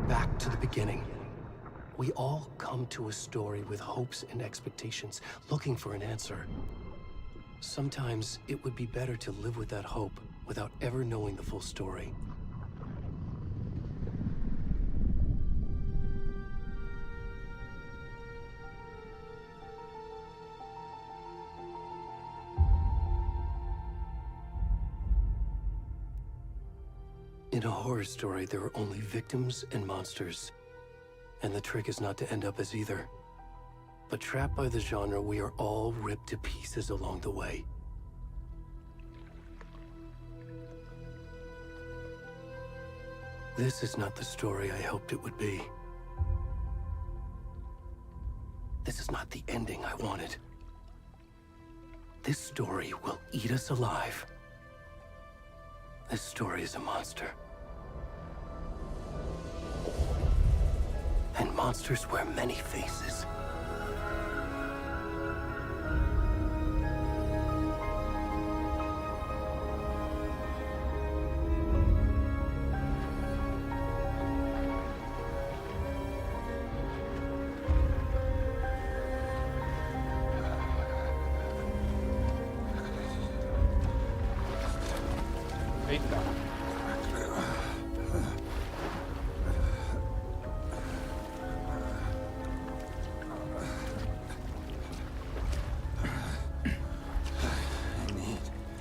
Back to the beginning. We all come to a story with hopes and expectations, looking for an answer. Sometimes it would be better to live with that hope without ever knowing the full story. In a horror story, there are only victims and monsters. And the trick is not to end up as either. But trapped by the genre, we are all ripped to pieces along the way. This is not the story I hoped it would be. This is not the ending I wanted. This story will eat us alive. This story is a monster. And monsters wear many faces.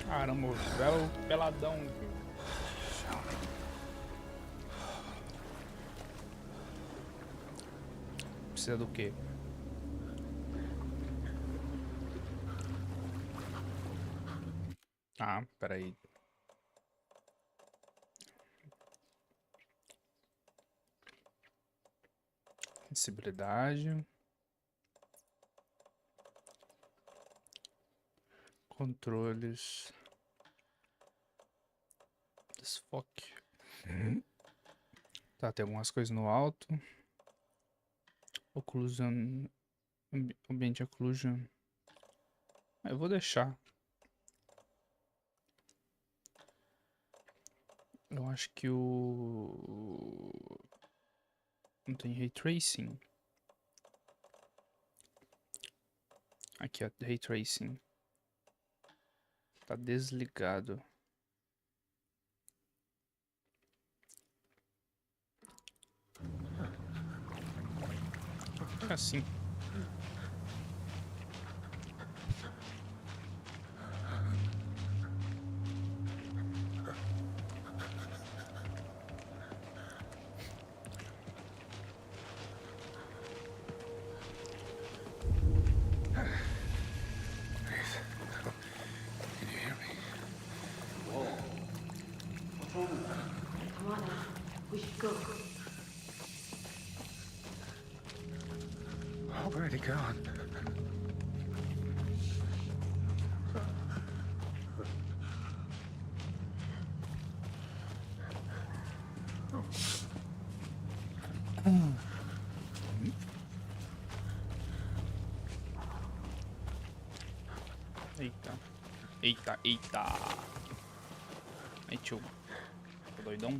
Caramba, velho peladão. Precisa do quê? Ah, peraí. Sensibilidade. Controles. Desfoque. Tá, tem algumas coisas no alto. Occlusion. Ambiente occlusion. Eu vou deixar. Eu acho que o... Não tem Ray Tracing. Aqui, ó, Ray Tracing. Tá desligado. Fica assim. Already gone. Eita, eita. Aí, tio. Tô doidão.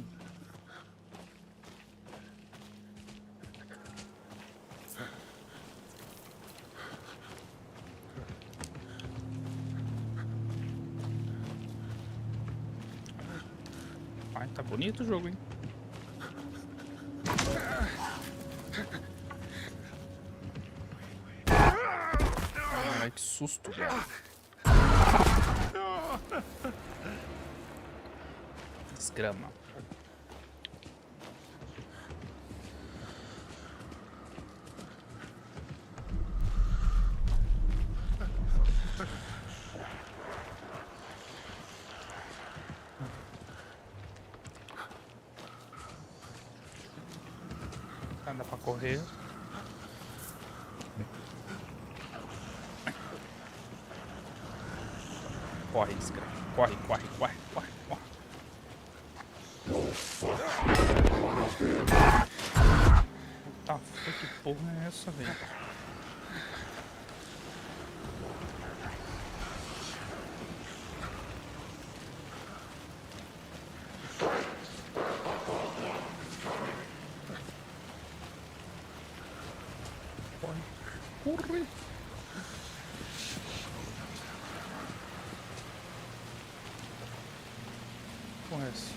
Ai, tá bonito o jogo, hein? Ai, que susto, velho. Desgrama. Dá pra correr. Corre, desgrama. Corre, corre, corre, corre, corre. Tá, que porra é essa, velho? Corre. Corre. Porra é essa?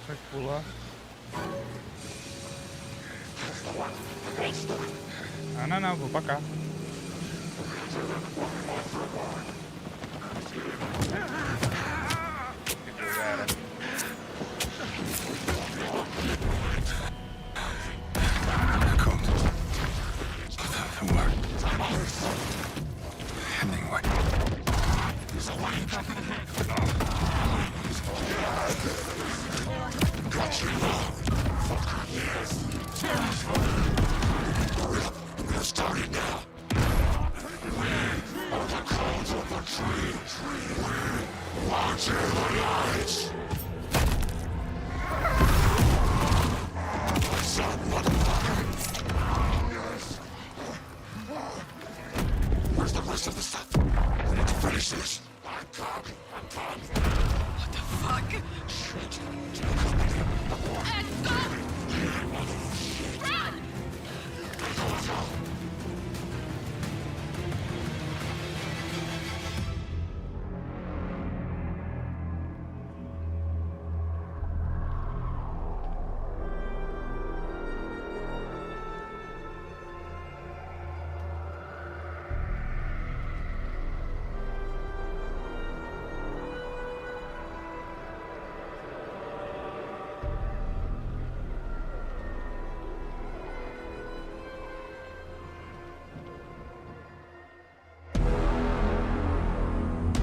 Vai pular. Ah, não, não, vou pra cá. Galera. Where's the rest of the stuff? We need to finish this. What the fuck? Shit. Run!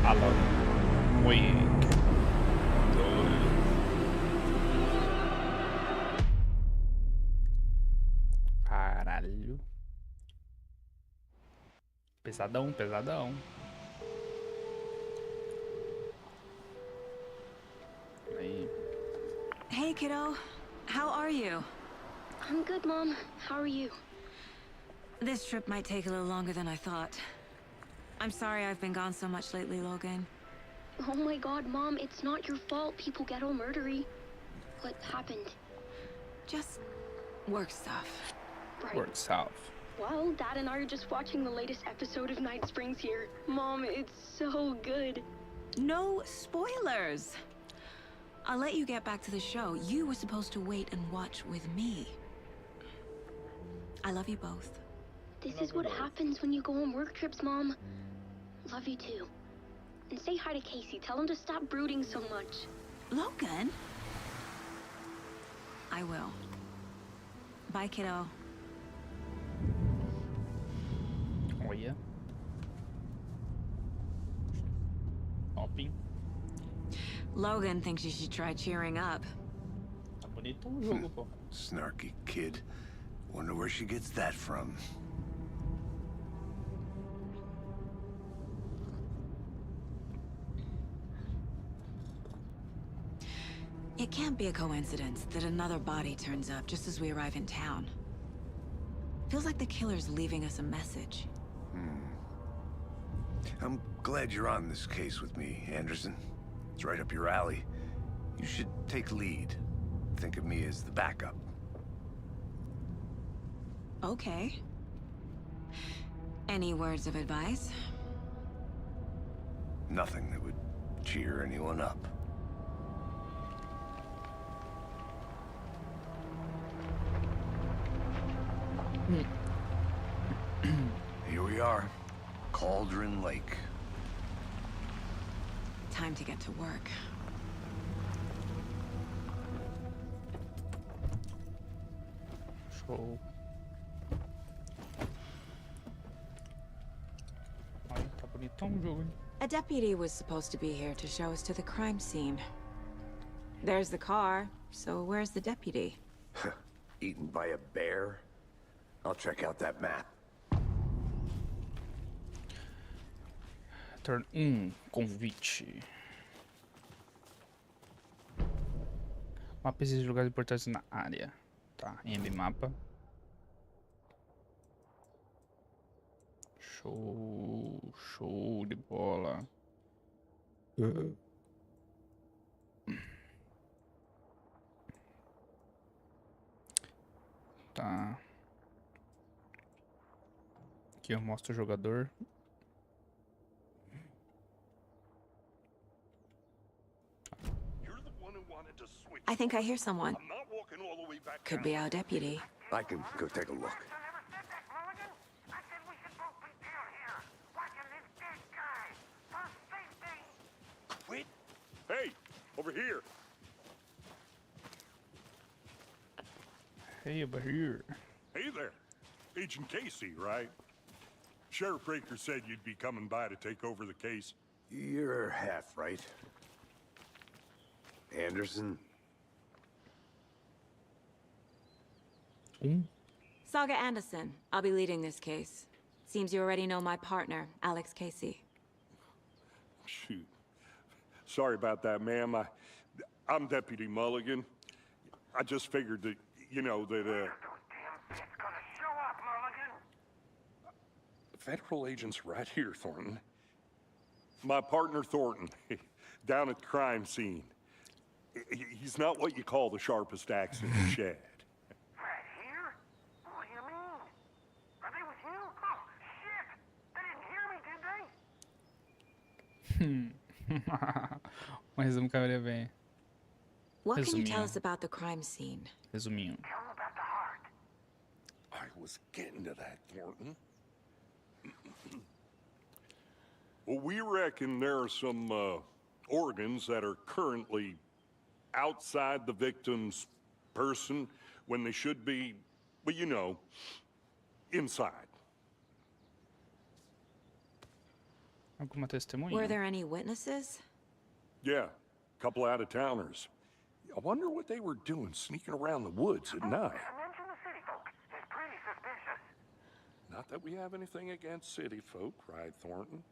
Alan Wake. Caralho. Pesadão, pesadão. Aí. Hey, kiddo. How are you? I'm good, Mom. How are you? This trip might take a little longer than I thought. I'm sorry I've been gone so much lately, Logan. Oh my god, Mom, it's not your fault people get all murdery. What happened? Just work stuff. Right. Works out. Well, Dad and I are just watching the latest episode of Night Springs here. Mom, it's so good. No spoilers. I'll let you get back to the show. You were supposed to wait and watch with me. I love you both. This is what happens when you go on work trips, Mom. Love you too. And say hi to Casey. Tell him to stop brooding so much. Logan? I will. Bye, kiddo. Olha. Hopping. Logan thinks you should try cheering up. Tá bonito o jogo, pô. Snarky kid. Wonder where she gets that from. It can't be a coincidence that another body turns up just as we arrive in town. Feels like the killer's leaving us a message. I'm glad you're on this case with me, Anderson. It's right up your alley. You should take lead. Think of me as the backup. Okay. Any words of advice? Nothing that would cheer anyone up. Here we are. Cauldron Lake. Time to get to work. Show. Ai, tá bonitão o jogo, hein? A deputy was supposed to be here to show us to the crime scene. There's the car, so where's the deputy? Eaten by a bear? I'll check out that map. Turn convite. Mapa exige lugares importantes na área. Tá, EMB mapa. Show de bola. Tá. Aqui eu mostro o jogador. I think I hear someone. Could be our deputy. I can go take a look. Wait. Hey, over here. Hey, over here. Hey there. Agent Casey, right? Sheriff Breaker said you'd be coming by to take over the case. You're half right. Anderson? Saga Anderson. I'll be leading this case. Seems you already know my partner, Alex Casey. Shoot. Sorry about that, ma'am. I'm Deputy Mulligan. I just figured that, you know, that, Federal agent's right here, Thornton. My partner, Thornton, down at the crime scene. He's not what you call the sharpest axe in the shed. Right here? What do you mean? Are they with you? Oh, shit! They didn't hear me, did they? Resumo que eu bem. What can you tell Resuminho. us about the crime scene? Resuminho. Tell them about the heart. I was getting to that, Thornton. Well, we reckon there are some organs that are currently outside the victim's person when they should be, well, you know, inside. Alguma testemunha? Were there any witnesses? Yeah, a couple out-of-towners. I wonder what they were doing sneaking around the woods at night. Mention the city folk. It's pretty suspicious. Not that we have anything against city folk, right, Thornton?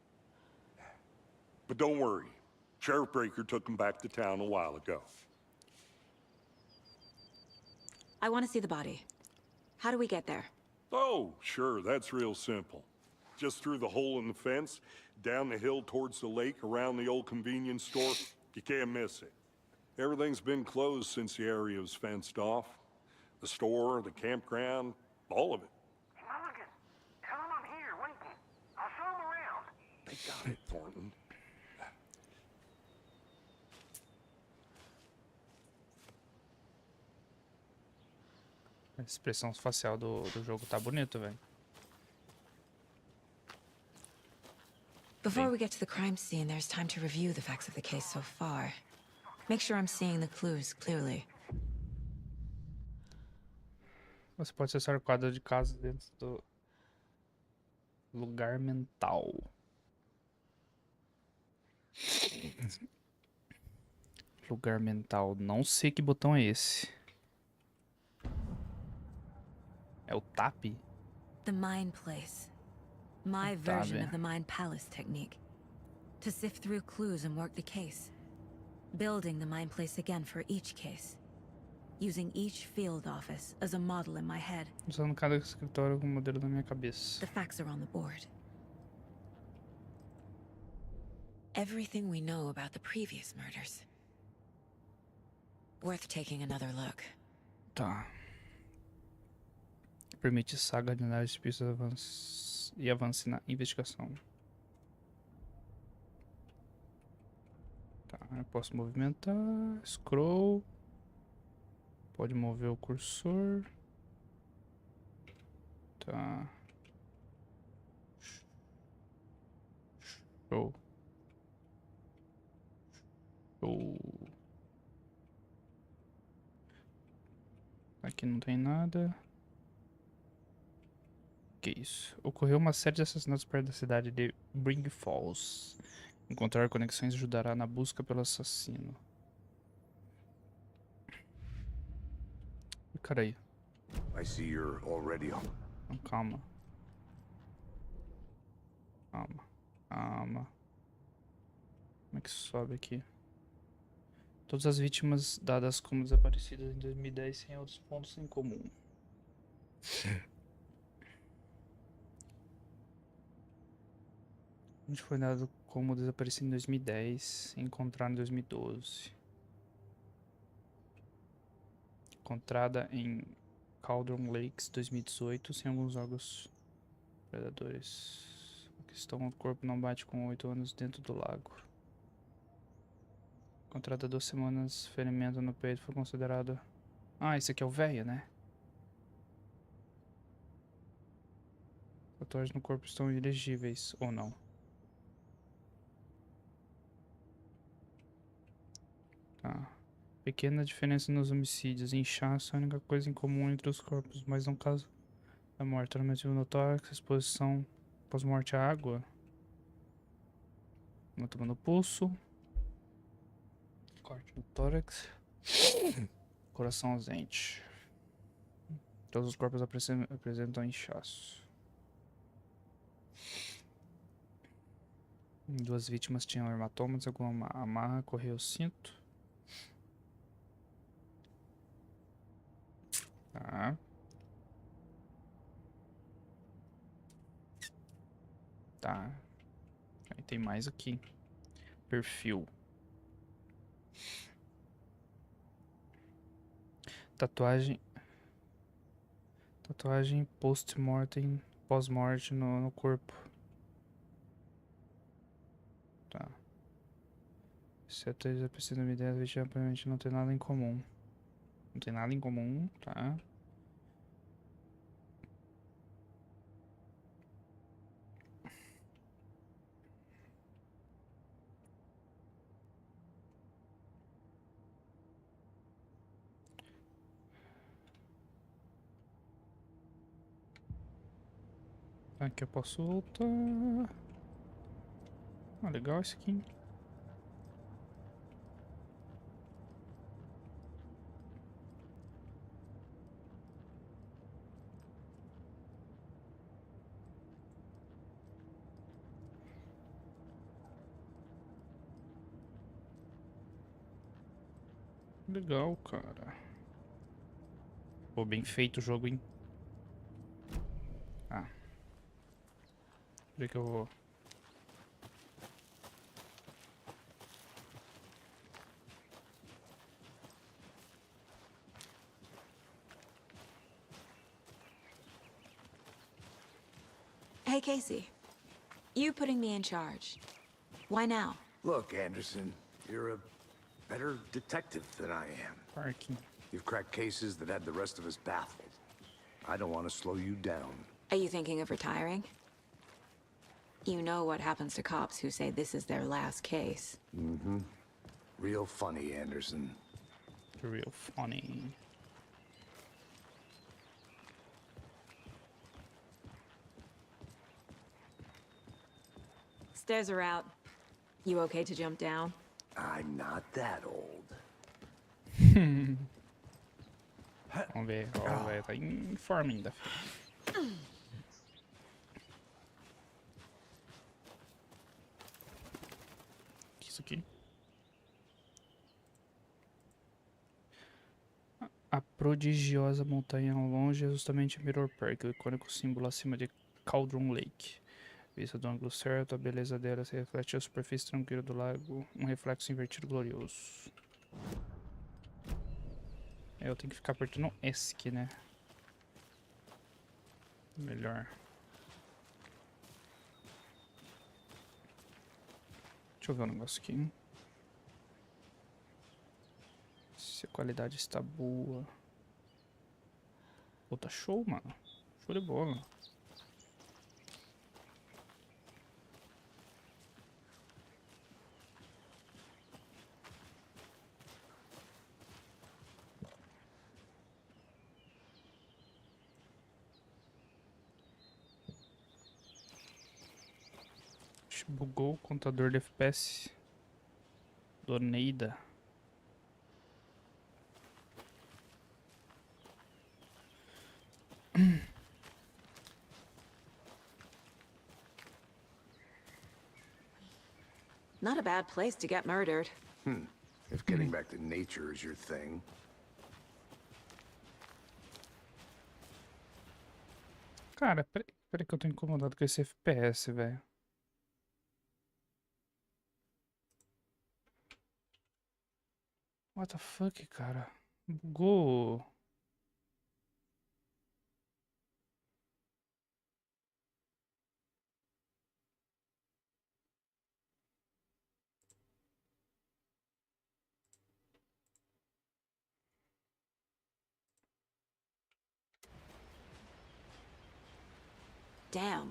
But don't worry. Sheriff Breaker took them back to town a while ago. I want to see the body. How do we get there? Oh, sure, that's real simple. Just through the hole in the fence, down the hill towards the lake, around the old convenience store. You can't miss it. Everything's been closed since the area was fenced off. The store, the campground, all of it. Mulligan, tell them I'm here waiting. I'll show them around. They got it, Thornton. A expressão facial do jogo tá bonito, velho. Before we get to the crime scene, there's time to review the facts of the case so far. Make sure I'm seeing the clues clearly. Você pode acessar o quadro de casa dentro do lugar mental. Lugar mental. Não sei que botão é esse. É o TAP? The Mind Place. My version of the Mind Palace technique. To sift through clues and work the case. Building the Mind Place again for each case. using each field office as a model in my head. Usando cada escritório como modelo da minha cabeça. The facts are on the board. Everything we know about the previous murders. Worth taking another look. Tá. Permite saga de análise de pistas e avance na investigação. Tá, eu posso movimentar. Scroll. Pode mover o cursor. Tá. Show. Show. Aqui não tem nada. Que isso? Ocorreu uma série de assassinatos perto da cidade de Bring Falls. Encontrar conexões ajudará na busca pelo assassino. Cara aí. I see you're already on. Não, calma. Calma. Calma. Como é que sobe aqui? Todas as vítimas dadas como desaparecidas em 2010 têm outros pontos em comum. A gente foi dado como desaparecido em 2010 e encontrado em 2012. Encontrada em Cauldron Lakes 2018 sem alguns órgãos predadores. A questão: o corpo não bate com 8 anos dentro do lago. Encontrada 2 semanas, ferimento no peito foi considerado... Ah, esse aqui é o velho, né? Tatuagens no corpo estão ilegíveis, ou não? Tá. Pequena diferença nos homicídios. Inchaço é a única coisa em comum entre os corpos, mas no caso da morte, motivo no tórax, exposição pós-morte à água. Não tomando pulso. Corte no tórax. Coração ausente. Todos os corpos apresentam inchaço. 2 vítimas tinham hematomas, alguma amarra correu o cinto. Tá. Tá. Aí tem mais aqui. Perfil. Tatuagem. Tatuagem post-mortem, pós-morte no corpo. Tá. Exceto eles precisam de uma ideia, aparentemente não tem nada em comum. Não tem nada em comum, tá? Aqui eu posso voltar. Ah, legal esse aqui. Legal, cara. Pô, bem feito o jogo, hein? Ah. Onde é que eu vou? Hey, Casey. You putting me in charge. Why now? Look, Anderson, you're a better detective than I am. Parking. You've cracked cases that had the rest of us baffled. I don't want to slow you down. Are you thinking of retiring? You know what happens to cops who say this is their last case. Mm-hmm. Real funny, Anderson. Real funny. Stairs are out. You okay to jump down? I'm not that old. Vamos ver, ó, o velho tá em forma ainda. Isso aqui. prodigiosa montanha ao longe é justamente Mirror Park, o icônico símbolo acima de Cauldron Lake. Vista do ângulo certo, a beleza dela se reflete na superfície tranquila do lago, um reflexo invertido glorioso. Eu tenho que ficar apertando ESC, né? Melhor. Deixa eu ver um negócio aqui. Se a qualidade está boa. Pô, tá show, mano. Show de bola. Bugou o contador de FPS do Neida. Not a bad place to get murdered. If getting back to nature is your thing. Cara, peraí que eu tô incomodado com esse FPS, velho. What the fuck, cara? Bugou. Damn.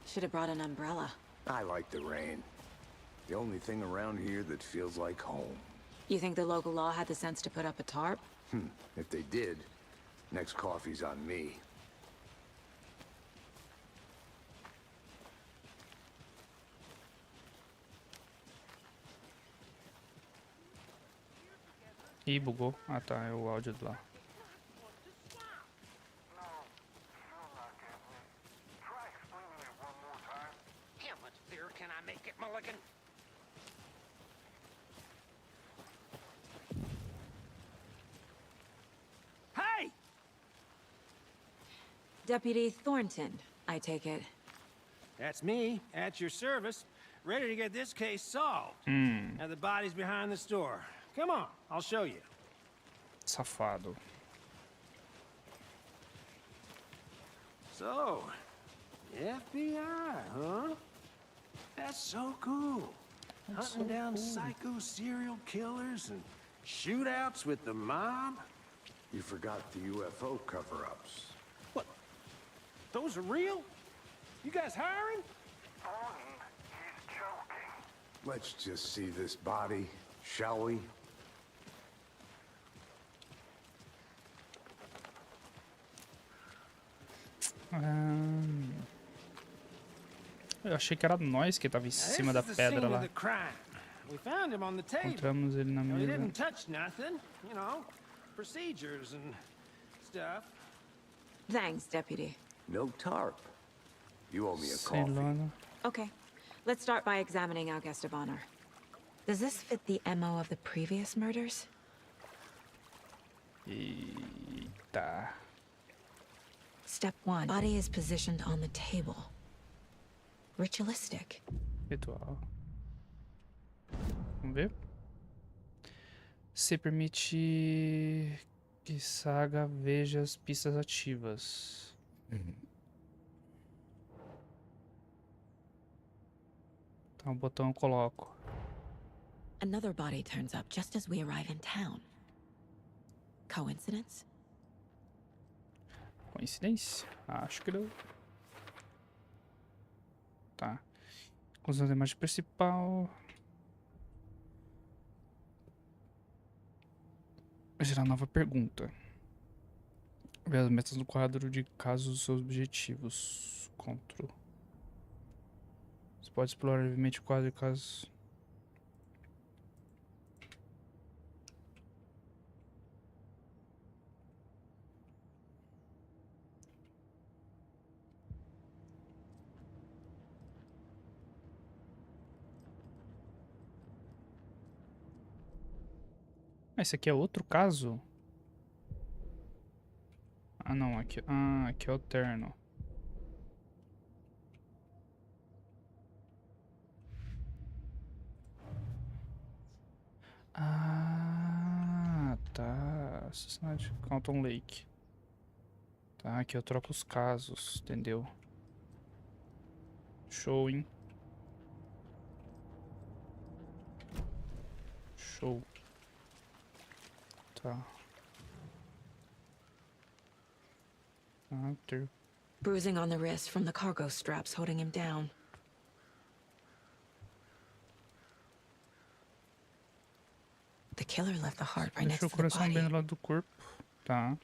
Should have brought an umbrella. I like the rain. The only thing around here that feels like home. You think the local law had the sense to put up a tarp? If they did, next coffee's on me. Ih, bugou. Ah tá, é o áudio de lá. Try explaining it one more time. How much clearer can I make it, Mulligan? Hey! Deputy Thornton, I take it. That's me, at your service, ready to get this case solved. Now the body's behind the store. Come on, I'll show you. Safado. So, FBI, huh? That's so cool. Hunting down psycho serial killers and shootouts with the mob. You forgot the UFO cover-ups. What? Those are real? You guys hiring? Thornton, he's joking. Let's just see this body, shall we? Eu achei que era nós que tava em cima da pedra lá. We found him on the table. Encontramos ele na Now, he mesa. didn't touch nothing, you know, procedures and stuff. Thanks, Deputy. No tarp. You owe me a Sei coffee. lá, né? Okay, let's start by examining our guest of honor. Does this fit the MO of the previous murders? Eita. Step 1. Body is positioned on the table. Ritualistic. Ritual. Vamos ver. Se permite que Saga veja as pistas ativas. Então o botão eu coloco. Another body turns up just as we arrive in town. Coincidence? Coincidência? Acho que não. Tá. Conclusão da imagem principal. Gerar nova pergunta. Ver as metas no quadro de casos dos seus objetivos. Ctrl. Você pode explorar livremente o quadro de casos. Ah, esse aqui é outro caso? não, aqui. Ah, aqui é o terno. Ah, tá. Assassinato de Compton Lake. Tá, aqui eu troco os casos, entendeu? Show, hein? Show. Tá. After. Bruising on the wrist from the cargo straps holding him down. The killer left the heart right next Deixou o to the coração body. bem do lado do corpo. Tá.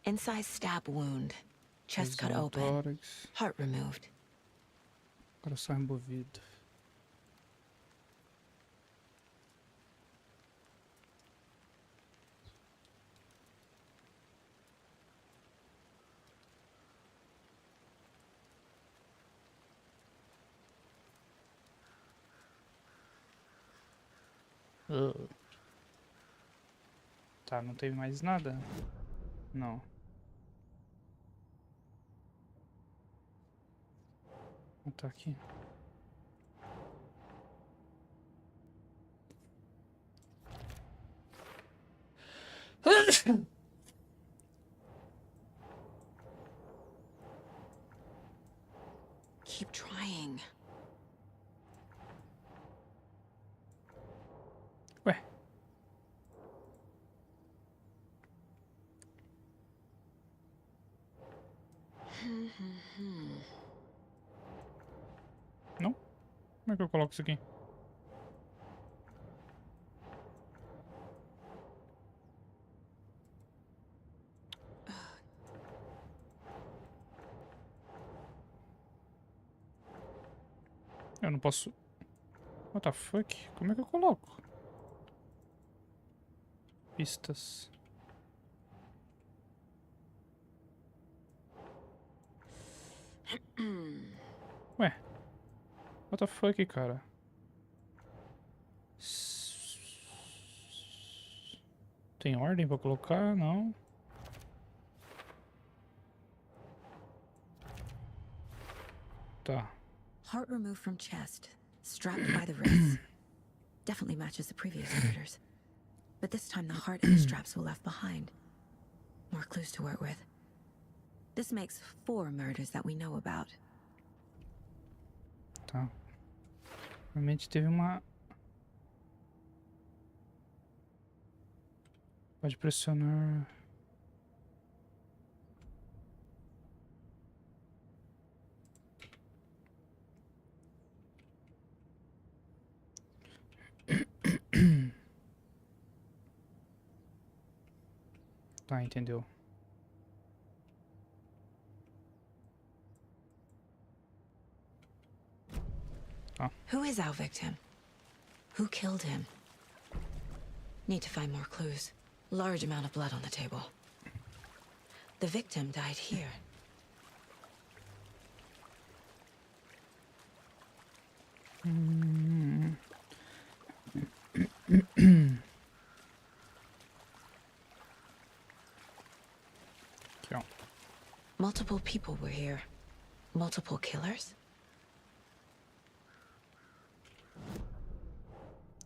Incise stab wound. Chest cut Lesão no open. tórax. Heart removed. Coração removido. Tá, não teve mais nada? Não. Tá aqui. Keep trying. Ué. Não? Como é que eu coloco isso aqui? Eu não posso... What the fuck? Como é que eu coloco? Pistas. Ué. What the fuck, cara? Tem ordem pra colocar? Não. Tá. Heart removed from chest, strapped by the wrist. Definitely matches the previous murders. But this time the heart and the straps were left behind. More clues to work with. This makes 4 murders that we know about. Tá. Realmente teve uma... Pode pressionar... Tá, entendeu. Who is our victim? Who killed him? Need to find more clues. Large amount of blood on the table. The victim died here. Aqui, ó. Multiple people were here. Multiple killers?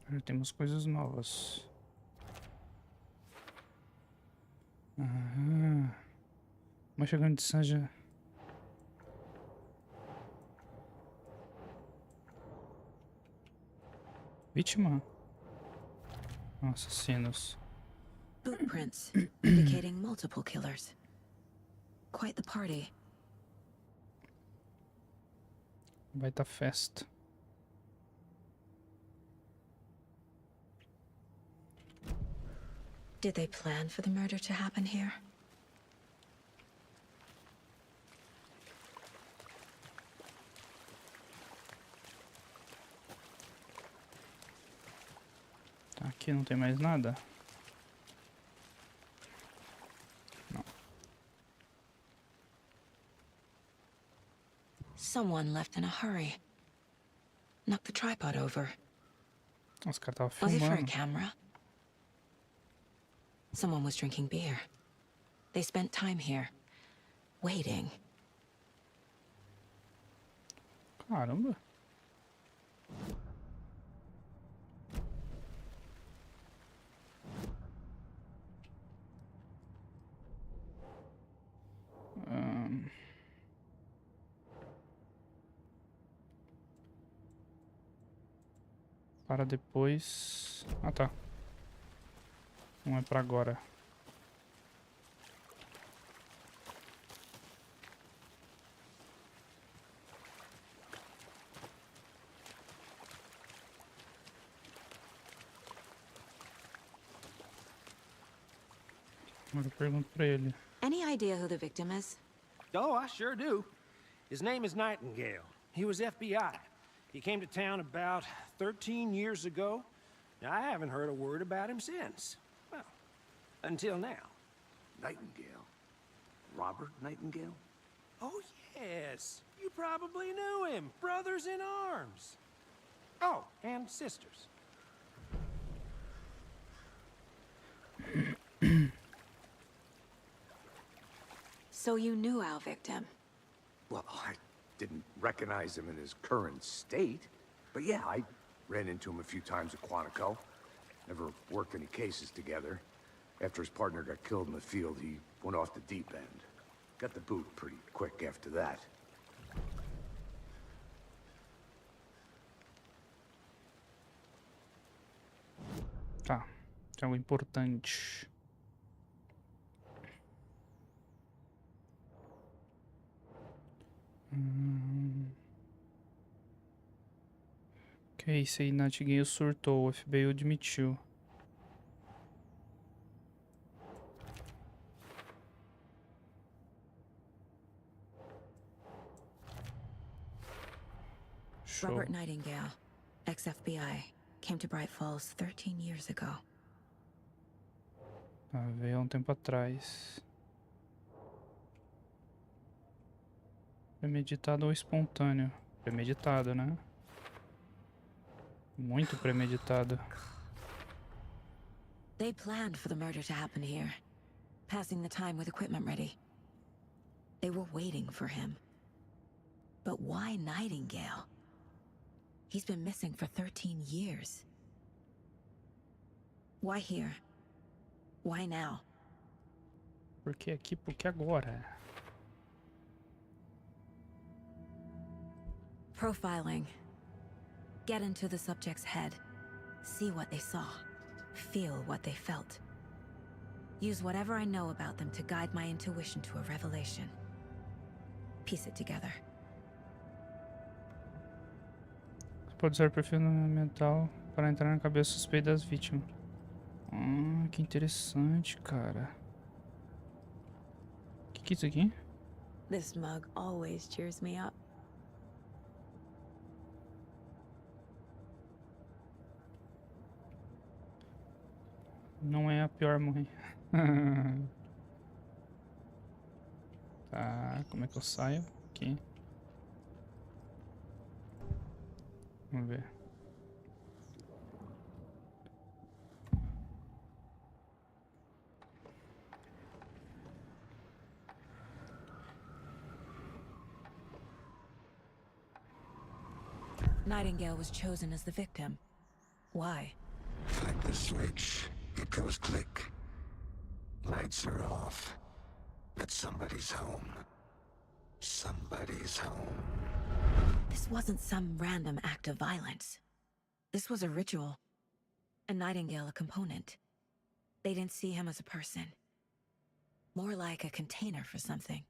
Já temos coisas novas. Aham. Mas chegando de Sanja. Vítima? Assassinos. Boot prints indicating multiple killers. Quite the party. Baita festa. Did they plan for the murder to happen here? Tá, aqui não tem mais nada? Não. Someone left in a hurry. Knocked the tripod over. Os caras estavam Was it for a filmando. camera? Someone was drinking beer. They spent time here, waiting. Caramba. Para depois... Ah, tá. Não é pra agora. Agora eu pergunto pra ele. Any idea who the victim is? Oh, I sure do. His name is Nightingale. He was FBI. He came to town about 13 years ago. Now, I haven't heard a word about him since. Well, until now. Nightingale? Robert Nightingale? Oh, yes. You probably knew him. Brothers in arms. Oh, and sisters. So you knew our victim? Well, I didn't recognize him in his current state. But yeah, I ran into him a few times at Quantico. Never worked any cases together. After his partner got killed in the field, he went off the deep end. Got the boot pretty quick after that. Tá, tem algo importante. Que é isso aí, Nightingale surtou, o FBI admitiu. Show. Robert Nightingale, ex-FBI, came to Bright Falls 13 years ago. Ah, veio há um tempo atrás. Premeditado ou espontâneo? Premeditado, né? Muito premeditado. They planned for the murder to happen here, passing the time with equipment ready. They were waiting for him. But why Nightingale? He's been missing for 13 years. Why here? Why now? Por que aqui? Por que agora? Profiling. Get into the subject's head. See what they saw. Feel what they felt. Use whatever I know about them to guide my intuition to a revelation. Piece it together. Pode usar o perfil mental para entrar na cabeça suspeita das vítimas. Que interessante, cara. Que é isso aqui? This mug always cheers me up. Não é a pior mãe. Tá, como é que eu saio? Aqui. Vamos ver. Nightingale was chosen as the victim. Why? Like the switch, it goes click. Lights are off. But somebody's home. Somebody's home. This wasn't some random act of violence. This was a ritual. And Nightingale a component. They didn't see him as a person. More like a container for something.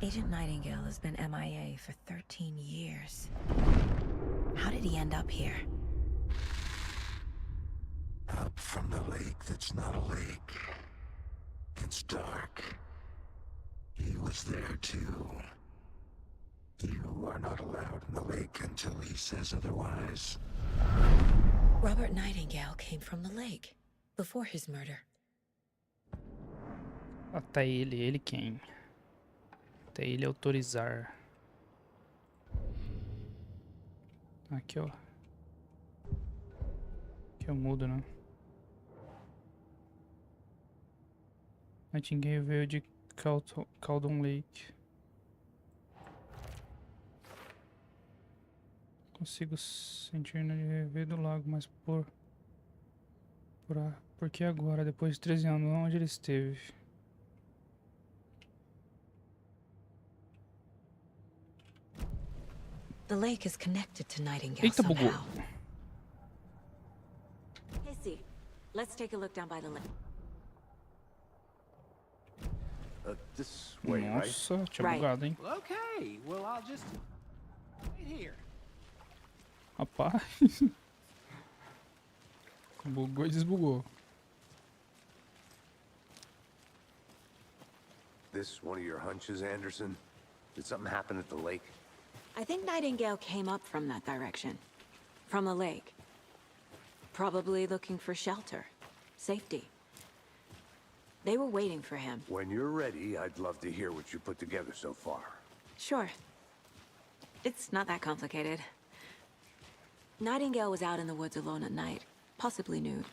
Agent Nightingale has been MIA for 13 years. How did he end up here? Up from the lake that's not a lake. It's dark. He was there too. You are not allowed in the lake until he says otherwise. Robert Nightingale came from the lake, before his murder. Até ele quem? Até ele autorizar. Aqui, ó. Aqui eu mudo, né? Nightingale veio de Caldon Lake. Consigo sentir energia veio do lago, mas por que agora, depois de 13 anos, onde ele esteve? The lake is connected to Nightingale Eita, bugou. somehow. Casey, let's take a look down by the lake. This way, right? Nossa, tinha Right. bugado, hein? Well, okay. Well, I'll just wait here. Rapaz. Bugou e desbugou. This one of your hunches, Anderson? Did something happen at the lake? I think Nightingale came up from that direction. From the lake. Probably looking for shelter. Safety. They were waiting for him. When you're ready, I'd love to hear what you put together so far. Sure. It's not that complicated. Nightingale was out in the woods alone at night, possibly nude.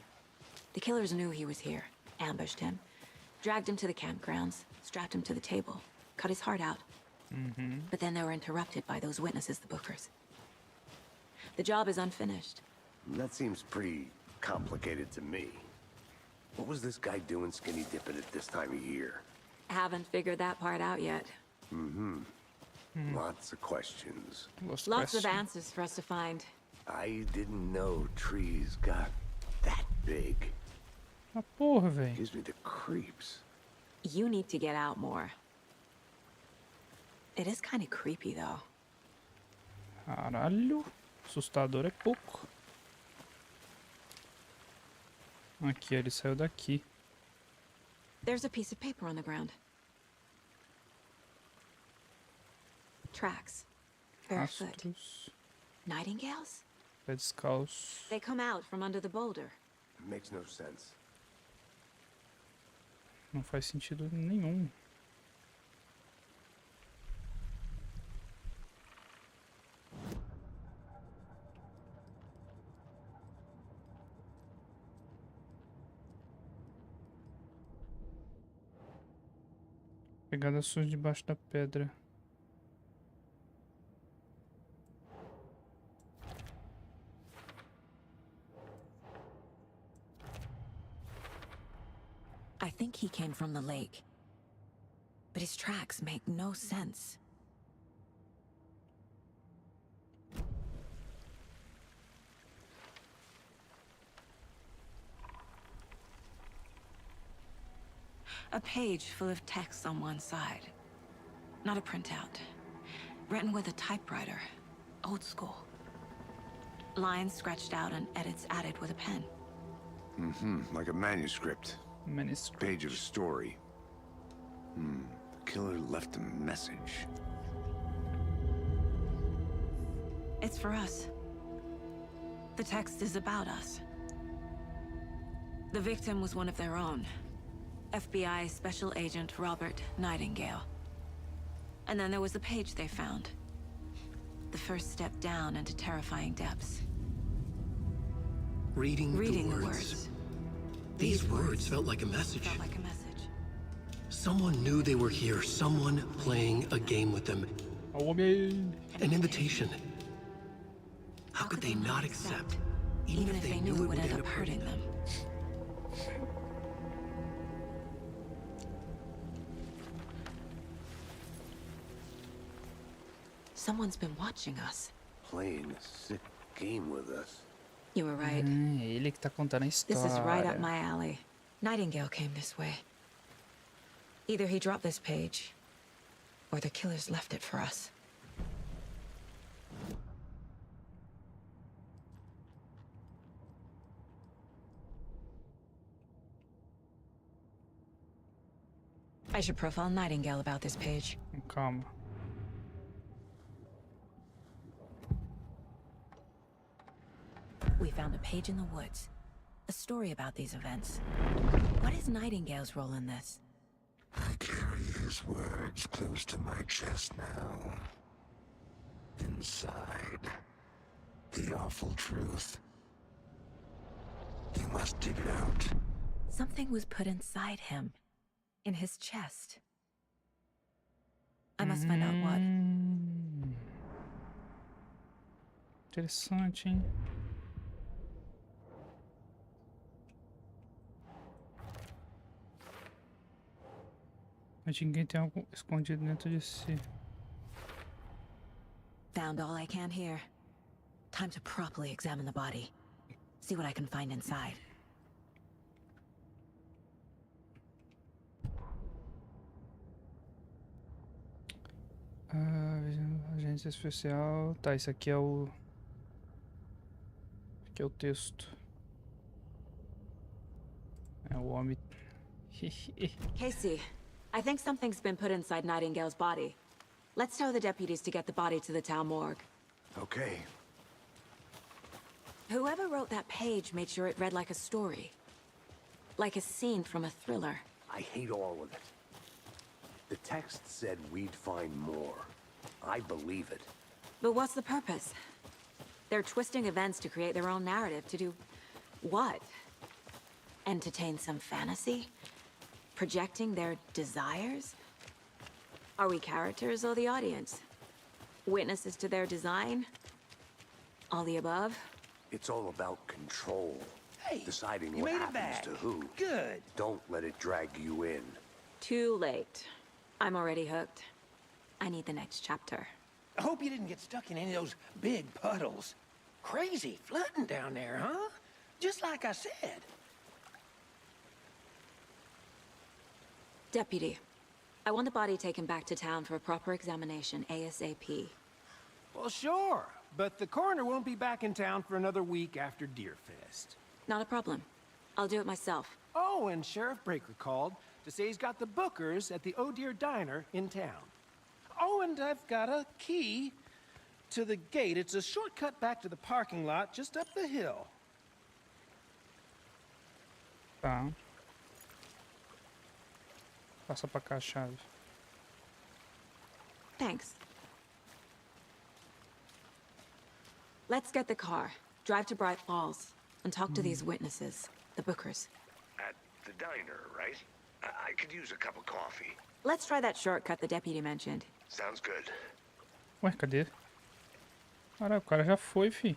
The killers knew he was here, ambushed him, dragged him to the campgrounds, strapped him to the table, cut his heart out. But then they were interrupted by those witnesses, the Bookers. The job is unfinished. That seems pretty complicated to me. What was this guy doing skinny dipping at this time of year? Haven't figured that part out yet. Lots of questions. Lots of answers for us to find. I didn't know trees got that big. Ah, porra, velho. Gives me the creeps. You need to get out more. It is kind of creepy, though. Caralho. Assustador é pouco. Aqui, ele saiu daqui. There's a piece of paper on the ground. Tracks. Barefoot. Rastros. Nightingales? Pé descalço. They come out from under the boulder. It makes no sense. Não faz sentido nenhum. Pegada suja debaixo da pedra. I think he came from the lake. But his tracks make no sense. A page full of text on one side. Not a printout. Written with a typewriter. Old school. Lines scratched out and edits added with a pen. Like a manuscript. Manuscript. Page of a story. The killer left a message. It's for us. The text is about us. The victim was one of their own. FBI Special Agent Robert Nightingale. And then there was the page they found. The first step down into terrifying depths. Reading Reading the words. the words. These words felt like a message. Felt like a message. Someone knew they were here. Someone playing a game with them. Homem. An invitation. How could they not accept? Even if they knew it would end up hurting them. Someone's been watching us. Playing a sick game with us. You were right. É ele que tá contando a This história. is right up my alley. Nightingale came this way. Either he dropped this page, or the killers left it for us. I should profile Nightingale about this page. Calma. We found a page in the woods. A story about these events. What is Nightingale's role in this? I carry his words close to my chest now. Inside, the awful truth. You must dig it out. Something was put inside him. in his chest. I must find out what. Interessante, hein? Mas ninguém tem algo escondido dentro de si. Found all I can here. Time to properly examine the body. See what I can find inside. Agência especial. Tá, isso aqui é o. Aqui é o texto. É o homem. Casey, I think something's been put inside Nightingale's body. Let's tell the deputies to get the body to the town morgue. Okay. Whoever wrote that page made sure it read like a story. Like a scene from a thriller. I hate all of it. The text said we'd find more. I believe it. But what's the purpose? They're twisting events to create their own narrative. To do what? Entertain some fantasy? Projecting their desires? Are we characters or the audience? Witnesses to their design? All the above? It's all about control. Hey, Deciding you what made it happens back. to who. Good. Don't let it drag you in. Too late. I'm already hooked. I need the next chapter. I hope you didn't get stuck in any of those big puddles. Crazy flooding down there, huh? Just like I said. Deputy, I want the body taken back to town for a proper examination ASAP. Well, sure. But the coroner won't be back in town for another week after Deerfest. Not a problem. I'll do it myself. Oh, and Sheriff Breaker called to say he's got the bookers at the Oh Dear Diner in town. Oh, and I've got a key to the gate. It's a shortcut back to the parking lot just up the hill. Tá. Passa pra cá a chave. Thanks. Let's get the car, drive to Bright Falls, and talk to these witnesses, the bookers. At the diner, right? I could use a cup of coffee. Let's try that shortcut the deputy mentioned. Sounds good. Ué, cadê? Caralho, o cara já foi, fi.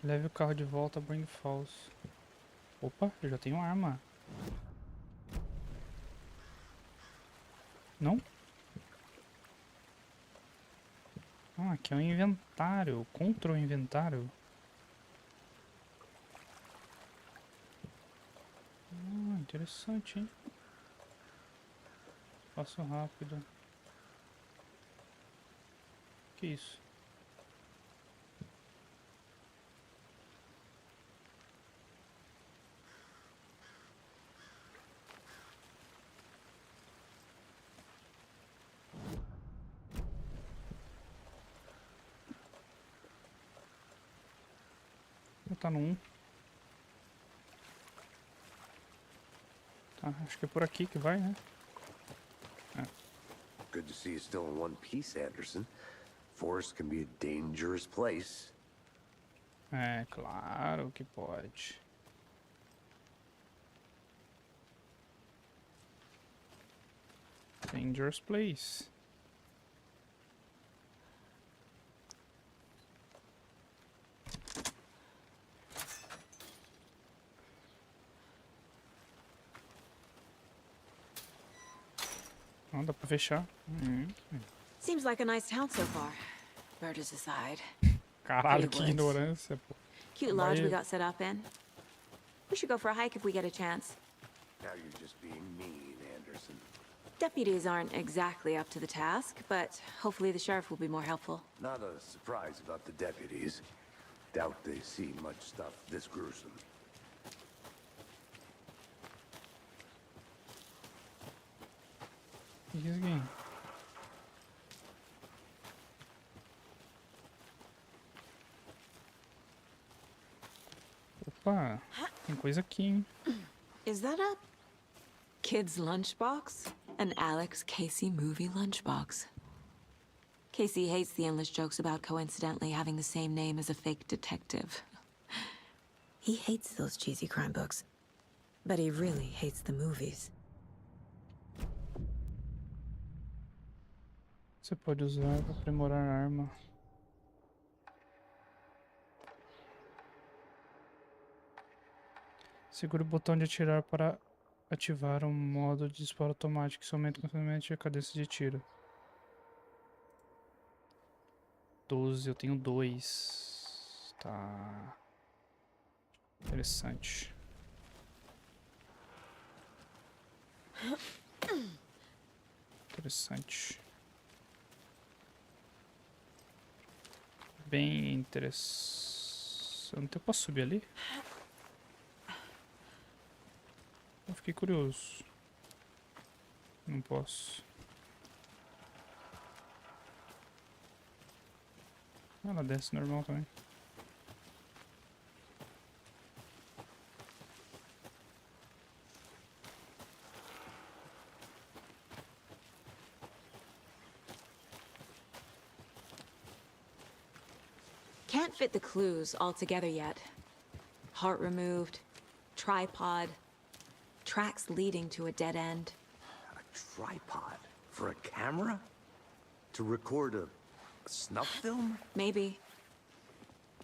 Leve o carro de volta a Bring Falls. Opa, eu já tenho arma. Não? Ah, aqui é um inventário. Contra o inventário. Interessante, hein? Passo rápido. Que isso? Tá no 1. Tá, acho que é por aqui que vai, né? Good to see you still in one piece, Anderson. Forest can be a dangerous place. É, claro que pode. Dangerous place. Não, dá pra fechar. Seems like a nice town so far. Murders aside. Caralho, Pretty que woods. ignorância, pô. Cute lodge we Vai- got set up in. We should go for a hike if we get a chance. Now you're just being mean, Anderson. Deputies aren't exactly up to the task, but hopefully the sheriff will be more helpful. Not a surprise about the deputies. Doubt they see much stuff this gruesome. O que é isso aqui? Opa, tem coisa aqui, hein? Is that a kid's lunchbox? An Alex Casey movie lunchbox. Casey hates the endless jokes about coincidentally having the same name as a fake detective. He hates those cheesy crime books, but he really hates the movies. Você pode usar para aprimorar a arma. Segure o botão de atirar para ativar um modo de disparo automático que aumenta constantemente a cadência de tiro. 12, eu tenho 2. Tá. Interessante. Interessante. Bem interessante. Eu posso subir ali? Eu fiquei curioso. Não posso. Ela desce normal também. Can't fit the clues all together yet. Heart removed, tripod, tracks leading to a dead end. A tripod? For a camera? To record a snuff film? Maybe.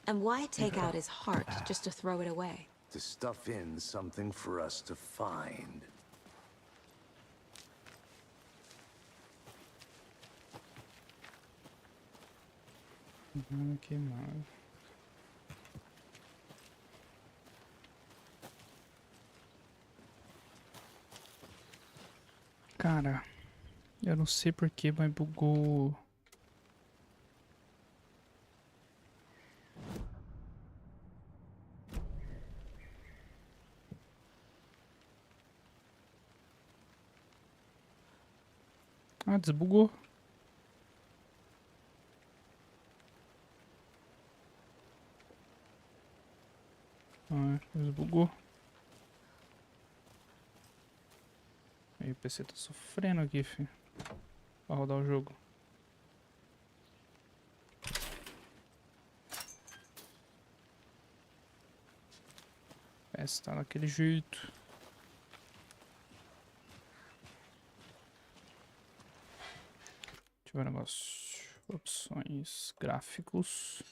And why take out his heart just to throw it away? To stuff in something for us to find. Queimado. Cara, eu não sei porquê, mas bugou. Ah, desbugou. Ah, desbugou. Aí o PC tá sofrendo aqui, filho. Pra rodar o jogo. Essa tá daquele jeito. Deixa eu ver o negócio. Opções, gráficos.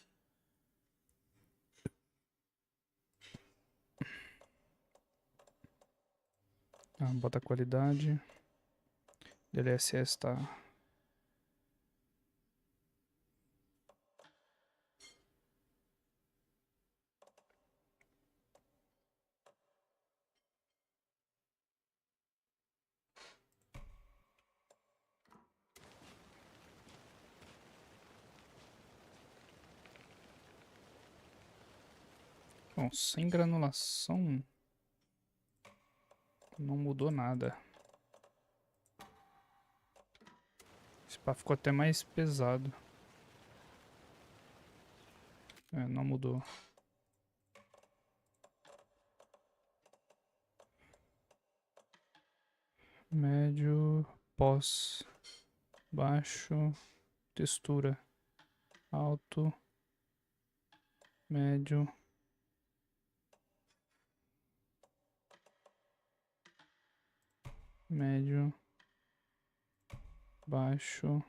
Ah, bota a qualidade. DLSS tá. Bom, sem granulação não mudou nada. Esse pá ficou até mais pesado. É, não mudou. Médio, pós, baixo, textura, alto, médio. Médio, baixo,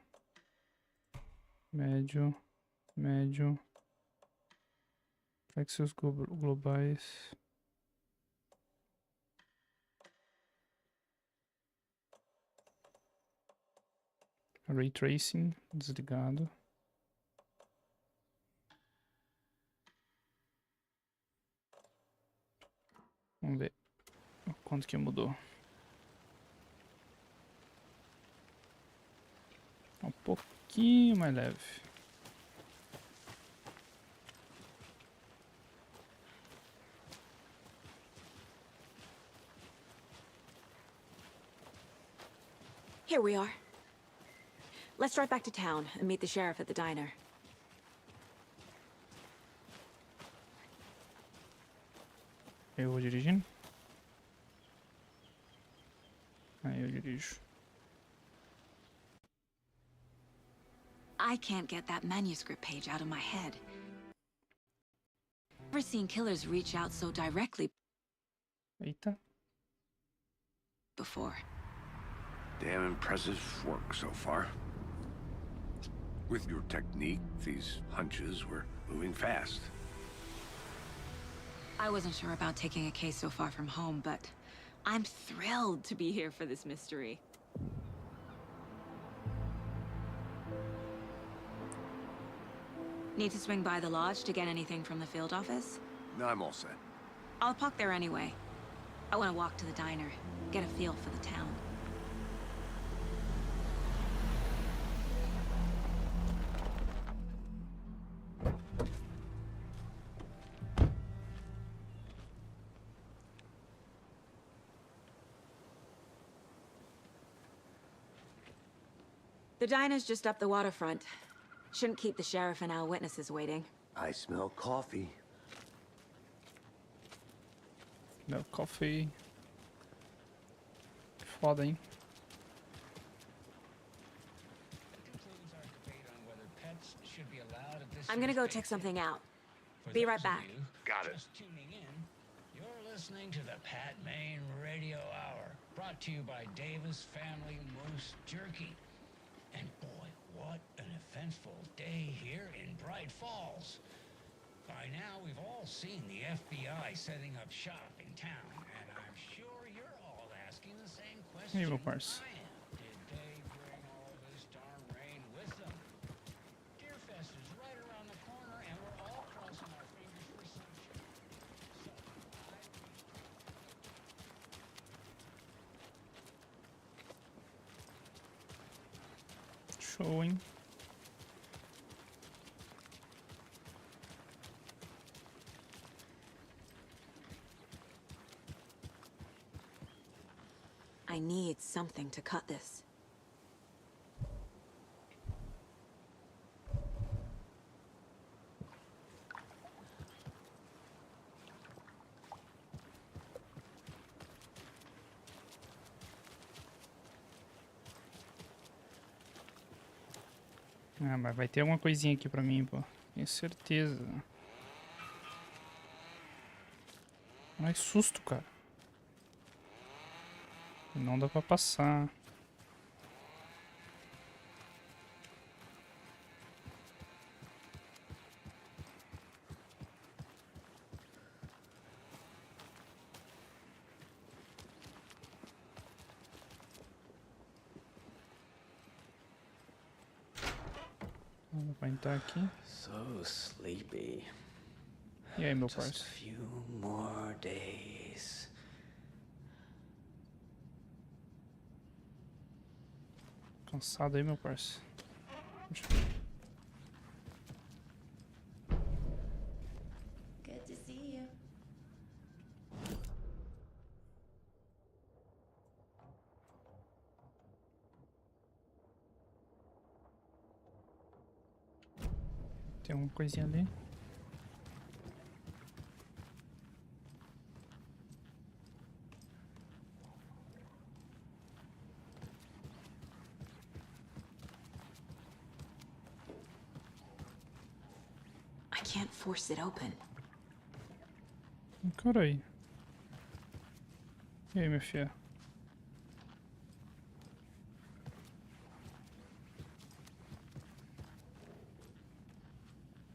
médio, médio, flexos globais, ray tracing desligado, vamos ver quanto que mudou. Um pouquinho mais leve. Here we are. Let's drive back to town and meet the sheriff at the diner. Eu vou dirigindo? Aí eu dirijo. I I can't get that manuscript page out of my head. Never seen killers reach out so directly Eita. before. Damn impressive work so far. With your technique, these hunches were moving fast. I wasn't sure about taking a case so far from home, but I'm thrilled to be here for this mystery. Need to swing by the lodge to get anything from the field office? No, I'm all set. I'll park there anyway. I want to walk to the diner, get a feel for the town. The diner's just up the waterfront. Shouldn't keep the sheriff and our witnesses waiting. I smell coffee. Meu coffee. Foda, hein? I'm gonna go check something out. Be right back. Got it. Just tuning in, you're listening to the Pat Maine Radio Hour, brought to you by Davis Family Moose Jerky. And boy, what an eventful day here in Bright Falls. By now, we've all seen the FBI setting up shop in town, and I'm sure you're all asking the same question. E aí, meu parça? I am. Did they bring all this darn rain with them? Deerfest is right around the corner, and we're all crossing our fingers for sunshine. Show, hein? I need something to cut this. Ah, mas vai ter alguma coisinha aqui pra mim, pô. Tenho certeza. Ai, susto, cara. Não dá pra passar. Não dá pra entrar aqui. So sleepy. E aí, meu Just parça? a few more days. Cansado aí, meu parça? Good to see you. Tem alguma coisinha ali? I can't force it open. Carai. E aí, minha filha?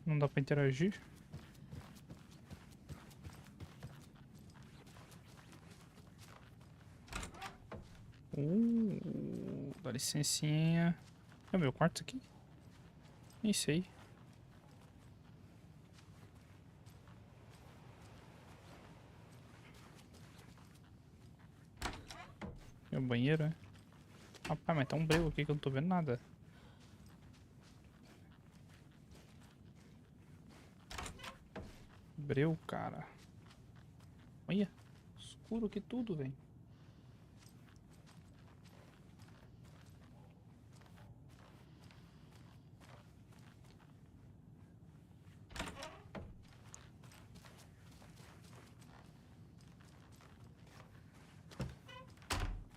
Não dá pra interagir? Dá licencinha. É o meu quarto aqui? Nem sei. É o banheiro, é? Rapaz, mas tá um breu aqui que eu não tô vendo nada. Breu, cara. Olha, escuro aqui tudo, velho.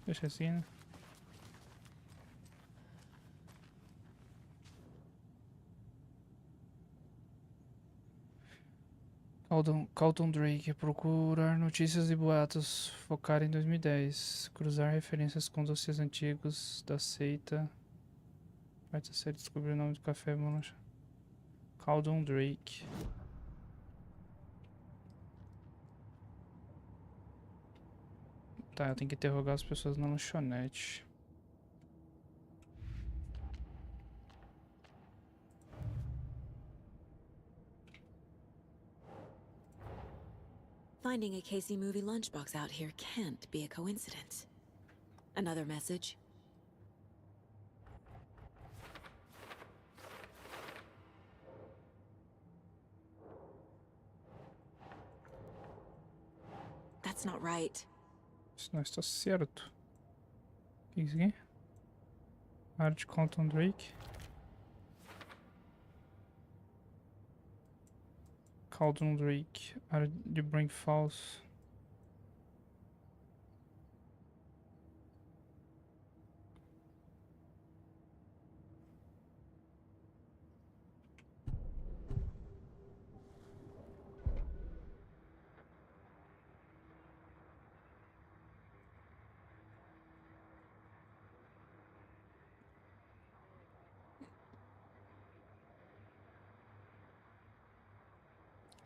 Deixa assim, né? Carlton Drake. Procurar notícias e boatos. Focar em 2010. Cruzar referências com dossiês antigos da seita. Vai ser descobrir o nome do café, mano. Carlton Drake. Tá, eu tenho que interrogar as pessoas na lanchonete. Finding a Casey movie lunchbox out here can't be a coincidence. Another message? That's not right. Isso não está certo. O que é isso aqui? Área de Carlton Drake. Carlton Drake. Área de Brink Falls.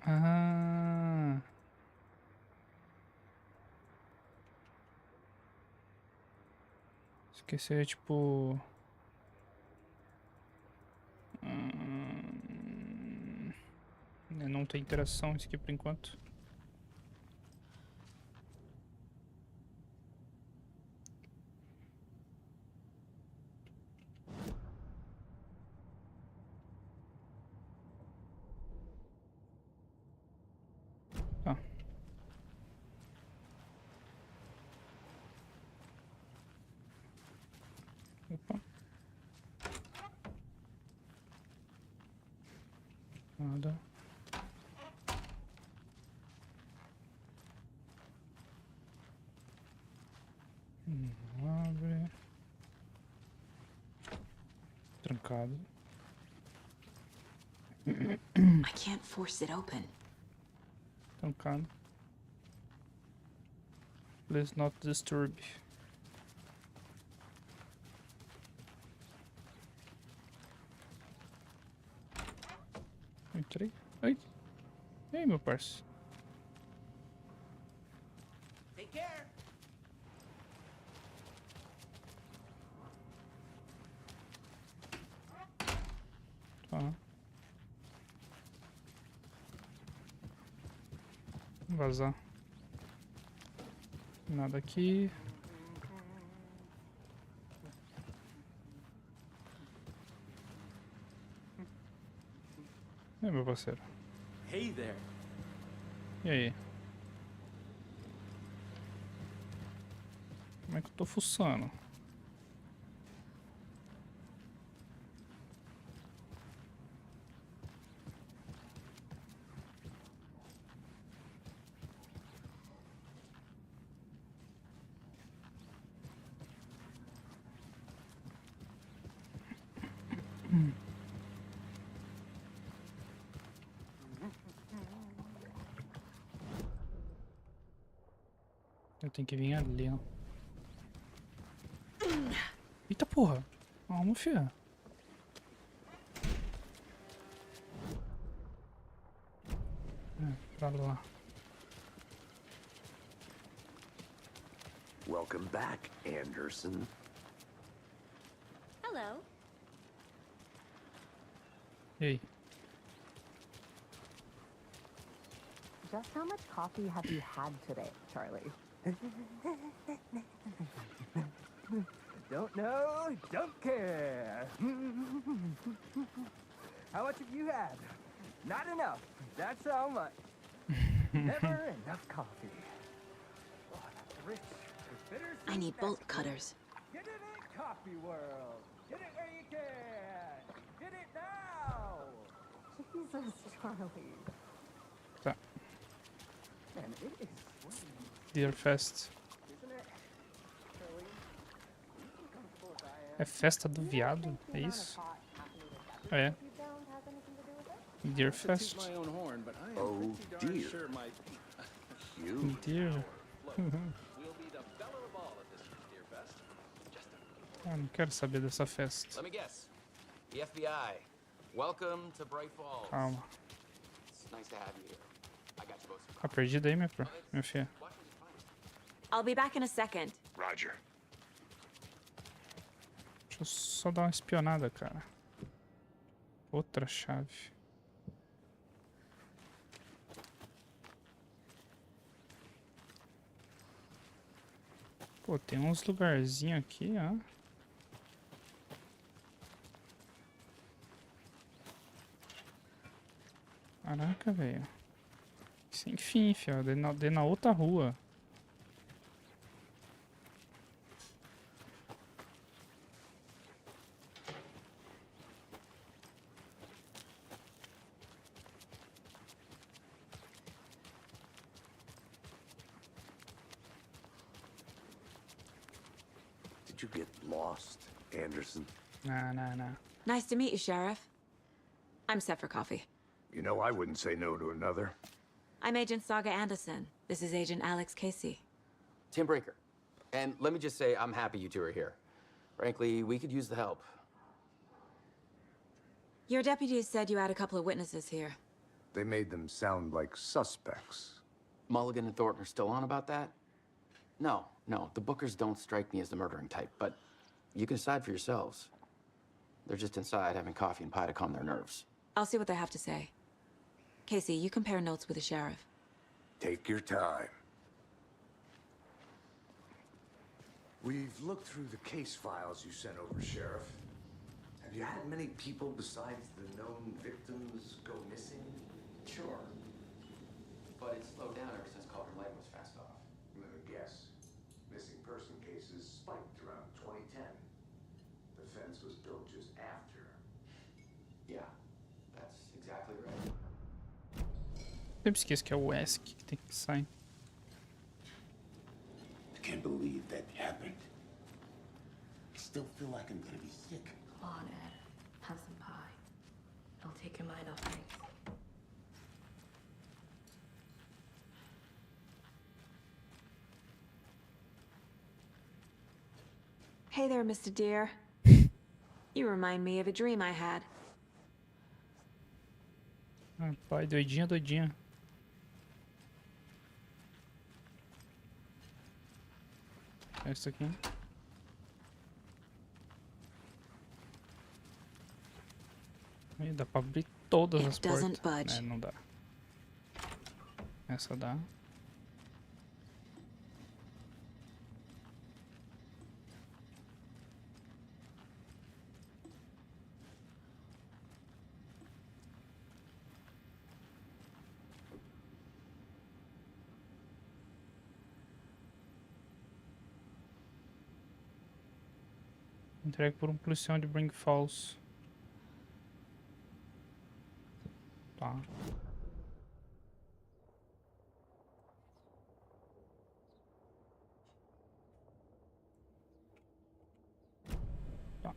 Ah. Esqueci, tipo... Não tem interação isso aqui por enquanto. Tá. Opa. Nada. Não abre. Trancado. I can't force it open. Trancado. Please not disturb. Entrei. Ai. E aí, meu parceiro? Take care. Tá. Vazar. Nada aqui. E aí, meu parceiro? Hey there. E aí? Como é que eu tô fuçando? Eu tenho que vir ali, ó. Eita porra! Vamos, fia. Pra lá. Welcome back, Anderson. Hello. E aí? Just how much coffee have you had today, Charlie? Don't know, don't care. How much have you had? Not enough. That's how much. Never enough coffee. Oh, that's rich. I need bolt cutters. Get it in Coffee World. Get it where you can. Get it now. Jesus, Charlie. Tá. Man, it is sweaty, Deer Fest. isn't it? Charlie, you feel comfortable as I am. É festa do viado? É isso? É. Deer Fest. Oh, Oh dear. Huge. Dear. Ah, não quero saber dessa festa. Let me guess. The FBI. Welcome to Bright Falls. Calma. It's nice to have you here. I got you both. Tá perdida aí, minha filha? I'll be back in a second. Roger. Deixa eu só dar uma espionada, cara. Outra chave. Pô, tem uns lugarzinhos aqui, ó. Caraca, velho. Sem fim, fio. Dei na outra rua. Did you get lost, Anderson? Nah. Nice to meet you, Sheriff. I'm set for coffee. You know, I wouldn't say no to another. I'm Agent Saga Anderson. This is Agent Alex Casey. Tim Brinker. And let me just say, I'm happy you two are here. Frankly, we could use the help. Your deputies said you had a couple of witnesses here. They made them sound like suspects. Mulligan and Thornton are still on about that? No, the Bookers don't strike me as the murdering type, but you can decide for yourselves. They're just inside having coffee and pie to calm their nerves. I'll see what they have to say. Casey, you compare notes with the sheriff. Take your time. We've looked through the case files you sent over, Sheriff. Have you had many people besides the known victims go missing? Sure. But it's slowed down ever since Cauldron Lake was fast off. Let me guess. Missing person cases spiked around 2010. The fence was built just after. Yeah, that's exactly right. Sempre esqueço que é o ESC que tem que sair. I can't believe that happened. I still feel like I'm gonna be sick. Come on, Ed. Have some pie. It'll take your mind off things. Hey there, Mr. Deer. You remind me of a dream I had. Ah, pai, doidinha. É isso aqui. Aí dá pra abrir todas as portas. É, não dá. Essa dá. Entregue por um policial de Bring Falls. Tá. Tá.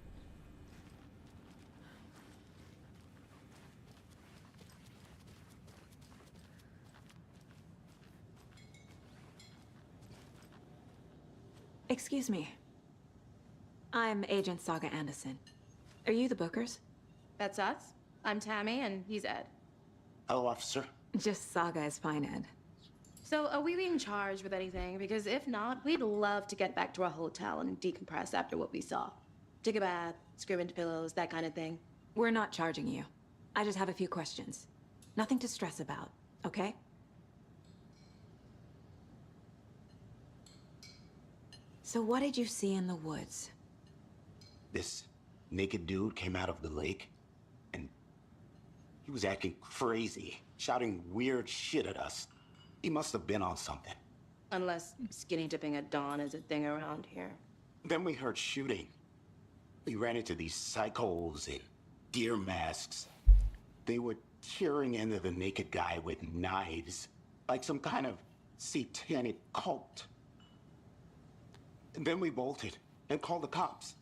Excuse me. I'm Agent Saga Anderson. Are you the Bookers? That's us. I'm Tammy, and he's Ed. Hello, officer. Just Saga is fine, Ed. So, are we being charged with anything? Because if not, we'd love to get back to our hotel and decompress after what we saw. Take a bath, scream into pillows, that kind of thing. We're not charging you. I just have a few questions. Nothing to stress about, okay? So what did you see in the woods? This naked dude came out of the lake, and he was acting crazy, shouting weird shit at us. He must have been on something. Unless skinny dipping at dawn is a thing around here. Then we heard shooting. We ran into these psychos in deer masks. They were tearing into the naked guy with knives, like some kind of satanic cult. And then we bolted and called the cops.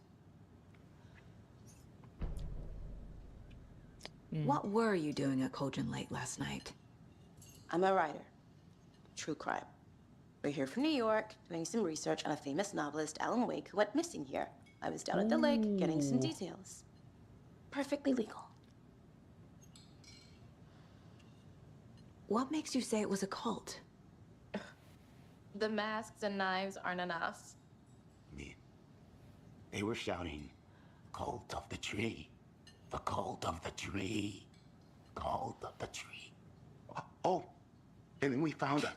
What were you doing at Cauldron Lake last night? I'm a writer. True crime. We're here from New York, doing some research on a famous novelist, Alan Wake, who went missing here. I was down at the lake, getting some details. Perfectly legal. What makes you say it was a cult? The masks and knives aren't enough. They were shouting, "Cult of the tree. The cult of the tree. Cult of the tree." Oh, and then we found it.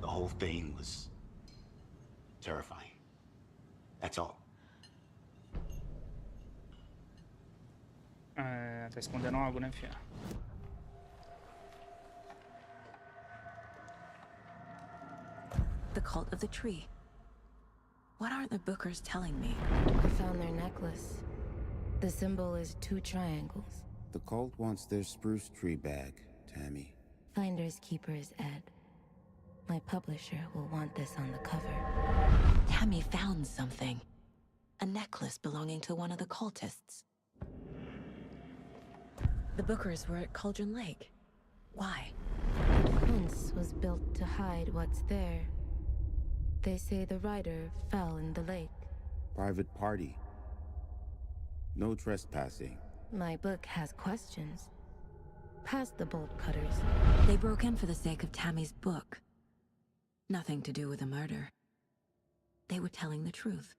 The whole thing was terrifying. That's all. Tá escondendo algo, né, fia? The cult of the tree. What aren't the Bookers telling me? I found their necklace. The symbol is 2 triangles. The cult wants their spruce tree back, Tammy. Finders keepers, Ed. My publisher will want this on the cover. Tammy found something. A necklace belonging to one of the cultists. The Bookers were at Cauldron Lake. Why? The fence was built to hide what's there. They say the writer fell in the lake. Private party. No trespassing. My book has questions. Past the bolt cutters. They broke in for the sake of Tammy's book. Nothing to do with a murder. They were telling the truth.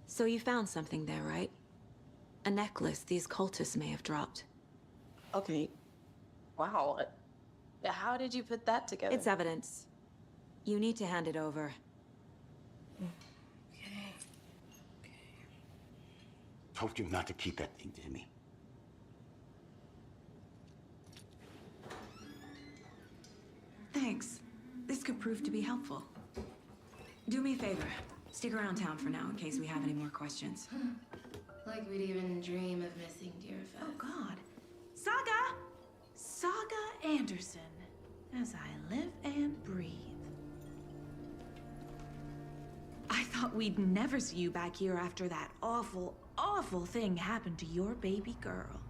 So you found something there, right? A necklace these cultists may have dropped. Okay. Wow. How did you put that together? It's evidence. You need to hand it over. Told you not to keep that thing, Tammy. Thanks. This could prove to be helpful. Do me a favor. Stick around town for now in case we have any more questions. Like we'd even dream of missing dear Fez. Oh, God. Saga! Saga Anderson. As I live and breathe. I thought we'd never see you back here after that awful, awful thing happened to your baby girl.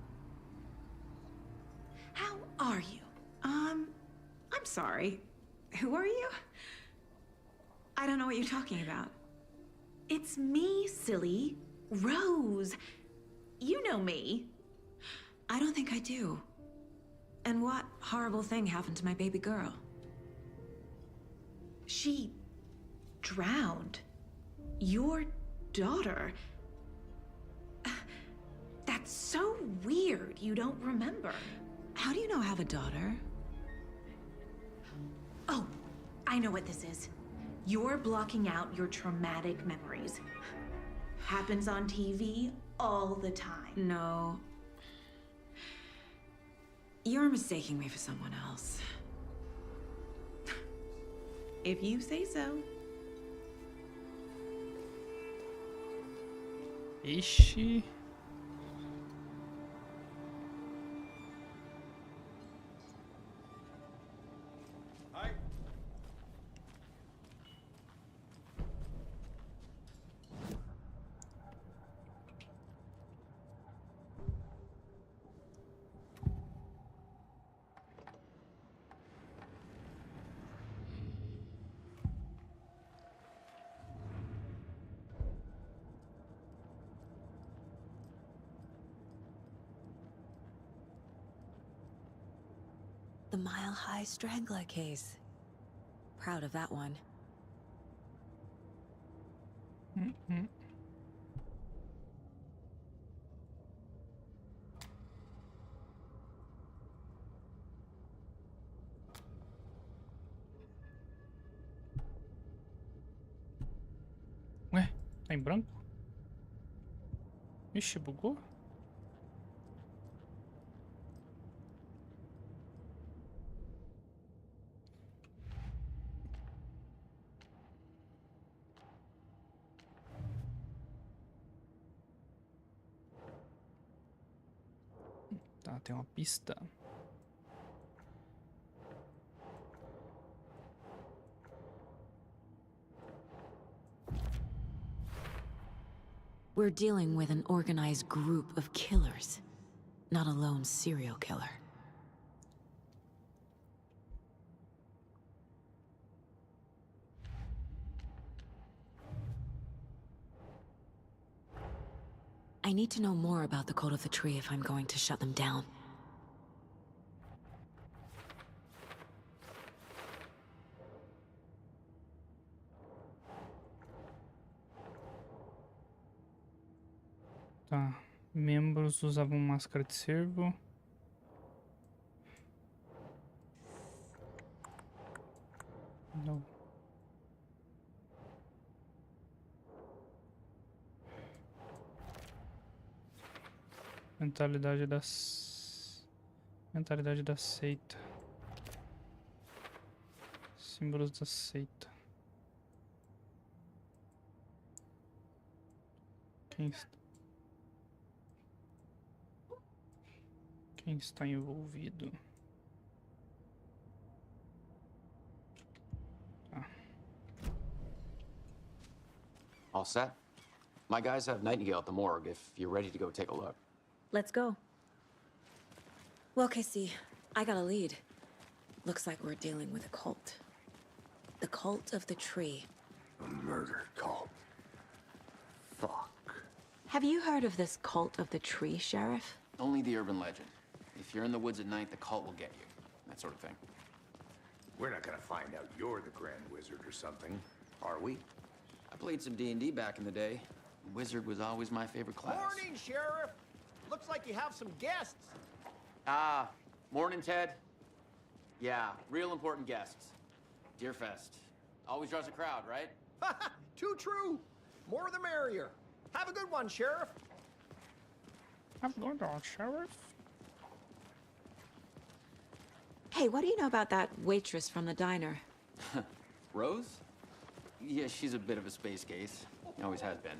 How are you? I'm sorry. Who are you? I don't know what you're talking about. It's me, silly. Rose. You know me. I don't think I do. And what horrible thing happened to my baby girl? She drowned. Your daughter. That's so weird you don't remember. How do you know I have a daughter? Oh, I know what this is. You're blocking out your traumatic memories. Happens on TV all the time. No. You're mistaking me for someone else. If you say so. Ixi. The Mile High Strangler case. Proud of that one. Ué, tá em branco? Ixi, bugou? Tá, tem uma pista. We're dealing with an organized group of killers, not a lone serial killer. I need to know more about the Cult of the Tree if I'm going to shut them down. Tá. Membros usavam máscara de cervo. Não. Mentalidade da seita. Símbolos da seita. Quem está envolvido? Tá. All set? My guys have Nightingale at the morgue if you're ready to go take a look. Let's go. Well, Casey, I got a lead. Looks like we're dealing with a cult. The Cult of the Tree. A murder cult. Fuck. Have you heard of this Cult of the Tree, Sheriff? Only the urban legend. If you're in the woods at night, the cult will get you. That sort of thing. We're not gonna find out you're the Grand Wizard or something, are we? I played some D&D back in the day. Wizard was always my favorite class. Morning, Sheriff. Looks like you have some guests. Ah, morning, Ted. Yeah, real important guests. Deerfest. Always draws a crowd, right? Too true. More the merrier. Have a good one, Sheriff. Have a good one, Sheriff. Hey, what do you know about that waitress from the diner? Rose? Yeah, she's a bit of a space case. Always has been.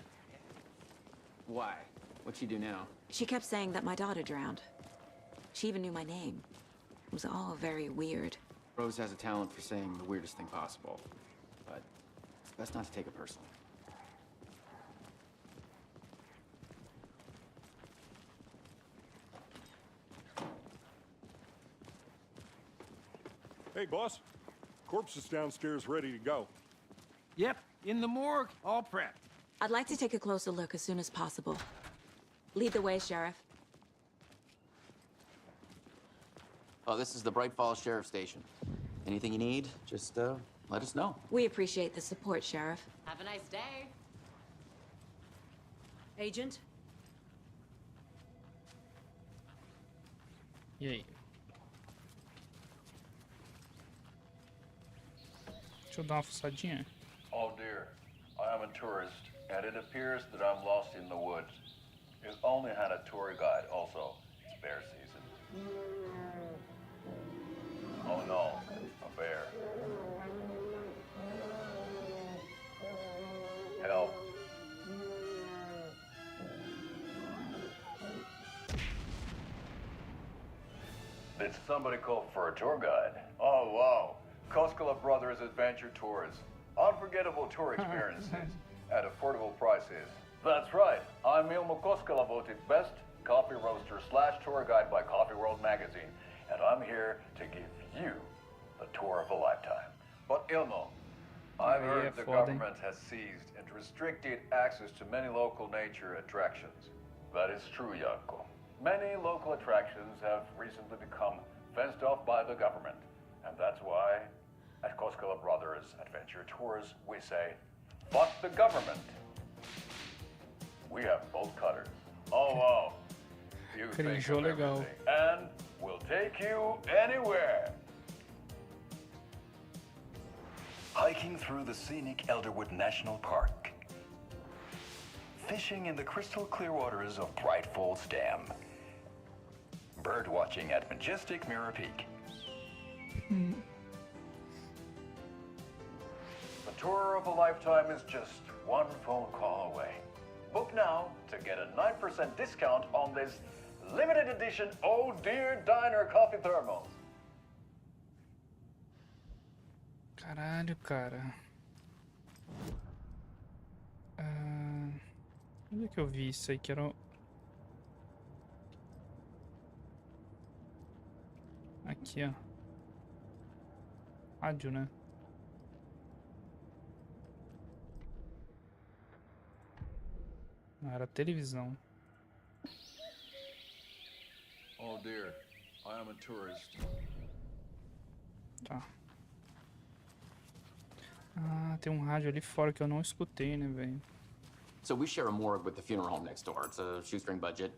Why? What'd she do now? She kept saying that my daughter drowned. She even knew my name. It was all very weird. Rose has a talent for saying the weirdest thing possible. But it's best not to take it personally. Hey, boss. Corpse is downstairs ready to go. Yep, in the morgue, all prepped. I'd like to take a closer look as soon as possible. Lead the way, Sheriff. Oh, this is the Bright Falls Sheriff Station. Anything you need, just let us know. We appreciate the support, Sheriff. Have a nice day. Agent? E aí? Deixa eu dar uma fuçadinha. Oh dear, I am a tourist, and it appears that I'm lost in the woods. You only had a tour guide, also. It's bear season. Oh no, a bear. Help. Did somebody call for a tour guide? Oh wow, Koskela Brothers Adventure Tours. Unforgettable tour experiences at affordable prices. That's right, I'm Ilmo Koskela, voted best coffee roaster / tour guide by Coffee World magazine, and I'm here to give you the tour of a lifetime. But Ilmo, I've heard the government has seized and restricted access to many local nature attractions. That is true, Janko. Many local attractions have recently become fenced off by the government, and that's why at Koskela Brothers Adventure Tours, we say, fuck the government. We have bolt cutters. Oh, wow. You think of everything, and we'll take you anywhere. Hiking through the scenic Elderwood National Park. Fishing in the crystal clear waters of Bright Falls Dam. Bird watching at majestic Mirror Peak. The tour of a lifetime is just one phone call away. Book now to get a 9% discount on this limited edition Oh Dear Diner coffee thermos. Caralho, cara. Onde é que eu vi isso aí que era... Aqui, ó. Rádio, né? Não, era televisão. Oh dear, I am a tourist. Tá. Ah, tem um rádio ali fora que eu não escutei, né, velho? So we share a morgue with the funeral home next door. It's a shoestring budget.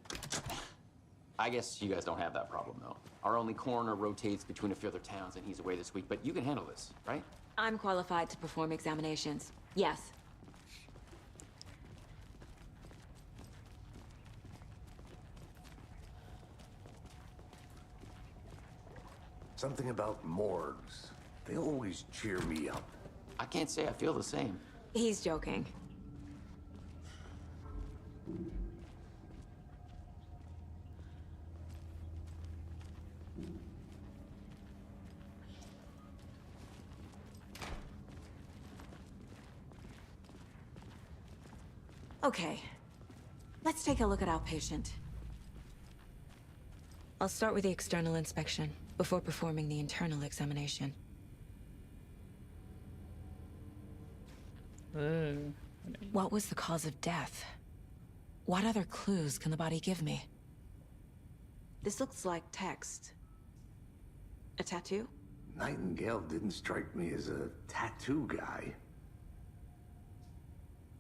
I guess you guys don't have that problem, though. Our only coroner rotates between a few other towns, and he's away this week, but you can handle this, right? I'm qualified to perform examinations. Yes. Something about morgues. They always cheer me up. I can't say I feel the same. He's joking. Okay, let's take a look at our patient. I'll start with the external inspection before performing the internal examination. What was the cause of death? What other clues can the body give me? This looks like text. A tattoo? Nightingale didn't strike me as a tattoo guy.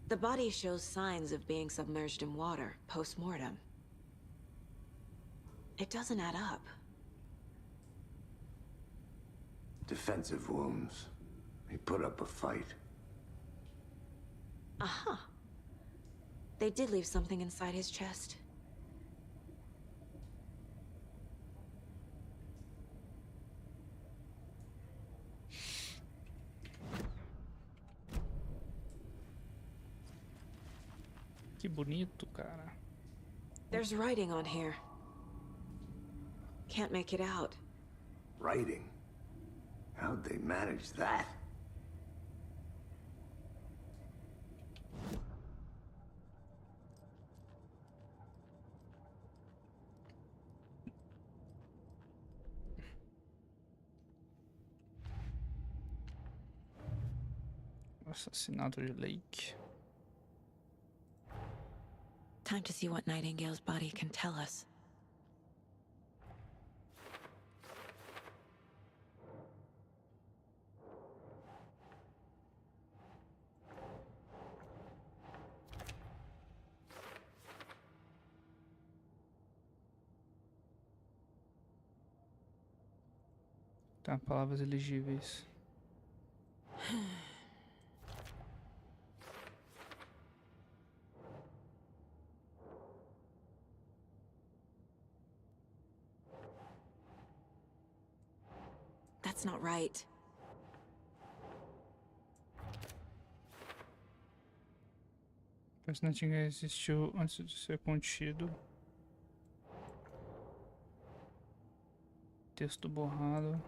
The body shows signs of being submerged in water post-mortem. It doesn't add up. Defensive wounds. He put up a fight. Uh-huh. They did leave something inside his chest. Que bonito, cara. There's writing on here. Can't make it out. Writing? How'd they manage that? Assassinato de Lake. Time to see what Nightingale's body can tell us. Tá, palavras elegíveis. That's not right. O personagem existiu antes de ser contido. Texto borrado.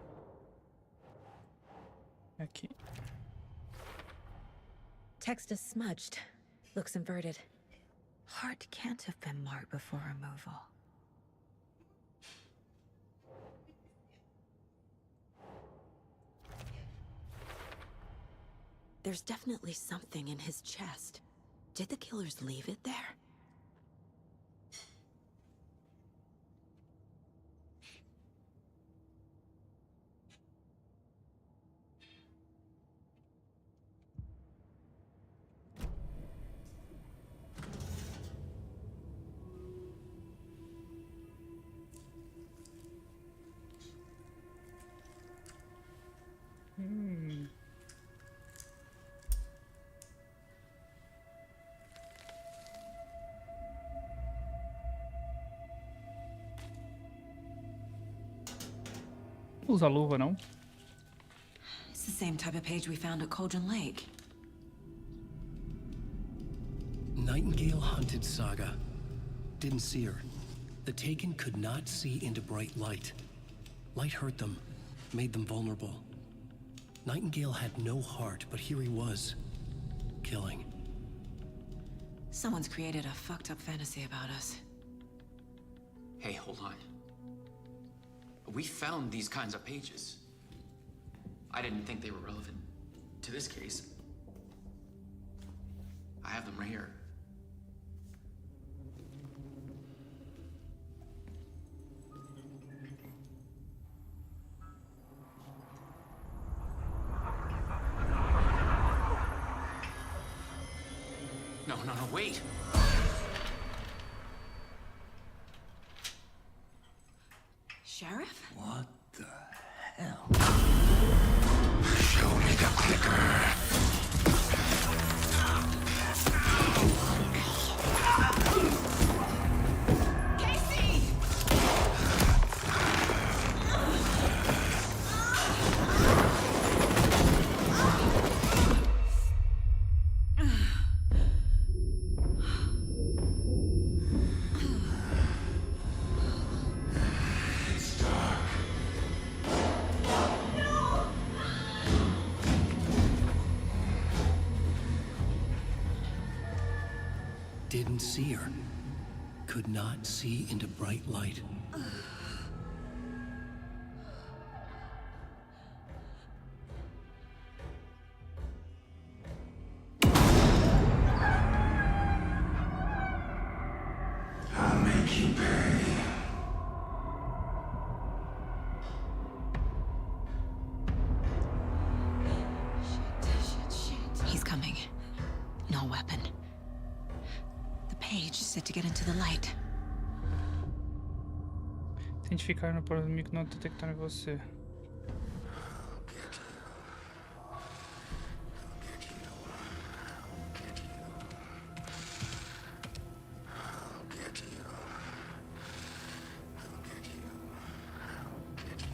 Aqui. Text is smudged. Looks inverted. Heart can't have been marked before removal. There's definitely something in his chest. Did the killers leave it there? Usa luva, não? It's the same type of page we found at Cauldron Lake. Nightingale hunted Saga. Didn't see her. The Taken could not see into bright light. Light hurt them, made them vulnerable. Nightingale had no heart, but here he was, killing. Someone's created a fucked up fantasy about us. Hey, hold on. We found these kinds of pages. I didn't think they were relevant to this case. I have them right here. No, wait. Sheriff? What the hell? Show me the clicker. Didn't see her. Could not see into bright light. I'll make you pay. He's coming. No weapon. The page said to get into the light. Tente ficar no próximo inimigo não detectarem você.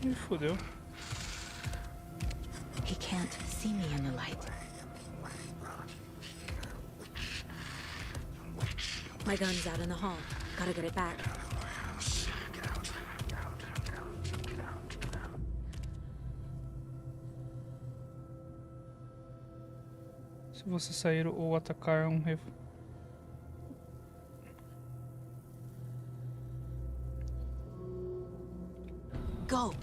Me fodeu. He can't see me in the light. My gun's out in the hall. Gotta get it back. Se você sair ou atacar Go.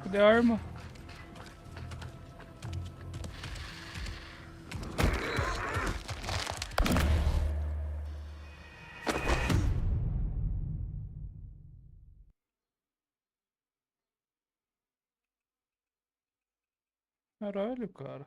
Cadê a arma? Caralho, cara.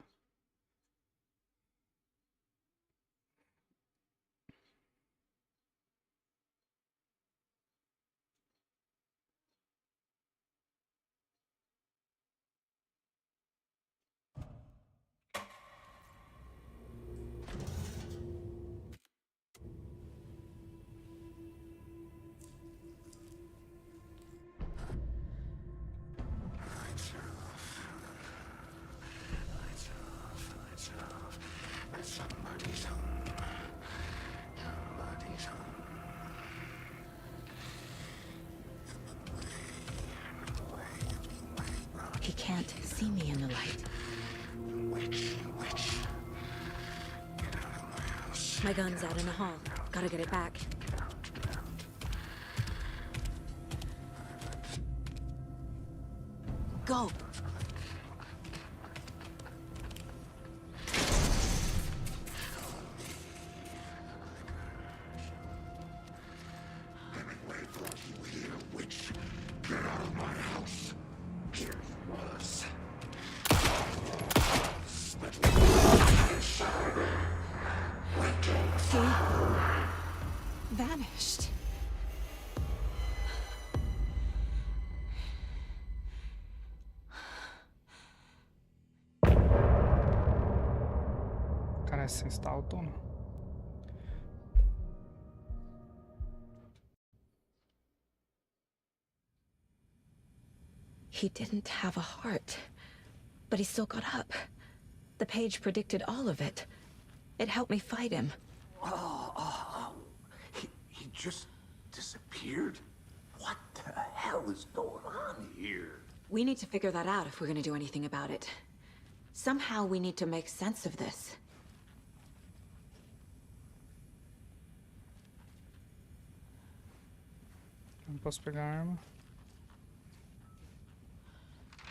Somebody's home. Somebody's home. He can't see me in the light. Witch. My gun's out in the hall. Gotta get it back. Go. Vanished. Cara, essa está autona. He didn't have a heart, but he still got up. The page predicted all of it. It helped me fight him. He just disappeared? the hell is going on here? We need to figure that out if we're gonna do anything about it. Somehow we need to make sense of this. Não posso pegar a arma.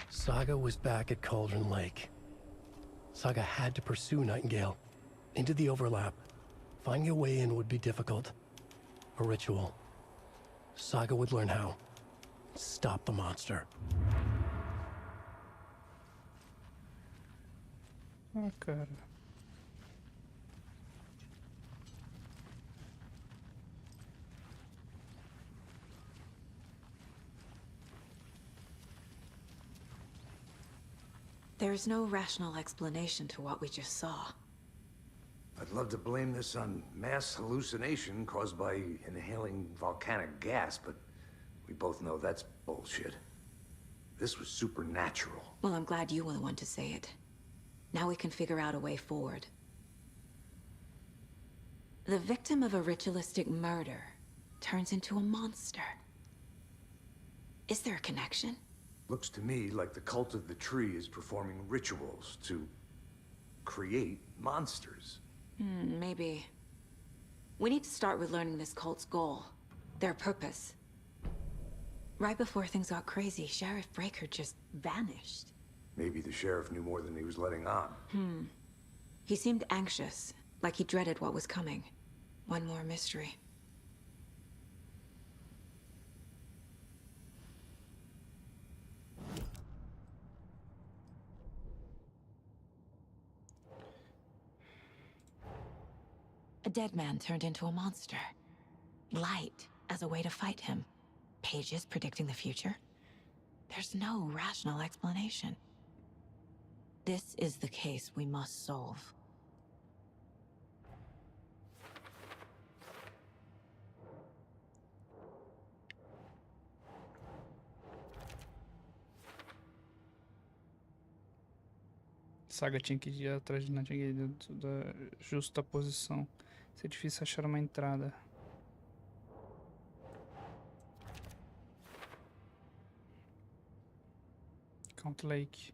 Saga was back at Cauldron Lake. Saga had to pursue Nightingale into the overlap. Finding a way in would be difficult. A ritual. Saga would learn how. Stop the monster. Ah, cara. There's no rational explanation to what we just saw. I'd love to blame this on mass hallucination caused by inhaling volcanic gas, but we both know that's bullshit. This was supernatural. Well, I'm glad you were the one to say it. Now we can figure out a way forward. The victim of a ritualistic murder turns into a monster. Is there a connection? Looks to me like the cult of the tree is performing rituals to create monsters. Maybe. We need to start with learning this cult's goal. Their purpose. Right before things got crazy, Sheriff Breaker just vanished. Maybe the sheriff knew more than he was letting on. He seemed anxious, like he dreaded what was coming. One more mystery. A dead man turned into a monster. Light as a way to fight him. Pages predicting the future. There's no rational explanation. This is the case we must solve. Saga tinha que ir atrás de Nightingale dentro da justa posição. Isso é difícil achar uma entrada. Count Lake.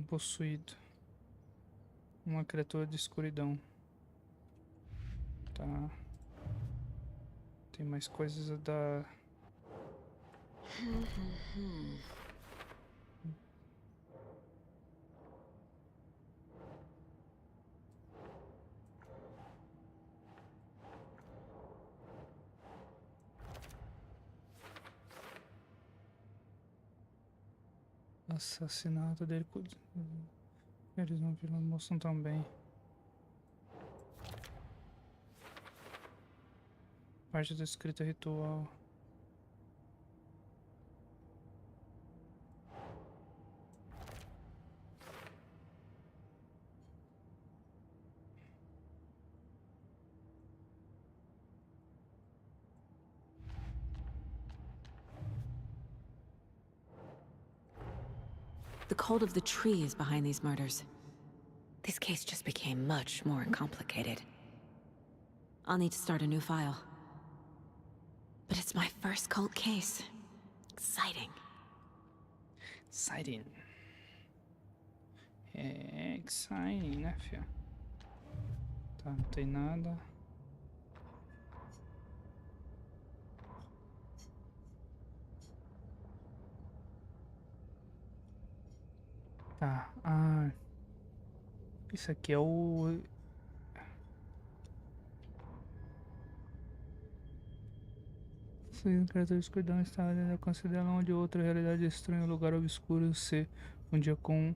Possuído. Uma criatura de escuridão. Tá. Tem mais coisas a dar. Assassinato dele. Eles não viram, mostram tão bem. Parte da escrita ritual. The cult of the tree is behind these murders. This case just became much more complicated. I'll need to start a new file. But it's my first cult case. Exciting. Exciting. É exciting, né, fia? Tá, não tem nada. Tá, isso aqui é o... Se criatura de escuridão está dentro do alcance dela, onde outra realidade estranha, um lugar obscuro, se um dia com...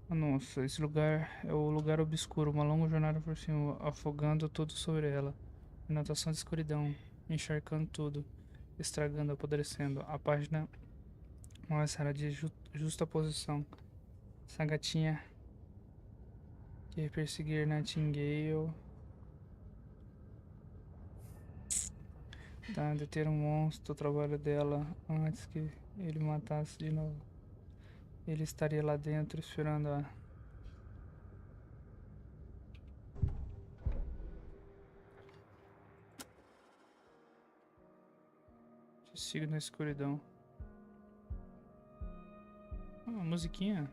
Nossa, esse lugar é o lugar obscuro, uma longa jornada por cima, afogando tudo sobre ela. Anotação de escuridão, encharcando tudo, estragando, apodrecendo. A página mais era de justa posição. Essa gatinha quer perseguir Nightingale. Tá, deter um monstro, o trabalho dela antes que ele matasse de novo. Ele estaria lá dentro esperando a... Sigo na escuridão. Uma musiquinha.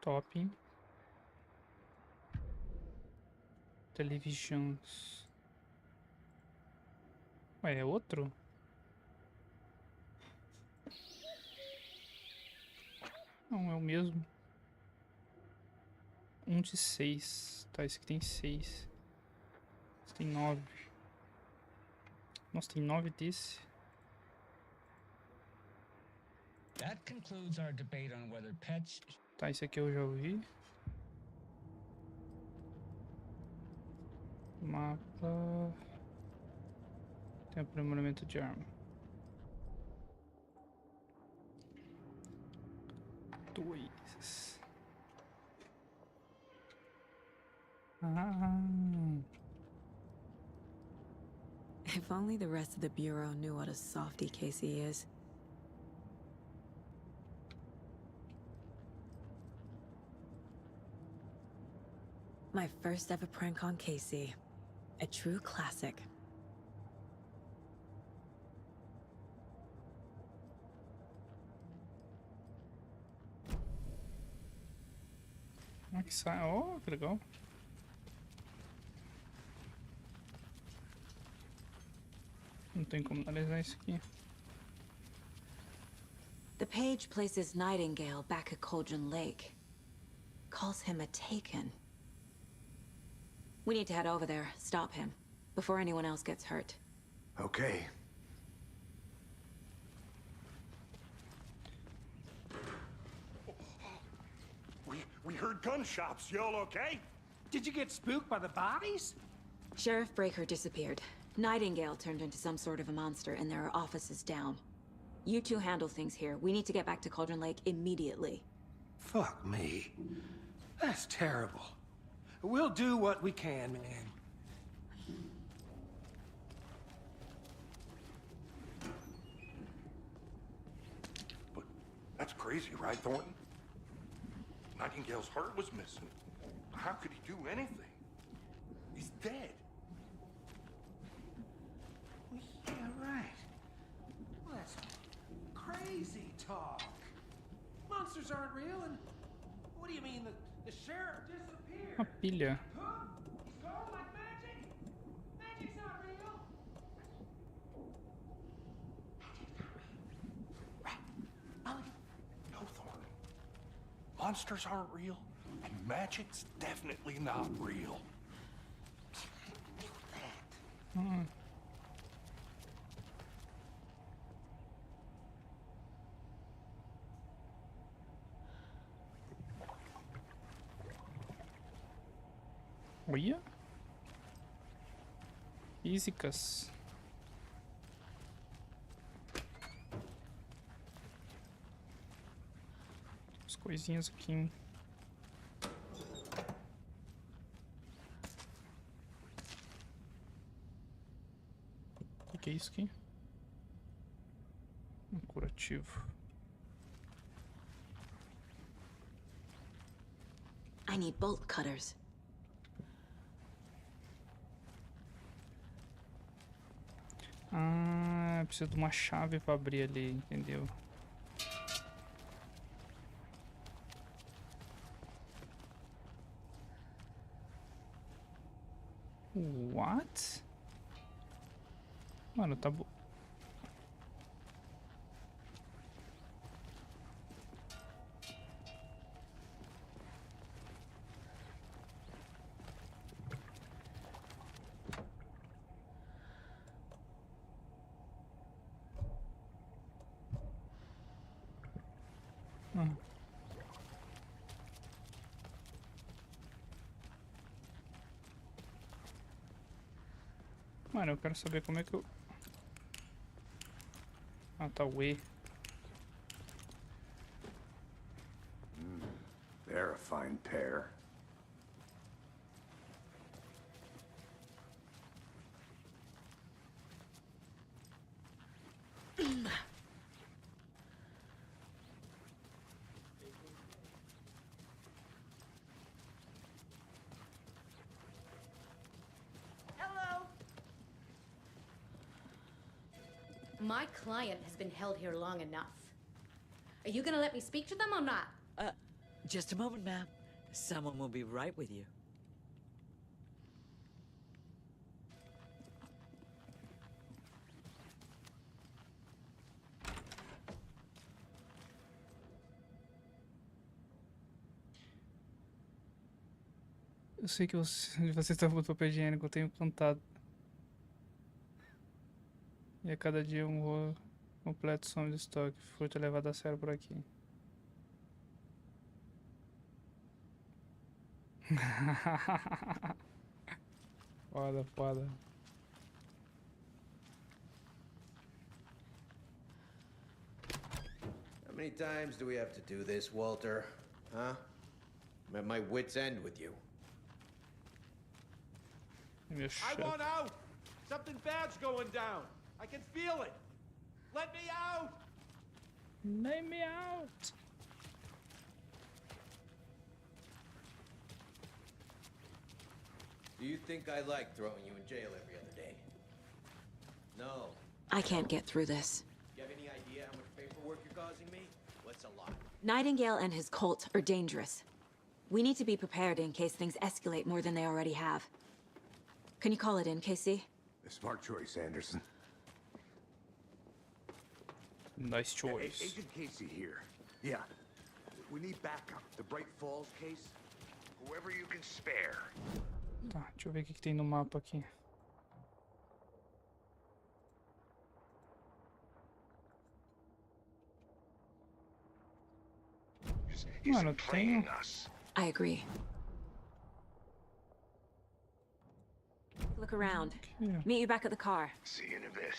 Top. Televisions. Ué, é outro? Não, é o mesmo. 1 de 6. Tá, esse aqui tem 6. Esse tem 9. Nossa, tem 9 desse. That concludes our debate on whether pets. Tá, esse aqui eu já ouvi. Mapa. Tem aprimoramento de arma. 2. If only the rest of the Bureau knew what a softie Casey is. My first ever prank on Casey. A true classic. Como é que sai? Oh, que legal. Não tem como analisar isso aqui. The page places Nightingale back at Cauldron Lake. Calls him a taken. We need to head over there, stop him, before anyone else gets hurt. Okay. We heard gunshots. Y'all okay? Did you get spooked by the bodies? Sheriff Breaker disappeared. Nightingale turned into some sort of a monster, and there are offices down. You two handle things here. We need to get back to Cauldron Lake immediately. Fuck me. That's terrible. We'll do what we can, man. But that's crazy, right, Thornton? Nightingale's heart was missing. How could he do anything? He's dead. Yeah, right. Well, that's crazy talk. Monsters aren't real, and what do you mean the sheriff disappeared? Uma pilha. Huh? He's gone like magic? Magic's not real. No, Thornton. Monsters aren't real, and magic's definitely not real. Olha. Físicas. As coisinhas aqui. O que é isso aqui? Um curativo. I need bolt cutters. Ah, preciso de uma chave para abrir ali, entendeu? What? Mano, tá bom. Mano, eu quero saber como é que eu... Ah, tá o E. a fine pair. Hello. My client has been held here long enough. Are you gonna let me speak to them or not? Just a moment, ma'am. Someone will be right with you. Eu sei que vocês estão com papel higiênico, eu tenho contado. E a cada dia um rolo completo some de estoque. Furto é levado a sério por aqui. Foda, foda. How many times do we have to do this, Walter? Huh? I'm at my wit's end with you. I want out! Something bad's going down! I can feel it! Let me out! Let me out! Do you think I like throwing you in jail every other day? No. I can't get through this. Do you have any idea how much paperwork you're causing me? What's a lot? Nightingale and his cult are dangerous. We need to be prepared in case things escalate more than they already have. Can you call it in, Casey? A smart choice, Anderson. Nice choice. Agent Casey here. Yeah. We need backup. The Bright Falls case. Whoever you can spare. Tá, deixa eu ver o que tem no mapa aqui. Mano, tem... I agree. Look around. Meet you back at the car. See you in a bit.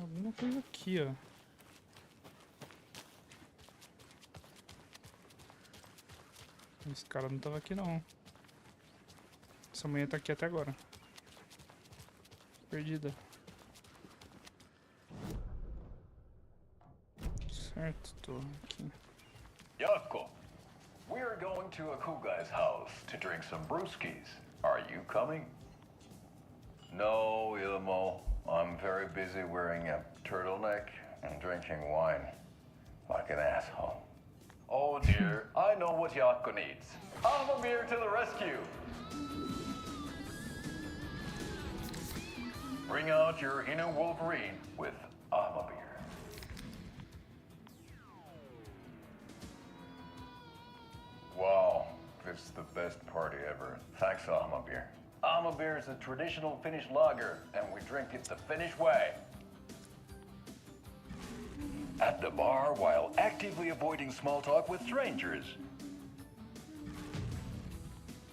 Alguma coisa aqui, ó. Esse cara não tava aqui, não. Essa mulher tá aqui até agora. Perdida. Certo, tô aqui. Yako, we're going to a cool guy's house to drink some brewskis. Are you coming? No, Ilmo. I'm very busy wearing a turtleneck and drinking wine. Like an asshole. Oh dear, I know what Yako needs. Almamir to the rescue! Bring out your inner Wolverine with Almamir. Wow, this is the best party ever. Thanks, Almamir. Almamir is a traditional Finnish lager, and we drink it the Finnish way. At the bar while actively avoiding small talk with strangers.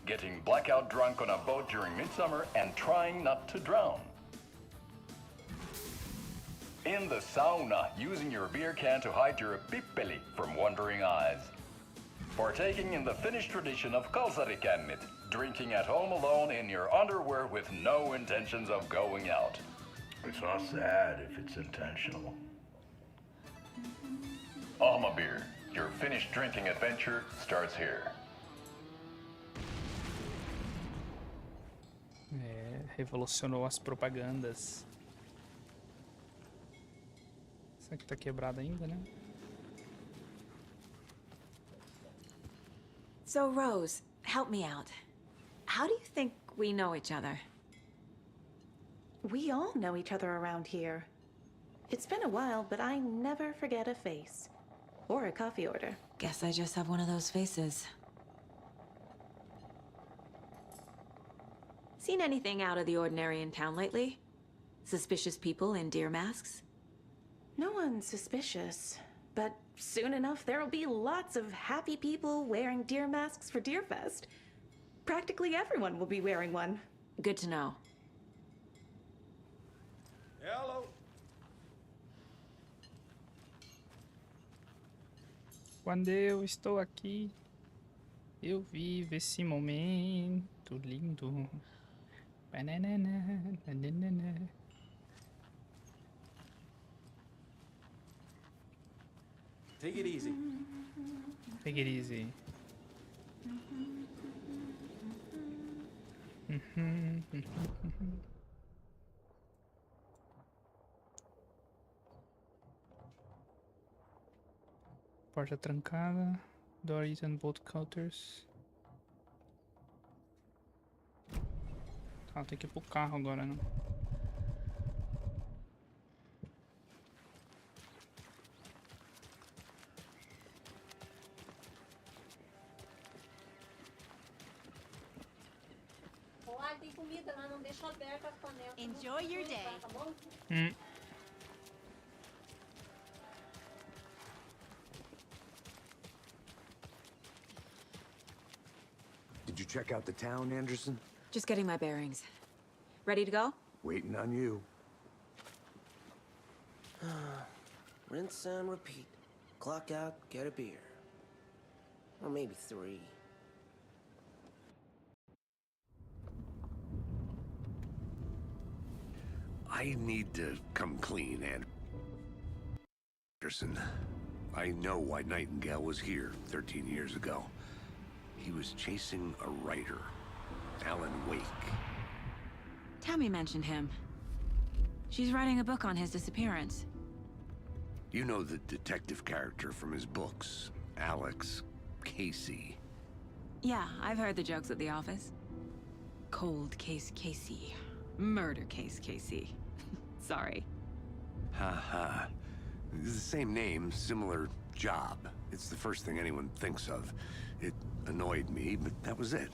Getting blackout drunk on a boat during midsummer and trying not to drown. In the sauna, using your beer can to hide your pippeli from wondering eyes. Partaking in the Finnish tradition of kalsarikännit, drinking at home alone in your underwear with no intentions of going out. It's not sad if it's intentional. Almabir, your Finnish drinking adventure starts here. Revolucionou as propagandas. Essa aqui tá quebrada ainda, né? So, Rose, help me out. How do you think we know each other? We all know each other around here. It's been a while, but I never forget a face. Or a coffee order. Guess I just have one of those faces. Seen anything out of the ordinary in town lately? Suspicious people in deer masks? No one's suspicious. But soon enough, there'll be lots of happy people wearing deer masks for Deerfest. Practically everyone will be wearing one. Good to know. Hello. Quando eu estou aqui, eu vivo esse momento lindo. Bananana, bananana. Take it easy. Take it easy. Porta trancada. Door eaten both counters. Tá, tem que ir pro carro agora, né? Lá tem comida, mas não deixa aberta as panelas. Enjoy your day. Tá bom? Did you check out the town, Anderson? Just getting my bearings. Ready to go? Waiting on you. Rinse and repeat. Clock out, get a beer. Or maybe 3. I need to come clean, Anderson. I know why Nightingale was here 13 years ago. He was chasing a writer, Alan Wake. Tammy mentioned him. She's writing a book on his disappearance. You know the detective character from his books, Alex Casey. Yeah, I've heard the jokes at the office. Cold case Casey. Murder case Casey. Sorry. Ha. It's the same name, similar job. It's the first thing anyone thinks of. It annoyed me, but that was it.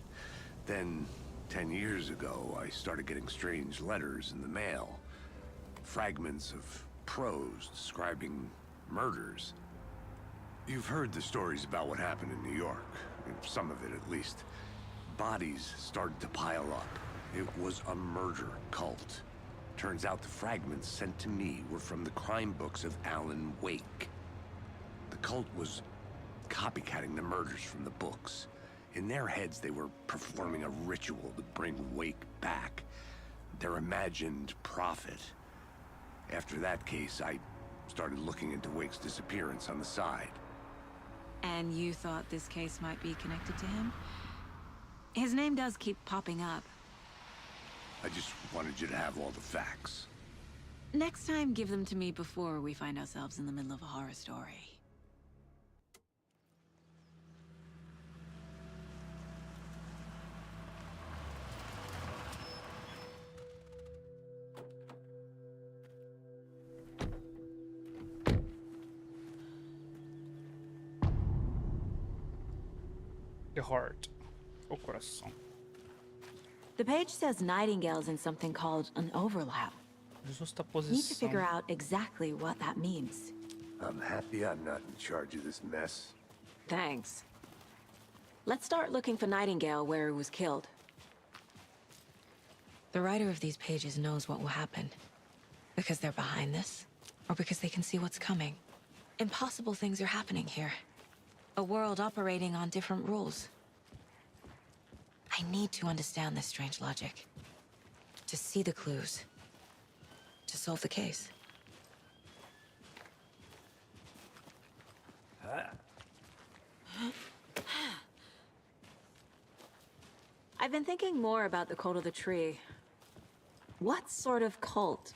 Then, 10 years ago, I started getting strange letters in the mail. Fragments of prose describing murders. You've heard the stories about what happened in New York. Some of it, at least. Bodies started to pile up. It was a murder cult. Turns out the fragments sent to me were from the crime books of Alan Wake. The cult was copycatting the murders from the books. In their heads, they were performing a ritual to bring Wake back. Their imagined prophet. After that case, I started looking into Wake's disappearance on the side. And you thought this case might be connected to him? His name does keep popping up. I just wanted you to have all the facts. Next time, give them to me before we find ourselves in the middle of a horror story. The heart. O coração. The page says Nightingale's in something called an overlap. Need to figure out exactly what that means. I'm happy I'm not in charge of this mess. Thanks. Let's start looking for Nightingale where he was killed. The writer of these pages knows what will happen. Because they're behind this, or because they can see what's coming. Impossible things are happening here. A world operating on different rules. I need to understand this strange logic. To see the clues. To solve the case. I've been thinking more about the cult of the tree. What sort of cult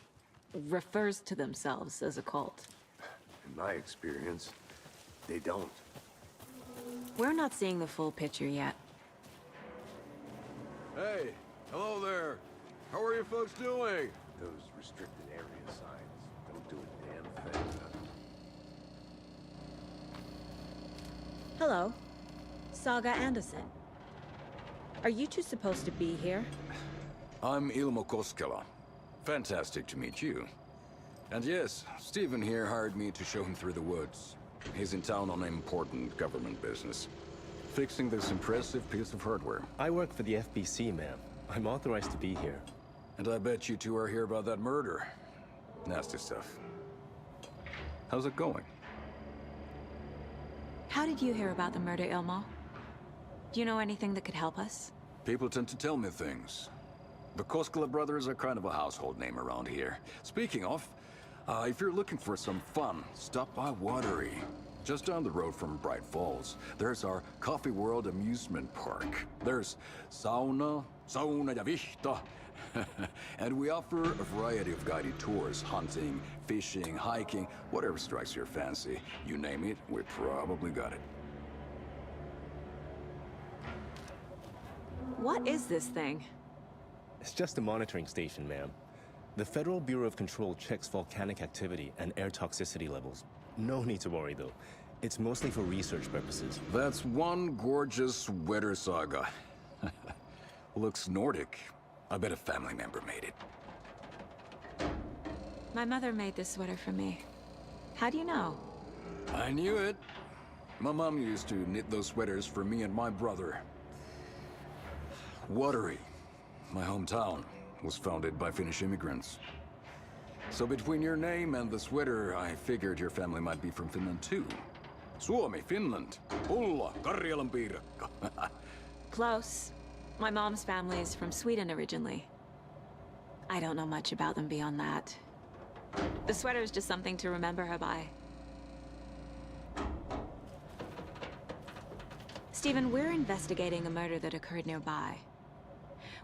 refers to themselves as a cult? In my experience, they don't. We're not seeing the full picture yet. Hey, hello there. How are you folks doing? Those restricted area signs don't do a damn thing. Hello. Saga Anderson. Are you two supposed to be here? I'm Ilmo Koskela. Fantastic to meet you. And yes, Stephen here hired me to show him through the woods. He's in town on important government business. Fixing this impressive piece of hardware. I work for the FBC, ma'am. I'm authorized to be here. And I bet you two are here about that murder. Nasty stuff. How's it going? How did you hear about the murder, Ilmo? Do you know anything that could help us? People tend to tell me things. The Koskela brothers are kind of a household name around here. Speaking of, if you're looking for some fun, stop by Watery. Just down the road from Bright Falls, there's our Coffee World amusement park. There's sauna ja vihta. And we offer a variety of guided tours, hunting, fishing, hiking, whatever strikes your fancy. You name it, we probably got it. What is this thing? It's just a monitoring station, ma'am. The Federal Bureau of Control checks volcanic activity and air toxicity levels. No need to worry, though. It's mostly for research purposes. That's one gorgeous weather saga. Looks Nordic. I bet a family member made it. My mother made this sweater for me. How do you know? I knew it. My mom used to knit those sweaters for me and my brother. Watery, my hometown, was founded by Finnish immigrants. So between your name and the sweater, I figured your family might be from Finland too. Suomi, Finland. Pulla, Karjalan piirakka. Close. My mom's family is from Sweden originally. I don't know much about them beyond that. The sweater is just something to remember her by. Stephen, we're investigating a murder that occurred nearby.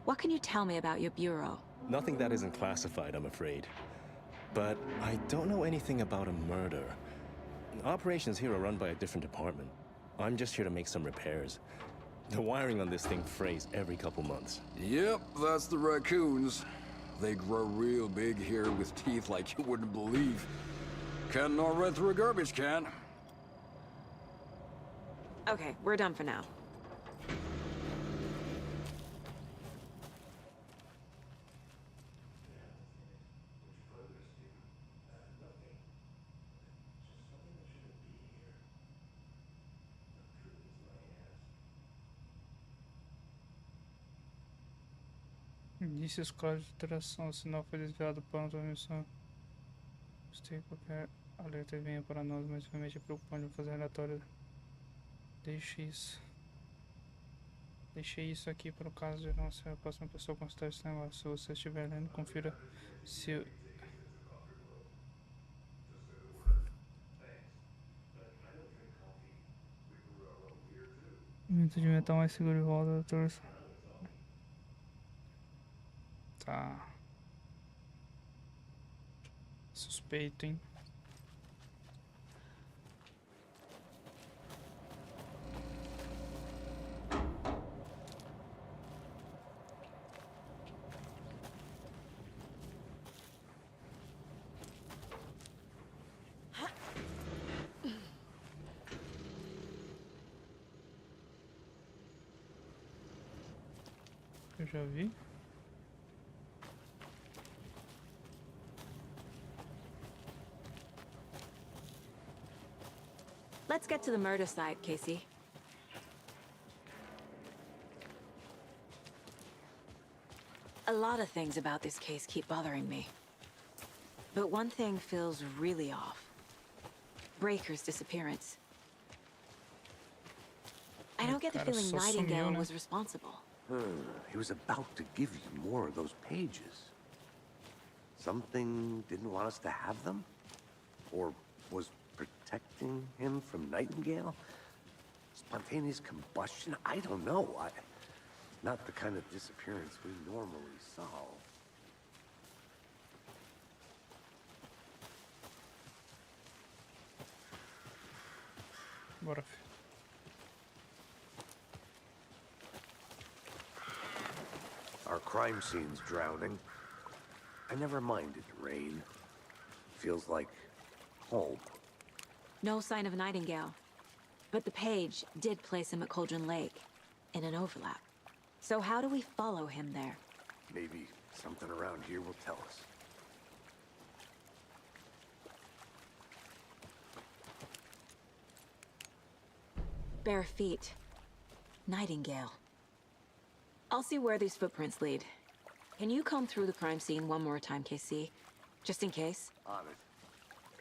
What can you tell me about your bureau? Nothing that isn't classified, I'm afraid. But I don't know anything about a murder. Operations here are run by a different department. I'm just here to make some repairs. The wiring on this thing frays every couple months. Yep, that's the raccoons. They grow real big here with teeth like you wouldn't believe. Can't nor run through a garbage can. Okay, we're done for now. Início escolar de interação. O sinal foi desviado para uma missão. Gostei qualquer alerta venha para nós, mas realmente é preocupante fazer relatório. Deixe isso. Deixei isso aqui para o caso de não ser a próxima pessoa a consultar esse negócio. Se você estiver lendo, confira se... Momento de metal mais seguro de volta da torre. Tá. Suspeito, hein? Eu já vi. Let's get to the murder site, Casey. A lot of things about this case keep bothering me. But one thing feels really off. Breaker's disappearance. I don't get the feeling Nightingale was responsible. He was about to give you more of those pages. Something didn't want us to have them? Or was protecting him from Nightingale? Spontaneous combustion? I don't know. Not the kind of disappearance we normally solve. Bora. Our crime scene's drowning. I never minded rain. Feels like home. No sign of Nightingale. But the page did place him at Cauldron Lake, in an overlap. So how do we follow him there? Maybe something around here will tell us. Bare feet. Nightingale. I'll see where these footprints lead. Can you comb through the crime scene one more time, KC? Just in case? On it.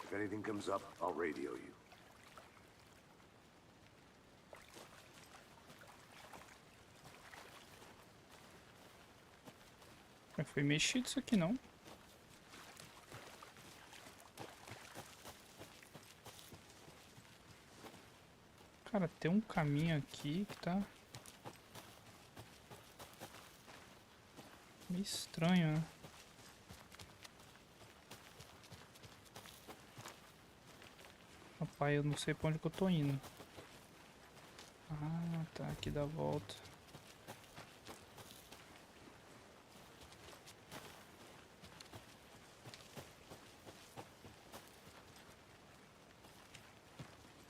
If anything comes up, I'll radio you. Mas foi mexido isso aqui, não? Cara, tem um caminho aqui que tá meio estranho, né? Rapaz, eu não sei pra onde que eu tô indo. Ah, tá, aqui dá a volta.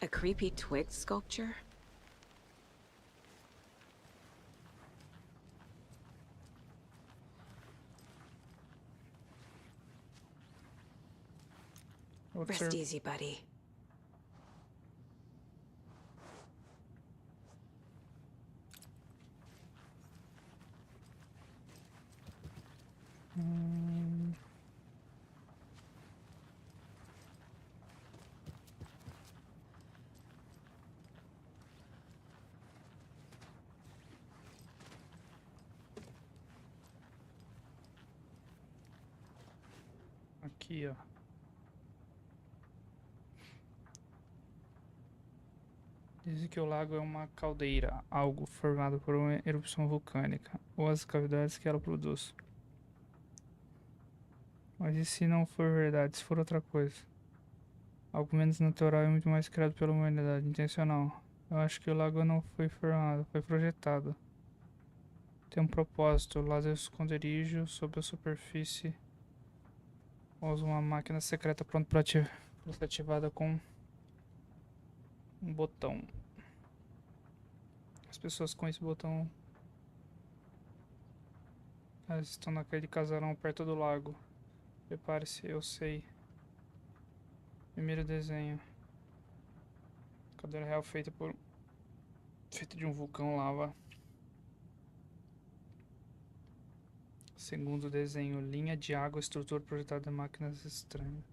A creepy twig sculpture? Rest easy, buddy. Aqui, ó. Dizem que o lago é uma caldeira, algo formado por uma erupção vulcânica, ou as cavidades que ela produz. Mas e se não for verdade, se for outra coisa? Algo menos natural e muito mais criado pela humanidade, intencional. Eu acho que o lago não foi formado, foi projetado. Tem um propósito, lá do esconderijo, sob a superfície. Usa uma máquina secreta pronta para ser ativada com um botão. As pessoas com esse botão, elas estão naquele casarão perto do lago. Prepare-se, eu sei. Primeiro desenho. Cadeira real feita de um vulcão lava. Segundo desenho, linha de água, estrutura projetada de máquinas estranhas.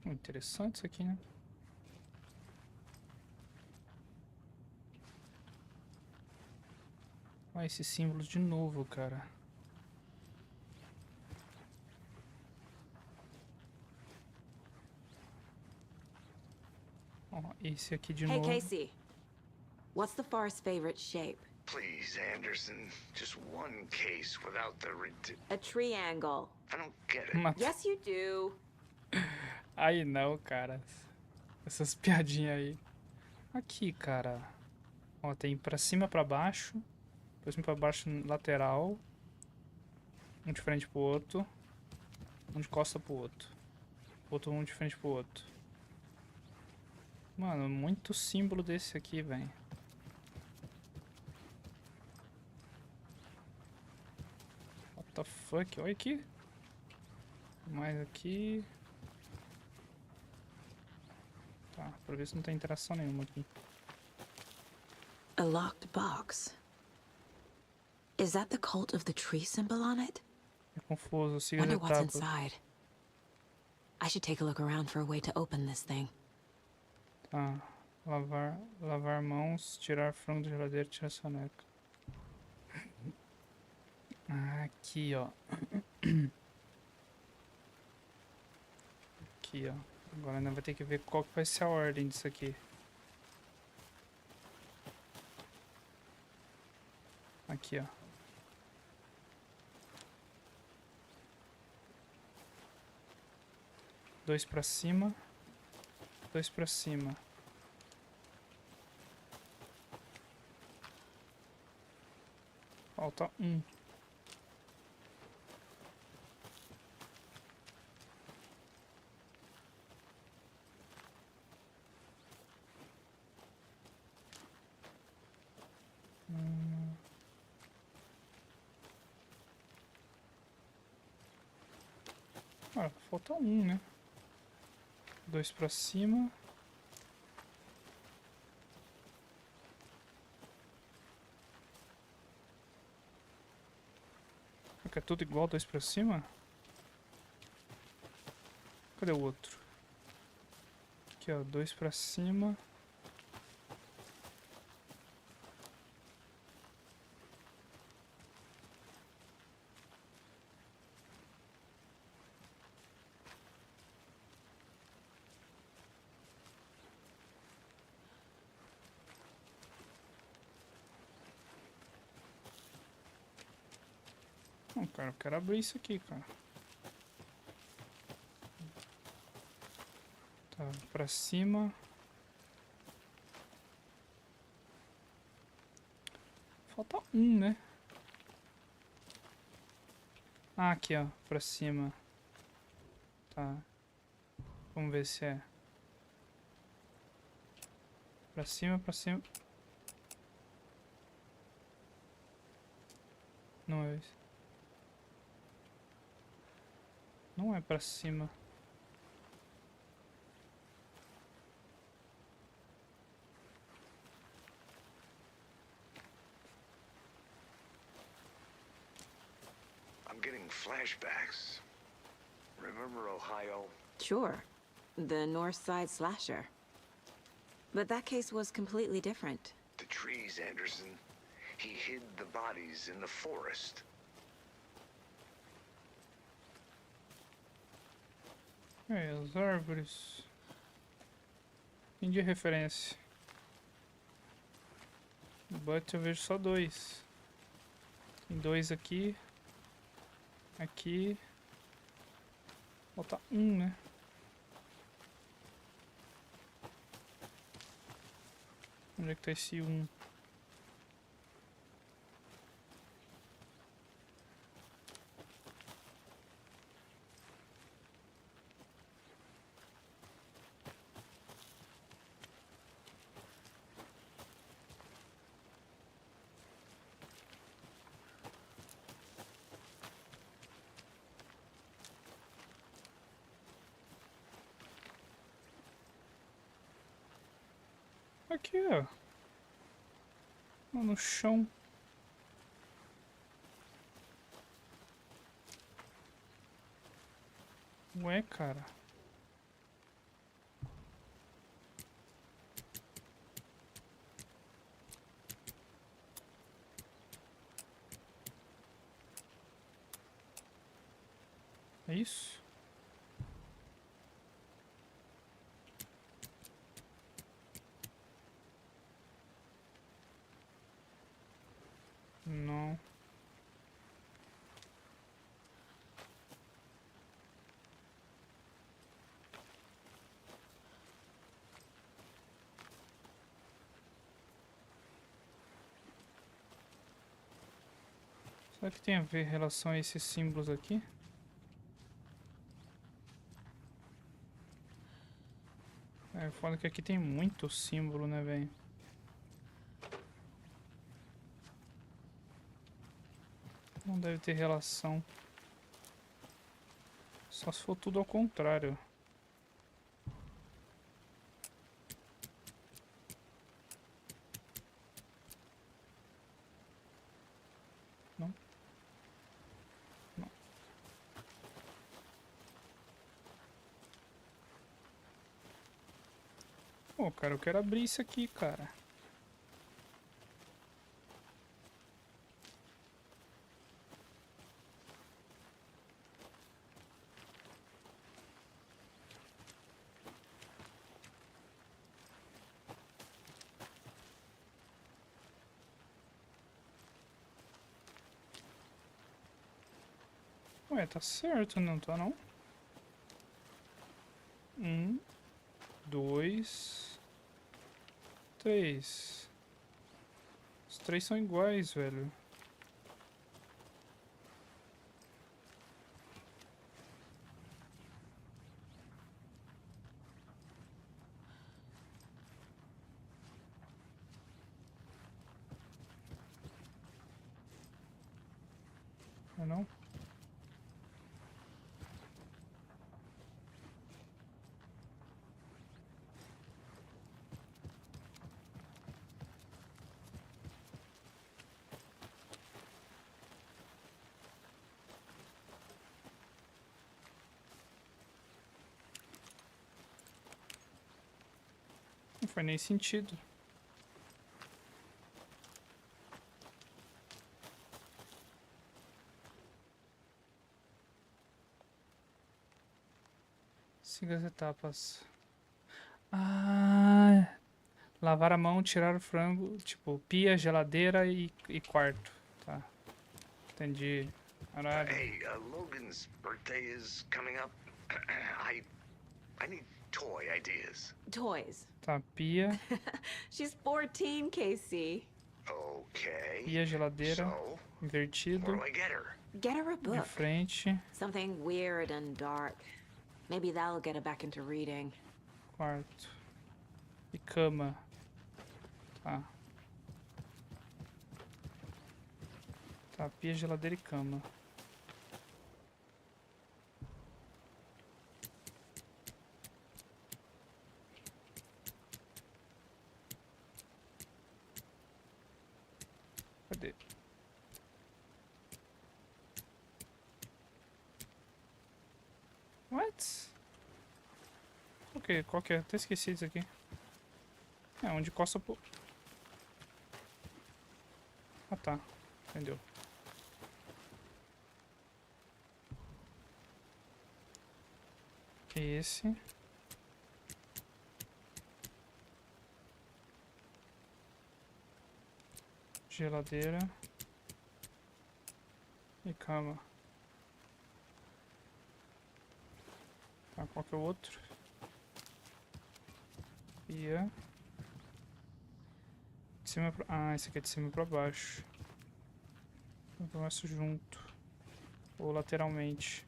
Interessante isso aqui, né? Olha esses símbolos de novo, cara. Ó, esse aqui de novo. Hey, Casey. What's the forest's favorite shape? Please, Anderson. Just one case without the A triangle. I don't get it. Yes, you do. Aí não, cara. Essas piadinhas aí. Aqui, cara. Ó, tem pra cima, pra baixo. Pra cima, pra baixo, lateral. Um de frente pro outro. Um de costa pro outro. Outro um de frente pro outro. Mano, muito símbolo desse aqui, velho. What the fuck? Olha aqui. Mais aqui. Tá, pra ver se não tem interação nenhuma aqui. A locked box. Is that the cult of the tree symbol on it? É confuso, siga as Wonder what's etapas. inside. I should take a look around for a way to open this thing. Tá. Lavar mãos, tirar frango da geladeira, tirar soneca. Aqui, ó. Aqui, ó. Agora ainda vai ter que ver qual que vai ser a ordem disso aqui. Aqui, ó. Dois pra cima. Dois pra cima. Falta um. Ah, falta um, né? Dois pra cima. É tudo igual, dois pra cima? Cadê o outro? Aqui, ó. 2 pra cima. Não, cara, eu quero abrir isso aqui, cara. Tá, pra cima. Falta um, né? Ah, aqui, ó, pra cima. Tá. Vamos ver se é. Pra cima, pra cima. Não é isso. Não é pra cima. I'm getting flashbacks. Remember Ohio? Sure. The North Side slasher. But that case was completely different. The trees, Anderson. He hid the bodies in the forest. As árvores. Entendi a referência. But eu vejo só 2. Tem 2 aqui. Aqui. Falta 1, né? Onde é que tá esse 1? Aqui, ó. No chão. Ué, cara. É isso? Não. Será que tem a ver em relação a esses símbolos aqui? É, foda que aqui tem muito símbolo, né, velho? Não deve ter relação. Só se for tudo ao contrário. Não? Não. Pô, cara, eu quero abrir isso aqui, cara. Ué, tá certo, não tá não? 1, 2, 3. Os 3 são iguais, velho. Não é não? faz nem sentido. Siga as etapas. Ah, lavar a mão, tirar o frango, tipo, pia, geladeira e quarto. Tá. Entendi. Caralho. Hey, Logan's birthday is coming up. I need toy ideas. Toys. Tá, pia. She's 14, Casey. Okay. Pia, geladeira. So, Invertido. what do I get her? Get her a De book. frente. Something weird and dark. Maybe that'll get her back into reading. Quarto. E cama. Tá. Tá, pia, geladeira e cama. Cadê? What? Ok, qual que é? Até esqueci disso aqui. É, onde costa pro... Ah tá, entendeu. Esse. Geladeira. E cama. Tá, qual que é o outro? Pia. De cima pra... Ah, esse aqui é de cima pra baixo. Eu começo junto. Ou lateralmente.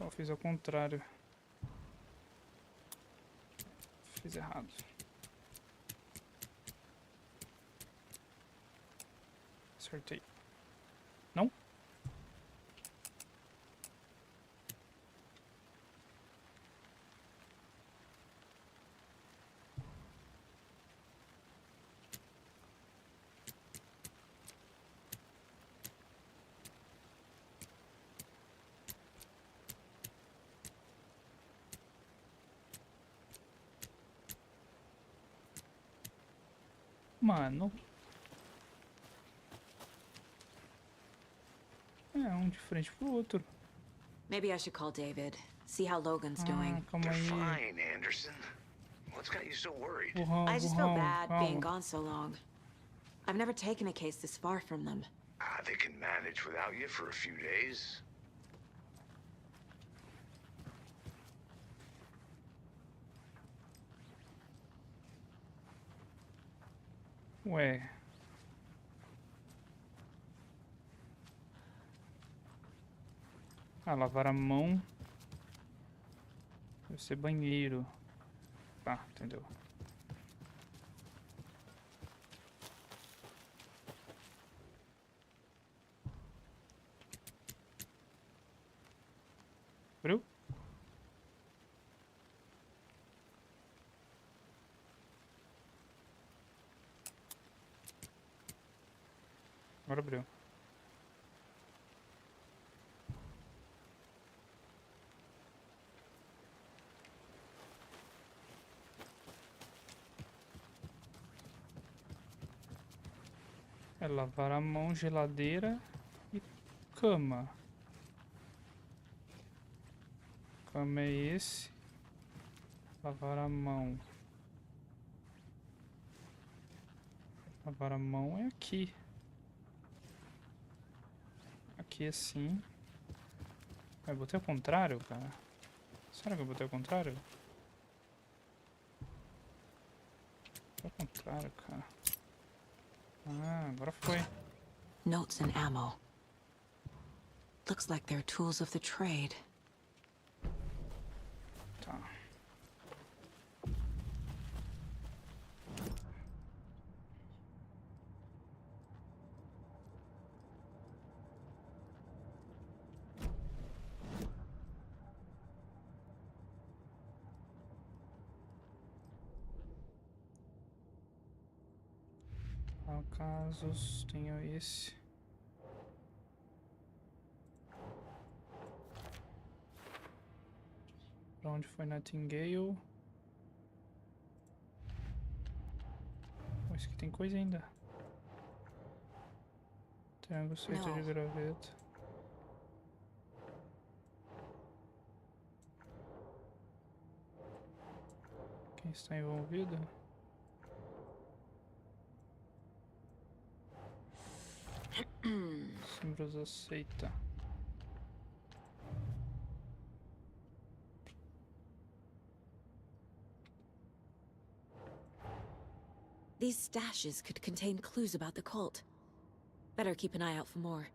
Eu fiz ao contrário. Fiz errado. Acertei. Não? Mano. É, um de frente pro outro. Maybe I should call David. See how Logan's doing. Calma They're aí. fine, Anderson. What's got you so worried? Burrão, I just feel burrão, bad calma. being gone so long. I've never taken a case this far from them. They can manage without you for a few days. Ué. Ah, lavar a mão. Deve ser banheiro. Tá, entendeu. Abriu? Agora abriu. É lavar a mão, geladeira e cama. Cama é esse. Lavar a mão. Lavar a mão é aqui. Aqui assim. Eu botei ao contrário, cara. Será que eu botei ao contrário? Ao contrário, cara. Ah, agora foi. Notes and ammo. Looks like they're tools of the trade. Tá. Casos, tenho esse. onde foi Nightingale. Isso aqui tem coisa ainda. Triângulo feito de graveto. Quem está envolvido? Símbolos aceita. These stashes could contain clues about the cult. Better keep an eye out for more.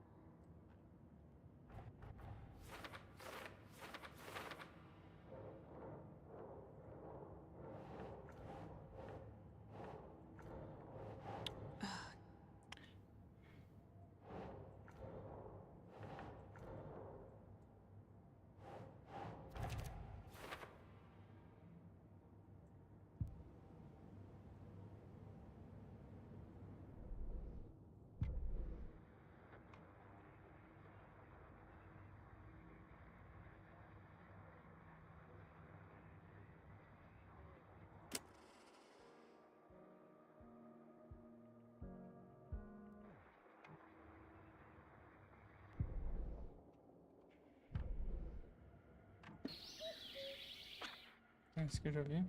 Esse que eu já vi.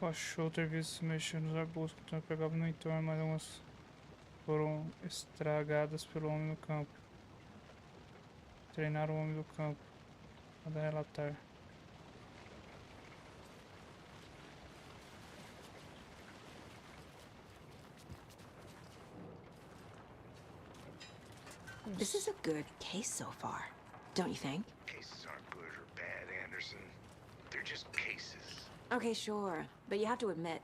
Achou ter visto se mexer nos arbustos que pegava no entorno, mas algumas foram estragadas pelo homem no campo. Treinaram o homem do campo. Manda relatar. This is a good case so far, don't you think? Cases aren't good or bad, Anderson. They're just cases. Okay, sure, but you have to admit,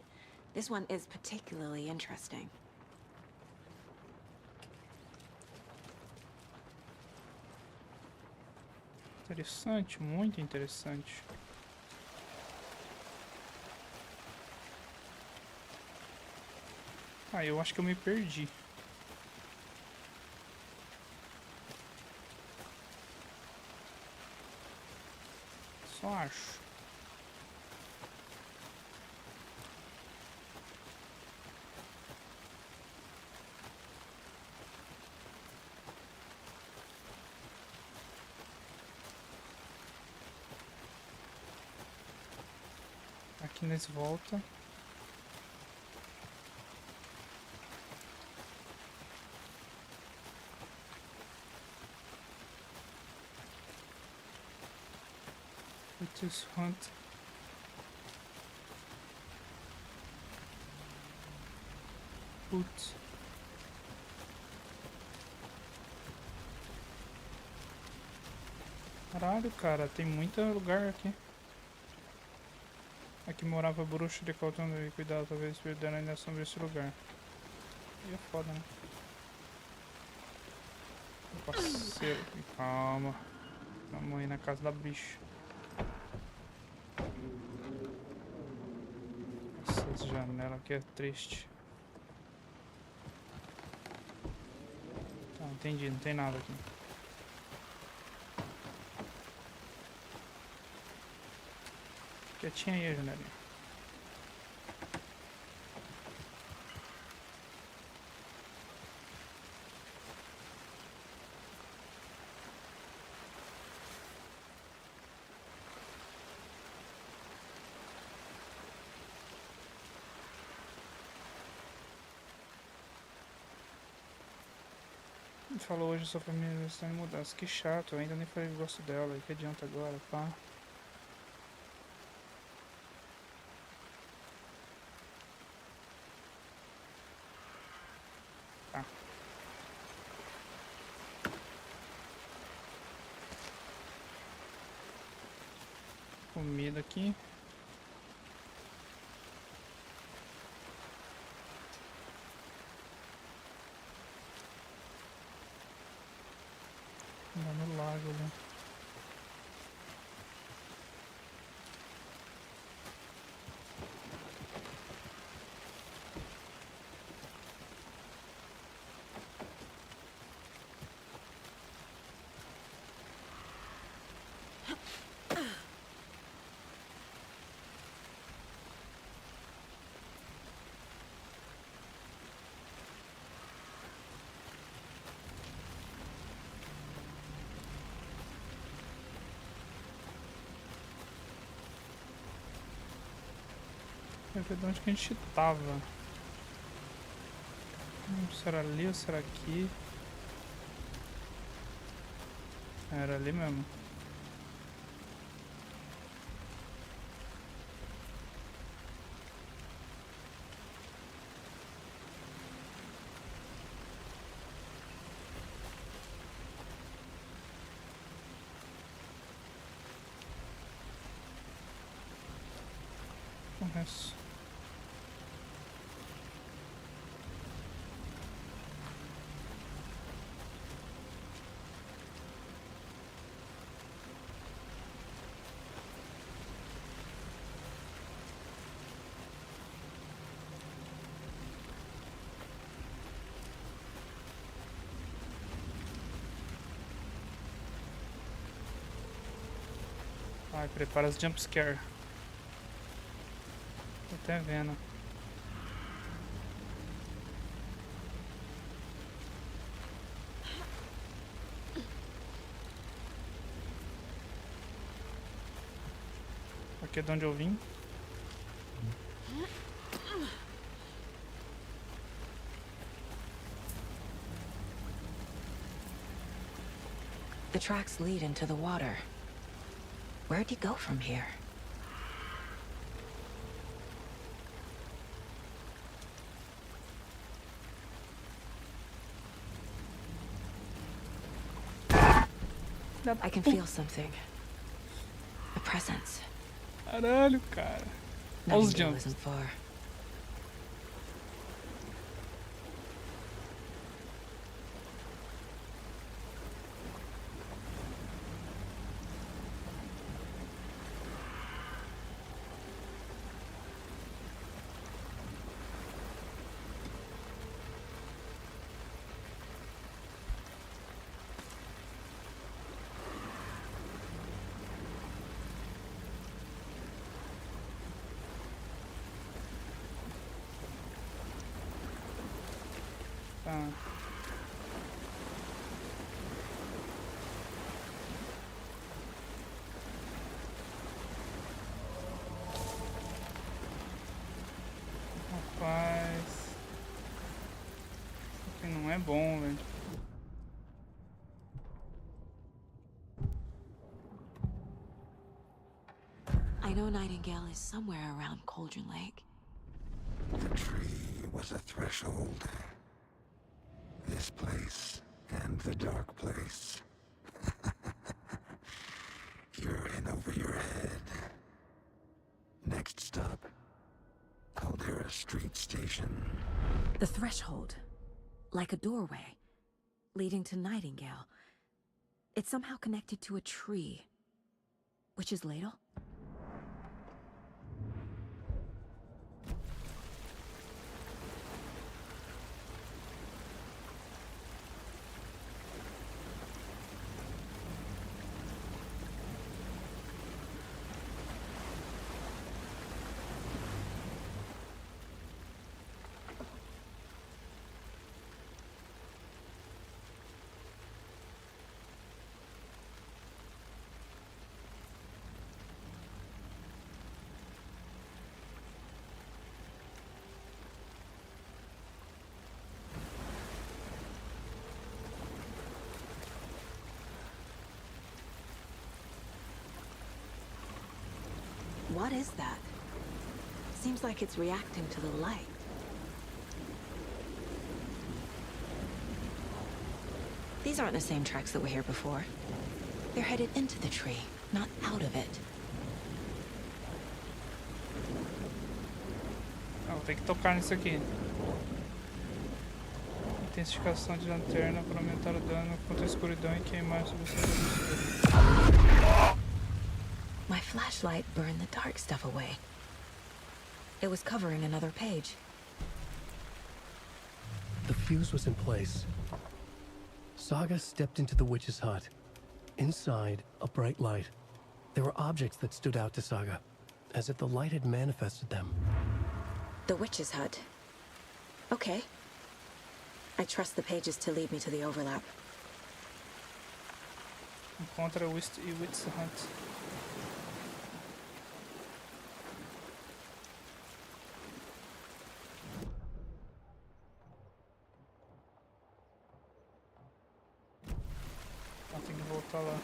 this one is particularly interesting. Interessante, muito interessante. Ah, eu acho que eu me perdi. Só acho. Aqui nesse volta. It's FONTE. Putz. Caralho, cara, tem muito lugar aqui. Aqui morava bruxo de Caltão e cuidado, talvez o espírito dela ainda assombre esse lugar. E é foda, né? Meu parceiro, calma. Vamos aí na casa da bicha. Essas janelas aqui é triste. Tá, entendi, não tem nada aqui. Quietinha aí a janelinha. Ele falou hoje sua família está em mudança. Que chato, eu ainda nem falei que gosto dela. Que adianta agora, pá. Tá. Comida aqui. Lá no lago, né? Quer ver de onde que a gente tava? Será ali ou será aqui? Era ali mesmo. Isso. Vai, prepara as jumpscare. Tô até vendo. Aqui é de onde eu vim. The tracks lead into the water. Where'd he go from here? I can feel something. A presence. Caralho, cara. Olha os Nightingale jumps. isn't far. Tá. Rapaz. Isso aqui não é bom, velho. I know Nightingale is somewhere around Cauldron Lake. The tree was a threshold. This place and the dark place. You're in over your head. Next stop, Caldera Street Station. The threshold. Like a doorway. Leading to Nightingale. It's somehow connected to a tree. Witch's Ladle? What is that? Seems like it's reacting to the light. These aren't the same tracks that were here before. They're headed into the tree, not out of it. Vou ter que tocar nisso aqui. Intensificação de lanterna para aumentar o dano contra a escuridão e queimar sobre o seu. My flashlight burned the dark stuff away. It was covering another page. The fuse was in place. Saga stepped into the witch's hut. Inside, a bright light. There were objects that stood out to Saga, as if the light had manifested them. The witch's hut. Okay. I trust the pages to lead me to the overlap. Encontra o Witch's Hut. Tem que voltar lá.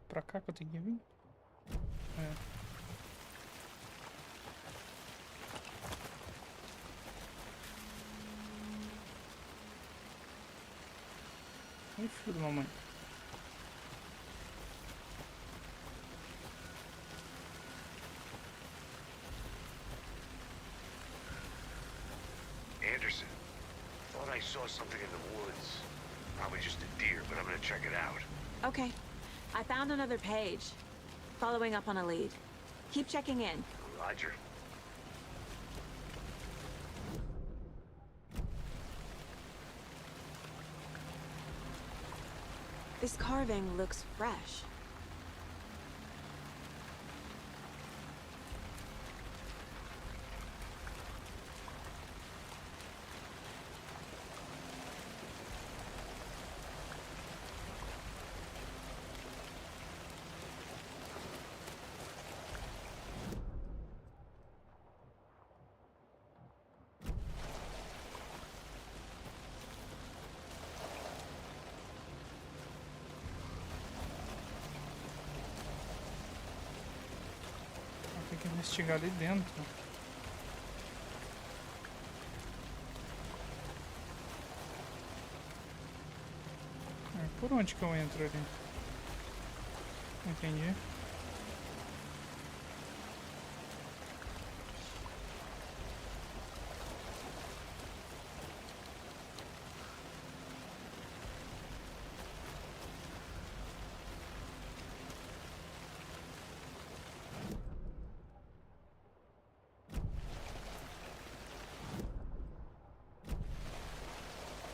Pra cá que eu tenho que vir? É. Ai, filho da mamãe. Anderson, thought I saw something in the woods. Probably just a deer, but I'm gonna check it out. Okay. I found another page. Following up on a lead. Keep checking in. Roger. This carving looks fresh. Tem que investigar ali dentro. Por onde que eu entro ali? Entendi.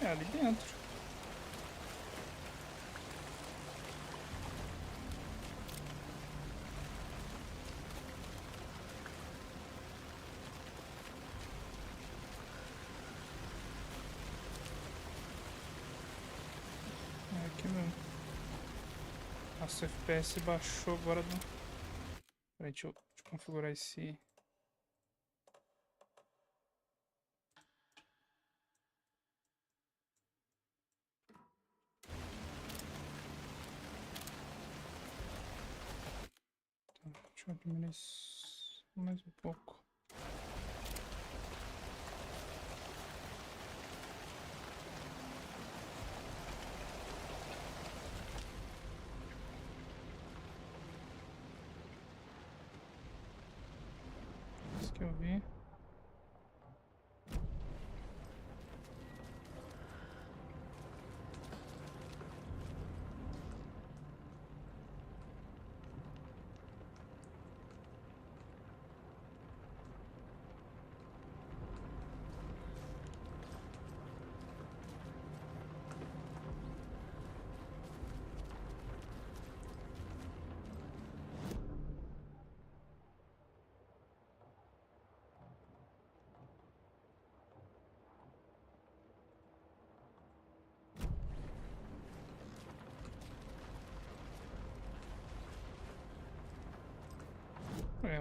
É ali dentro. É aqui mesmo. Nossa, o FPS baixou agora do... Peraí, deixa eu configurar esse... Deixa eu diminuir mais um pouco. Isso que eu vi.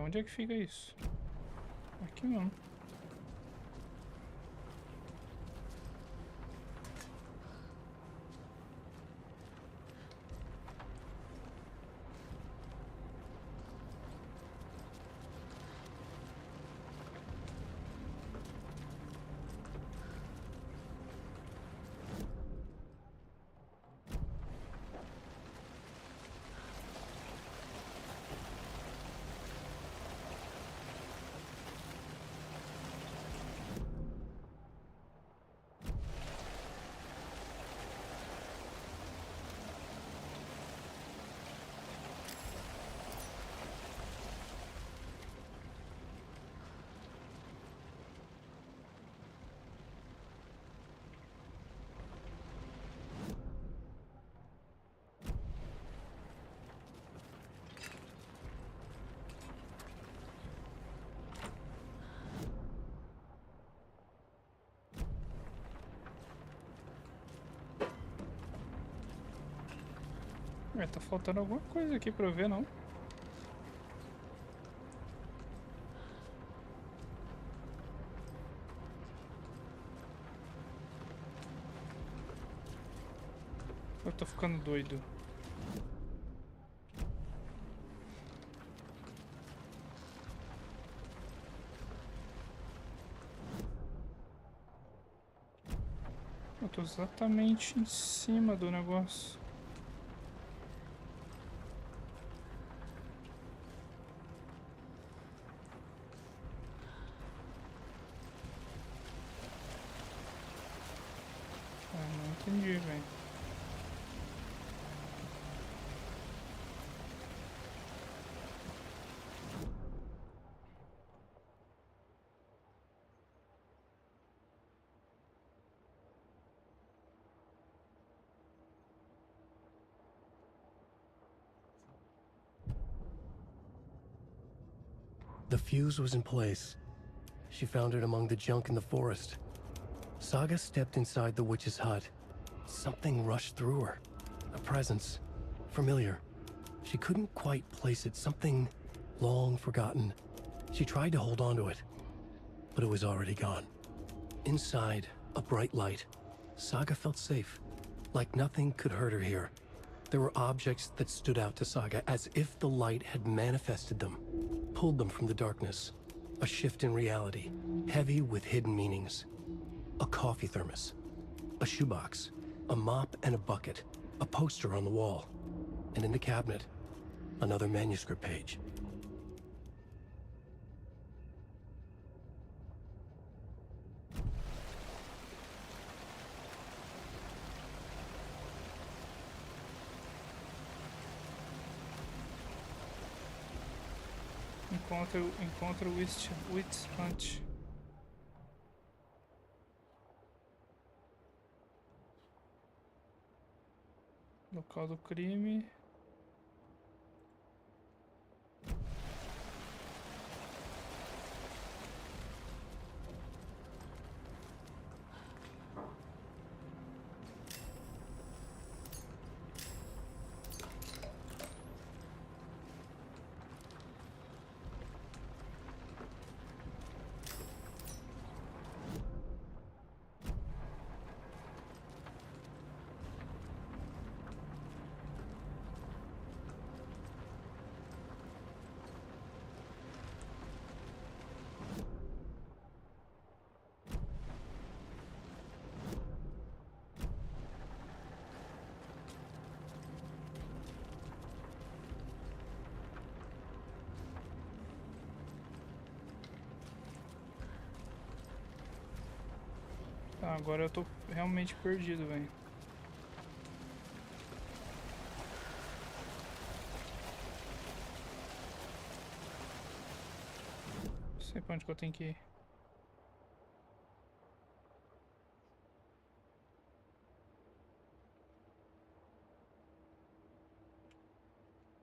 Onde é que fica isso? Aqui mesmo. Tá faltando alguma coisa aqui pra eu ver, não? Eu tô ficando doido. Eu tô exatamente em cima do negócio. Entendi, velho. The fuse was in place. She found it among the junk in the forest. Saga stepped inside the witch's hut. Something rushed through her. A presence. Familiar. She couldn't quite place it. Something long forgotten. She tried to hold on to it, but it was already gone. Inside, a bright light. Saga felt safe. Like nothing could hurt her here. There were objects that stood out to Saga as if the light had manifested them, pulled them from the darkness. A shift in reality, heavy with hidden meanings. A coffee thermos, a shoebox, a mop and a bucket, a poster on the wall, and in the cabinet, another manuscript page. Encontra o Witch Hunt. Local do crime. Tá, agora eu tô realmente perdido, velho. Não sei pra onde que eu tenho que ir.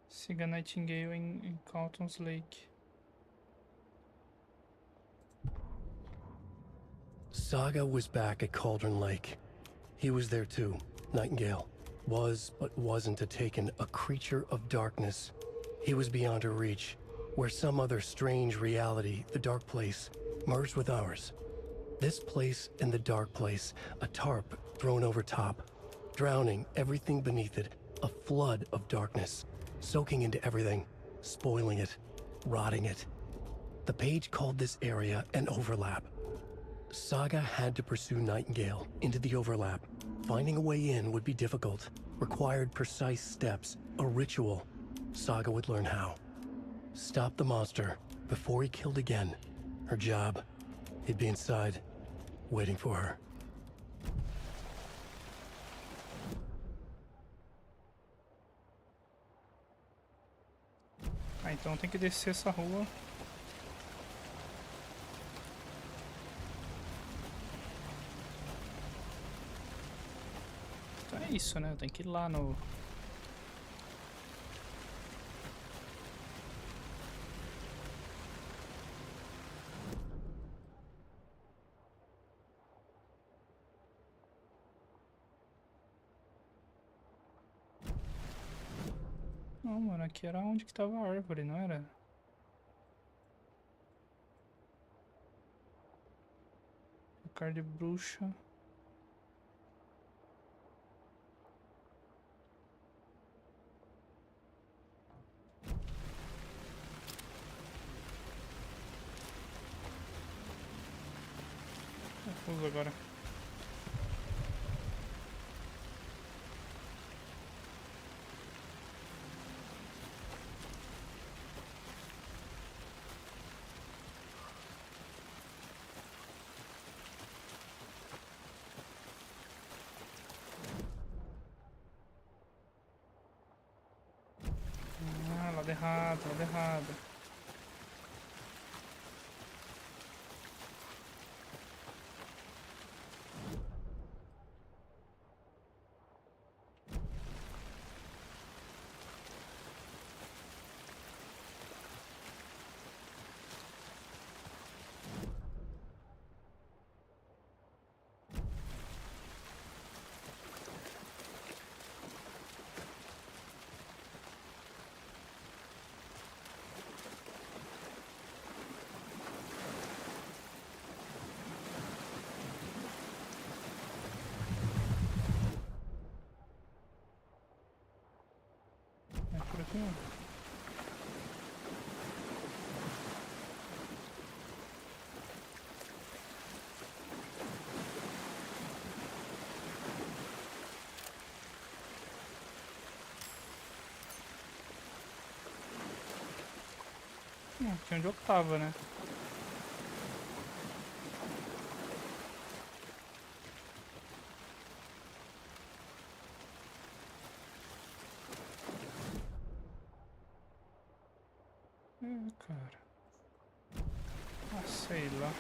Siga Nightingale em Calton's Lake. Saga was back at Cauldron Lake. He was there too, Nightingale. Was, but wasn't a taken, a creature of darkness. He was beyond her reach. where some other strange reality, the dark place, merged with ours. This place and the dark place, a tarp thrown over top, drowning everything beneath it, a flood of darkness, soaking into everything, spoiling it, rotting it. The page called this area an overlap. Saga had to pursue Nightingale into the overlap. Finding a way in would be difficult, required precise steps, a ritual. Saga would learn how. Stop the monster before he killed again. Her job, he'd be inside, waiting for her. Ah, então tem que descer essa rua. Então é isso, né? Tem que ir lá no... Não, mano, aqui era onde que tava a árvore, não era? Lugar de bruxa. Confuso agora. Lado errado, lado errado. Por aqui não. Aqui onde eu tava, né? Cara. Ah, sei lá.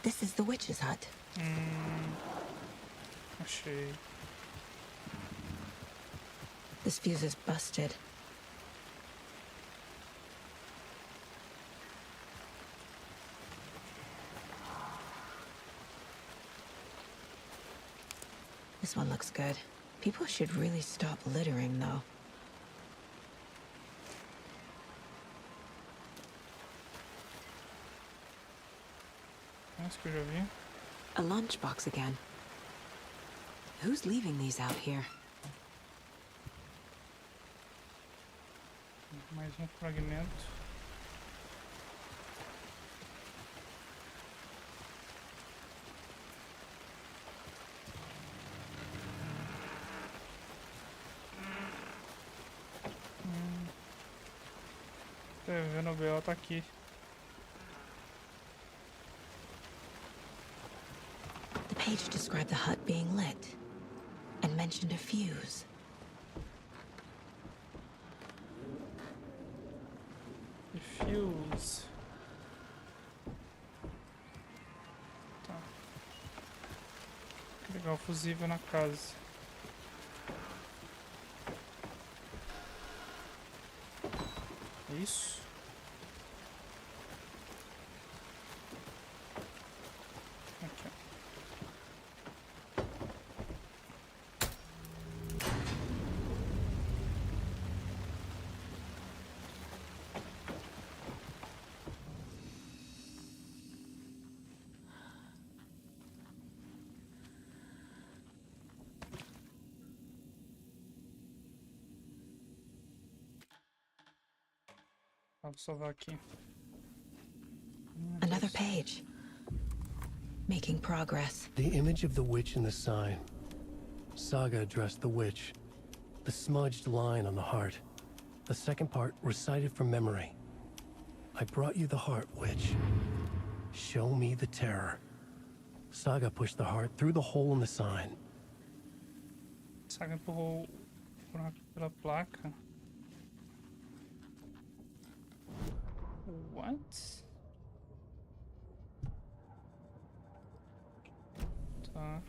This is the witch's hut. Achei. This fuse is busted. This one looks good. People should really stop littering, though. Esse que eu já vi. A lunchbox again. Who's leaving these out here? Mais fragmento. TV no BO tá aqui. The page described the hut being lit and mentioned a fuse. Fuse. Tá. Vou pegar o fusível na casa. isso? Aqui, ó. Vou salvar aqui. Another page. Making progress. The image of the witch in the sign. Saga addressed the witch. The smudged line on the heart. The second part recited from memory. I brought you the heart, witch. Show me the terror. Saga pushed the heart through the hole in the sign. Saga empurrou o buraco pela placa. What? Tá.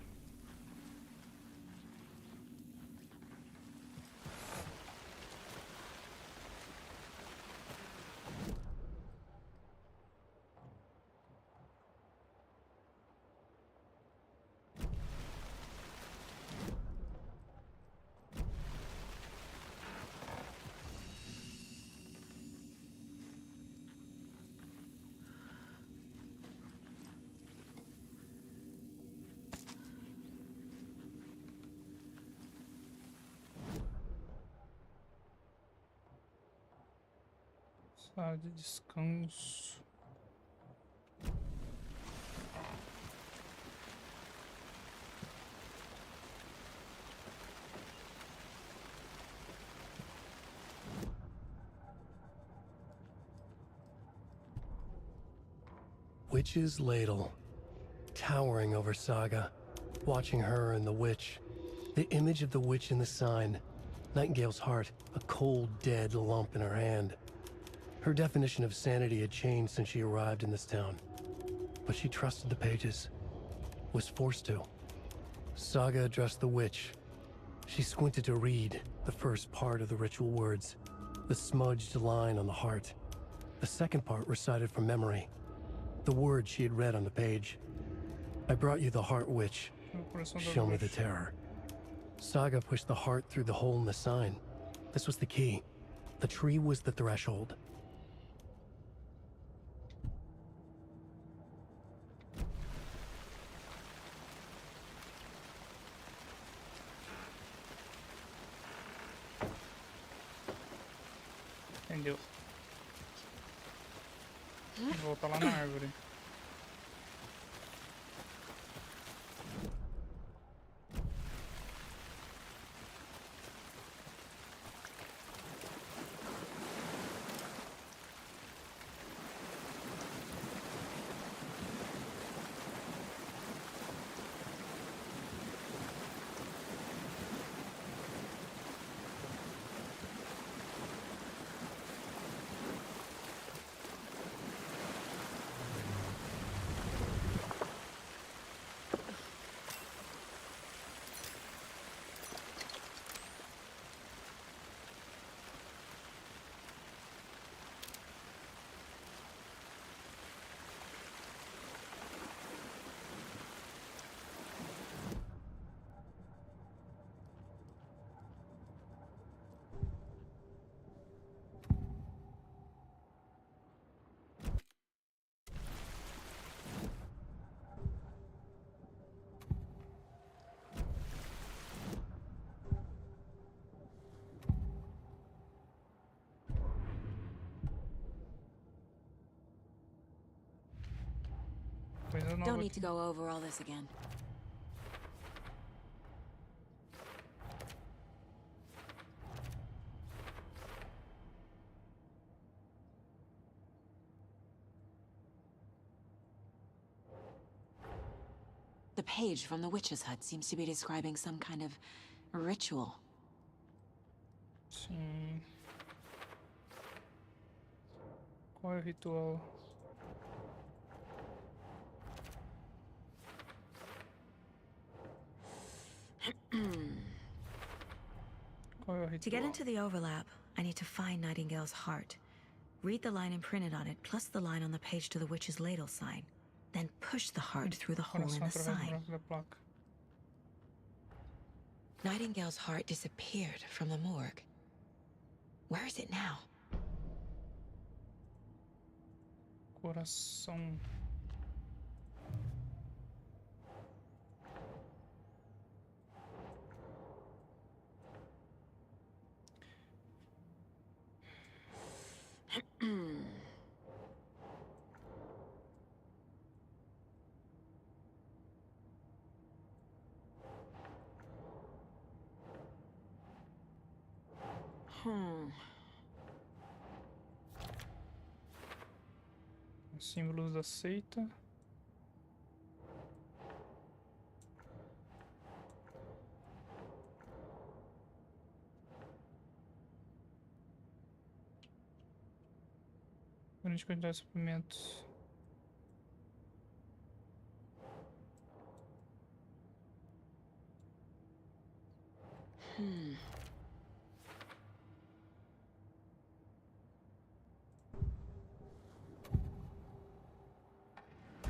Sala de descanso. Witch's ladle, towering over Saga, watching her and the witch. The image of the witch in the sign. Nightingale's heart, a cold, dead lump in her hand. Her definition of sanity had changed since she arrived in this town. But she trusted the pages. Was forced to. Saga addressed the witch. She squinted to read the first part of the ritual words. The smudged line on the heart. The second part recited from memory. The words she had read on the page. I brought you the heart, witch. Show me the terror. Saga pushed the heart through the hole in the sign. This was the key. The tree was the threshold. Entendeu? Vou voltar lá na árvore. Don't need to go over all this again. The page from the witch's hut seems to be describing some kind of ritual. Sim. Qual é o ritual? To get into the overlap, I need to find Nightingale's heart. Read the line imprinted on it, plus the line on the page to the witch's ladle sign. Then push the heart through the hole in the sign. Nightingale's heart disappeared from the morgue. Where is it now? Coração. Símbolos da seita. Grande quantidade de suprimentos.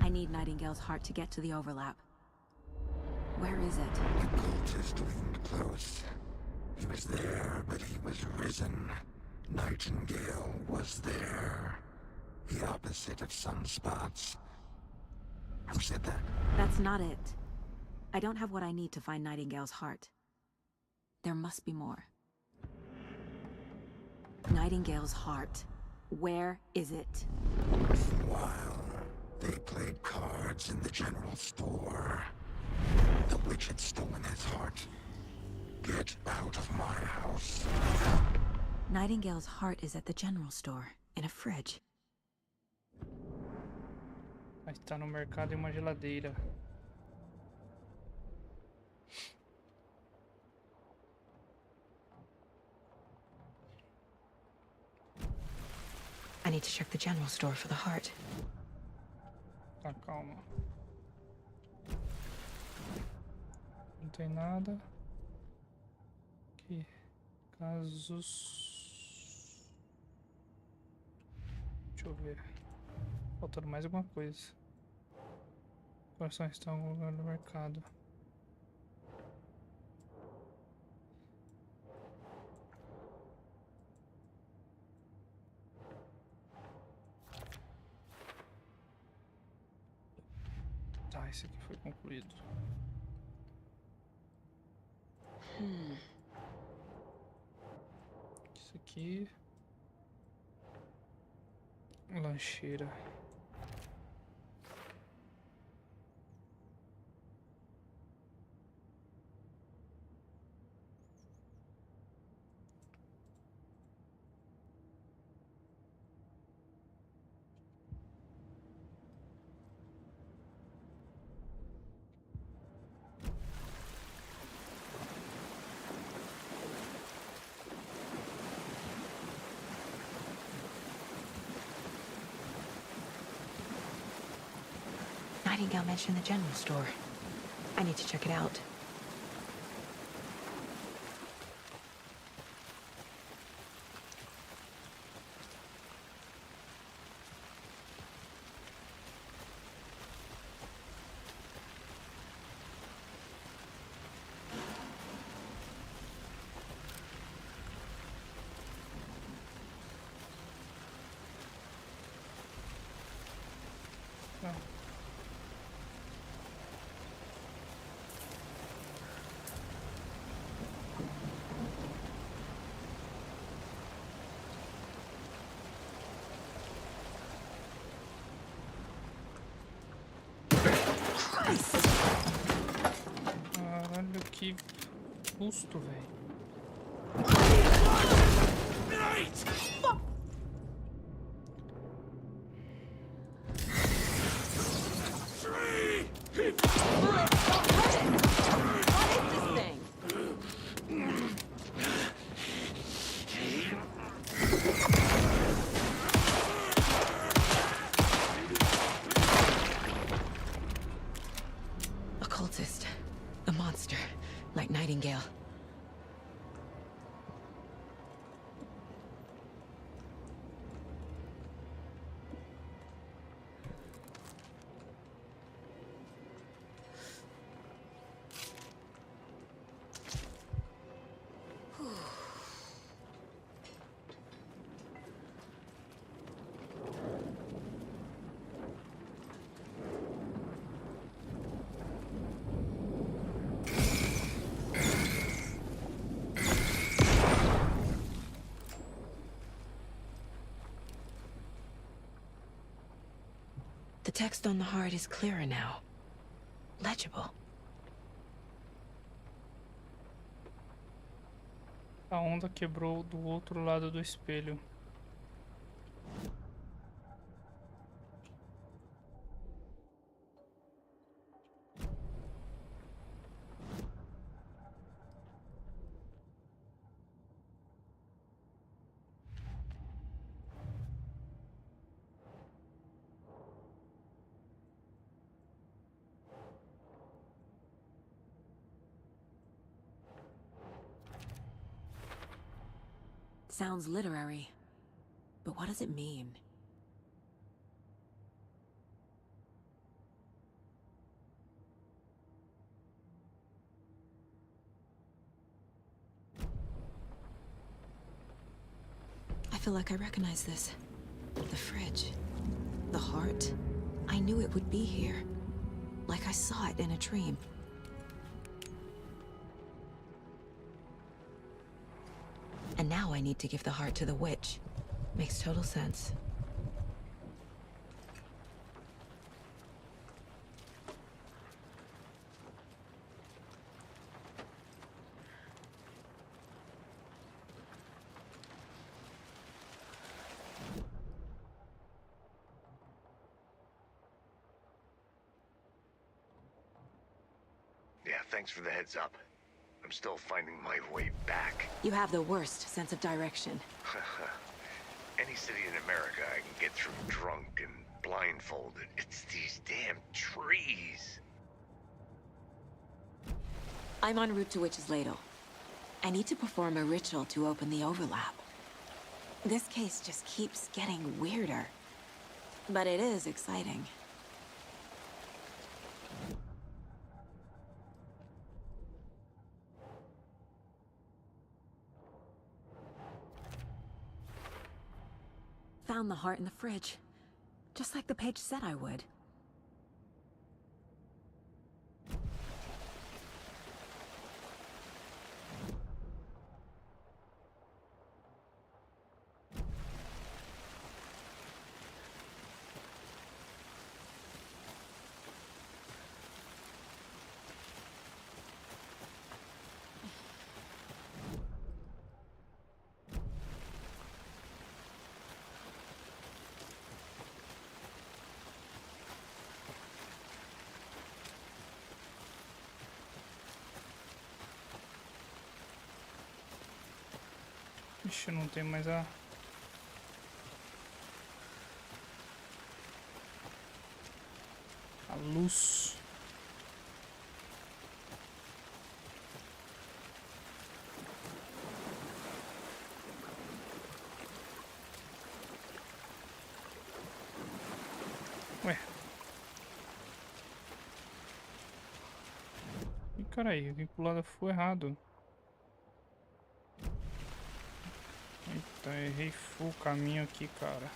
I need Nightingale's heart to get to the overlap. Where is it? The cultist leaned close. He was there, but he was risen. Nightingale was there. The opposite of sunspots. Who said that? That's not it. I don't have what I need to find Nightingale's heart. There must be more. Nightingale's heart. Where is it? While they played cards in the general store, the witch had stolen his heart. Get out of my house. Nightingale's heart is at the general store, in a fridge. Mas tá no mercado em uma geladeira. I need to check the general store for the heart. Tá, calma. Não tem nada. Aqui. Azus. Deixa eu ver. Faltando mais alguma coisa. Corações estão em algum lugar no mercado. Tá, esse aqui foi concluído. Isso aqui. Lancheira. Nightingale mentioned the general store. I need to check it out. Caralho, que custo, velho. A monster, like Nightingale. text on the heart is clearer now. Legible. A onda quebrou do outro lado do espelho. Sounds literary, but what does it mean? I feel like I recognize this. The fridge. The heart. I knew it would be here. Like I saw it in a dream. And now I need to give the heart to the witch. Makes total sense. Yeah, thanks for the heads up. I'm still finding my way back. You have the worst sense of direction. Any city in America I can get through drunk and blindfolded. It's these damn trees. I'm en route to Witch's Ladle. I need to perform a ritual to open the overlap. This case just keeps getting weirder. But it is exciting. Found the heart in the fridge. Just like the page said I would. Ixi, não tem mais a luz. Ué. Ih, carai, eu vim pro lado fui errado. Eita, errei full o caminho aqui, cara.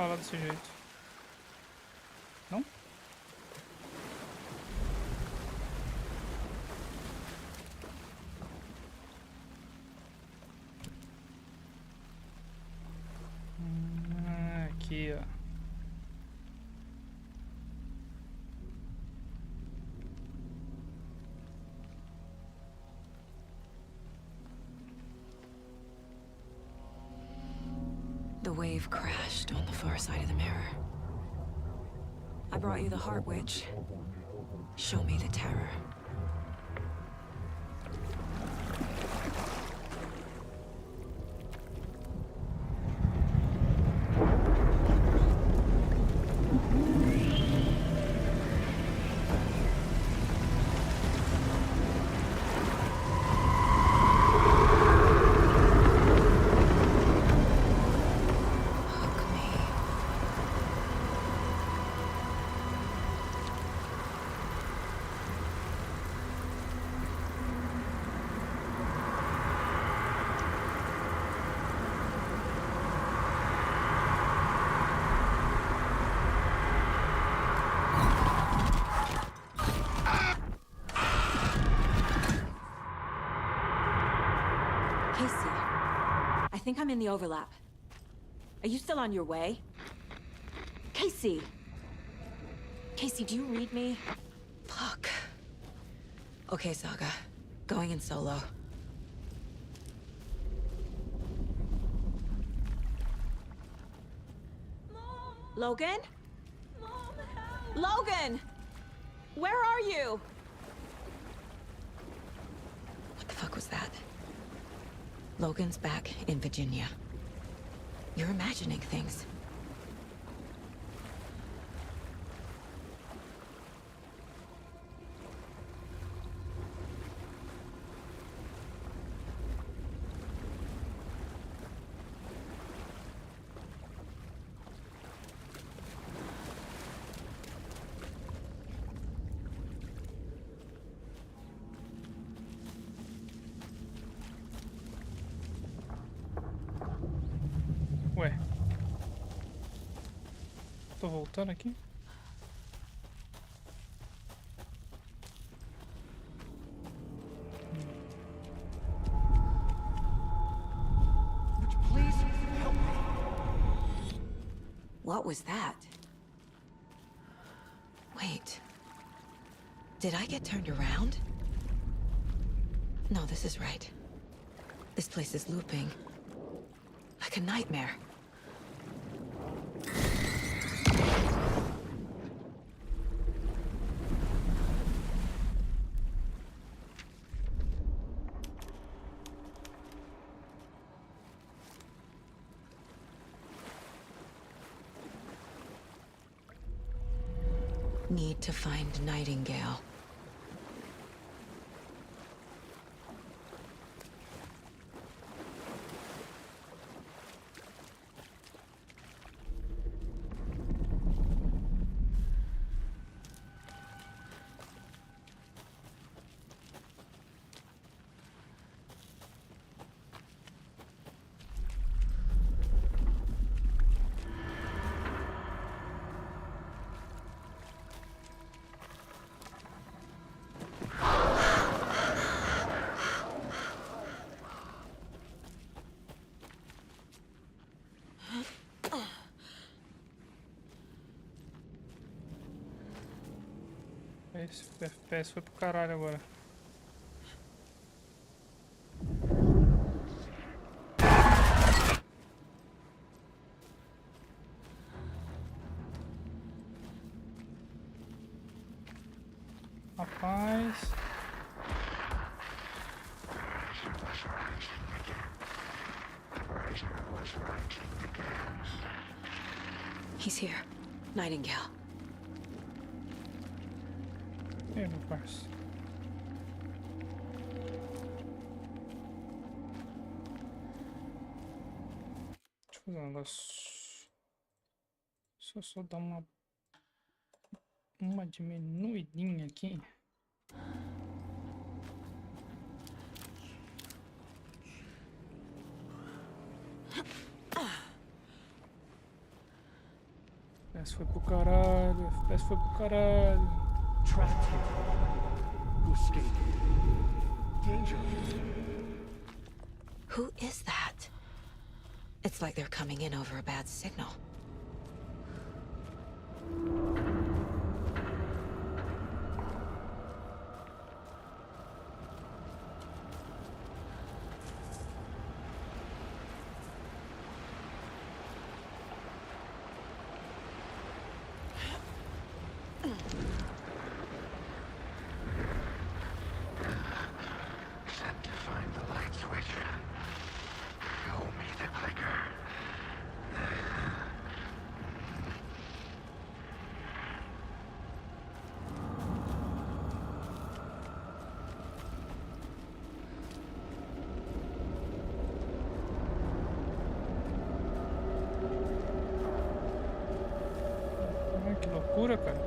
fala desse jeito. Não? Aqui, ó. The wave crashed on the far side of the mirror. I brought you the Heart Witch. Show me the terror. I think I'm in the overlap. Are you still on your way? Casey! Casey, do you read me? Fuck. Okay, Saga. Going in solo. Logan? Mom, help! Logan! Where are you? What the fuck was that? Logan's back in Virginia. You're imagining things. Ué. Tô voltando aqui. Would you please help me? What was that? Wait. Did I get turned around? No, this is right. This place is looping. Like a nightmare. Need to find Nightingale. Esse FPS foi pro caralho agora. Rapaz. He's here. Nightingale. É, meu parceiro. Deixa eu fazer um negócio. Só dar uma diminuidinha aqui. FPS foi pro caralho, FPS foi pro caralho. Trapped here. To escape. Danger. Who is that? It's like they're coming in over a bad signal. Set to find the light switch. Show me the clicker. Ai, que loucura, cara.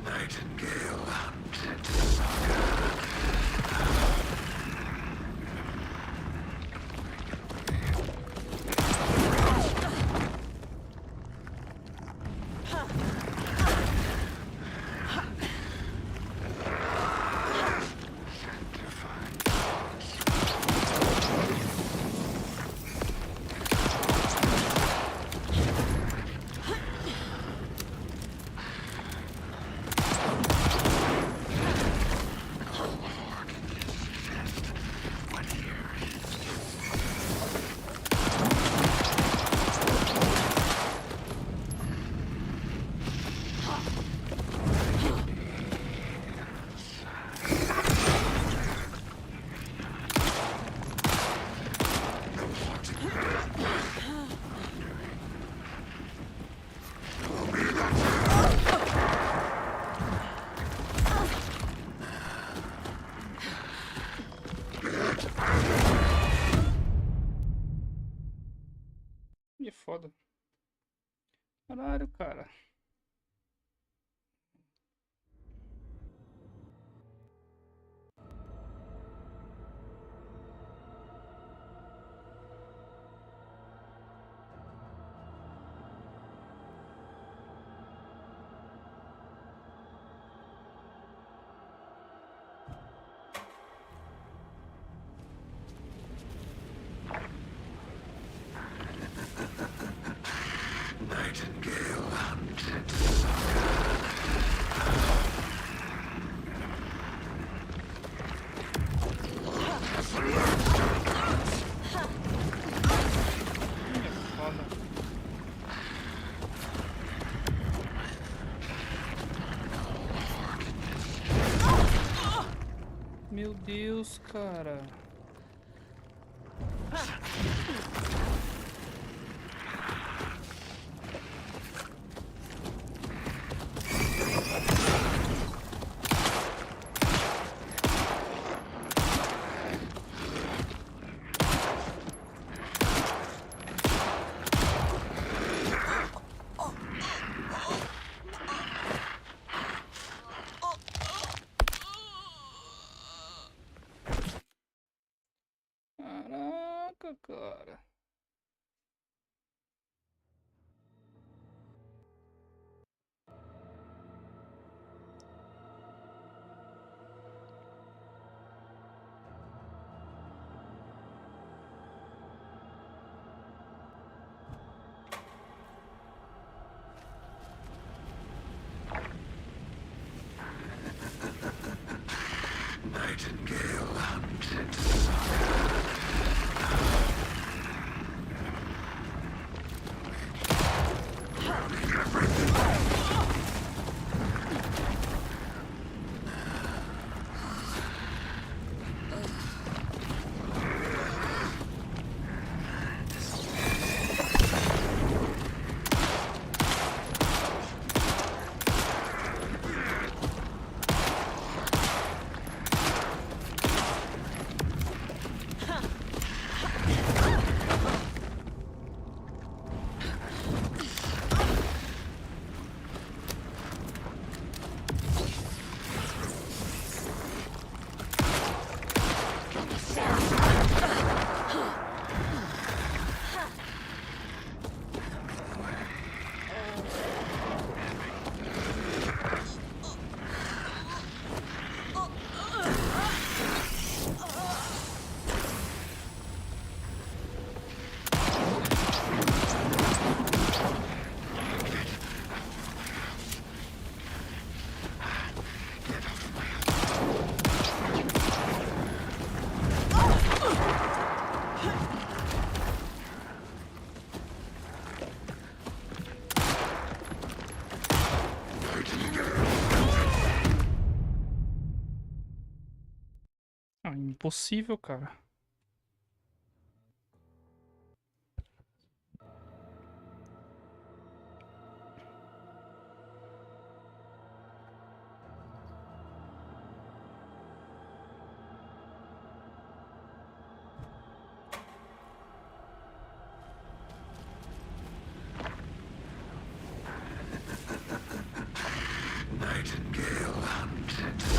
Nightingale hunted Saga. Que foda. Caralho, cara. Nightingale hunted Saga. Meu Deus, cara. Caraca, cara. Nightingale hunted Saga. Ah, impossível, cara. Nightingale hunted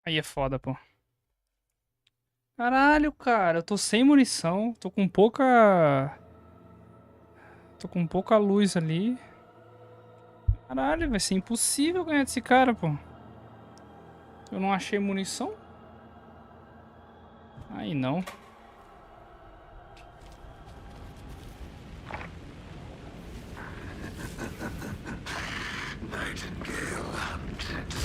Aí é foda, pô. Caralho, cara. Eu tô sem munição. Tô com pouca... Tô com pouca luz ali. Caralho, vai ser impossível ganhar desse cara, pô. Eu não achei munição? Aí não. Nightingale hunted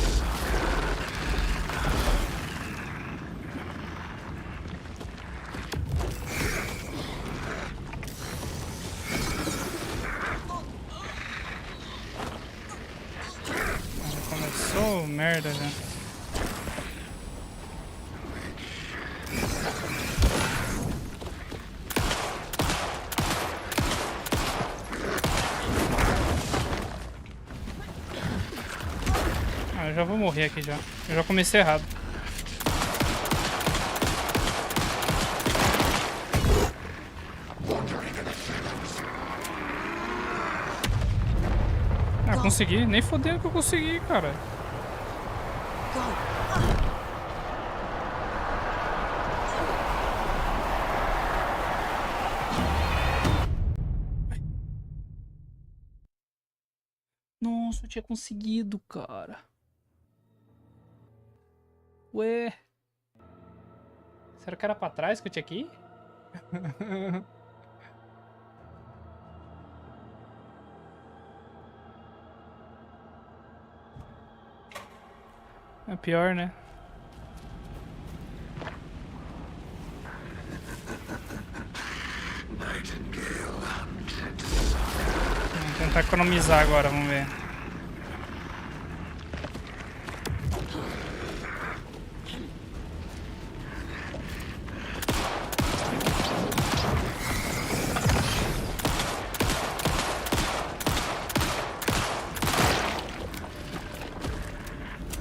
Já começou merda já. Ah, eu já vou morrer aqui já. Eu já comecei errado. Ah, consegui. Nem fodendo que eu consegui, cara. Nossa, eu tinha conseguido, cara. Ué. Será que era pra trás que eu tinha que ir? É pior, né? Vamos tentar economizar agora, vamos ver.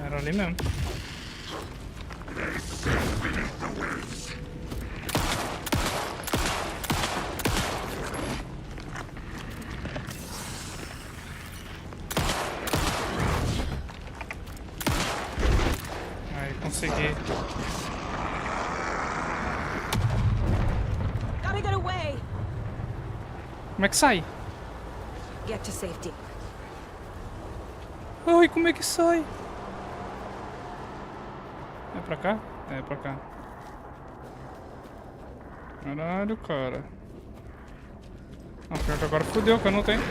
Era ali mesmo. Aí, consegui. Gotta get away. Como é que sai? Get to safety. Ai, como é que sai? É pra cá? É pra cá. Caralho, cara. Ah, pior que agora fudeu, que eu não tenho.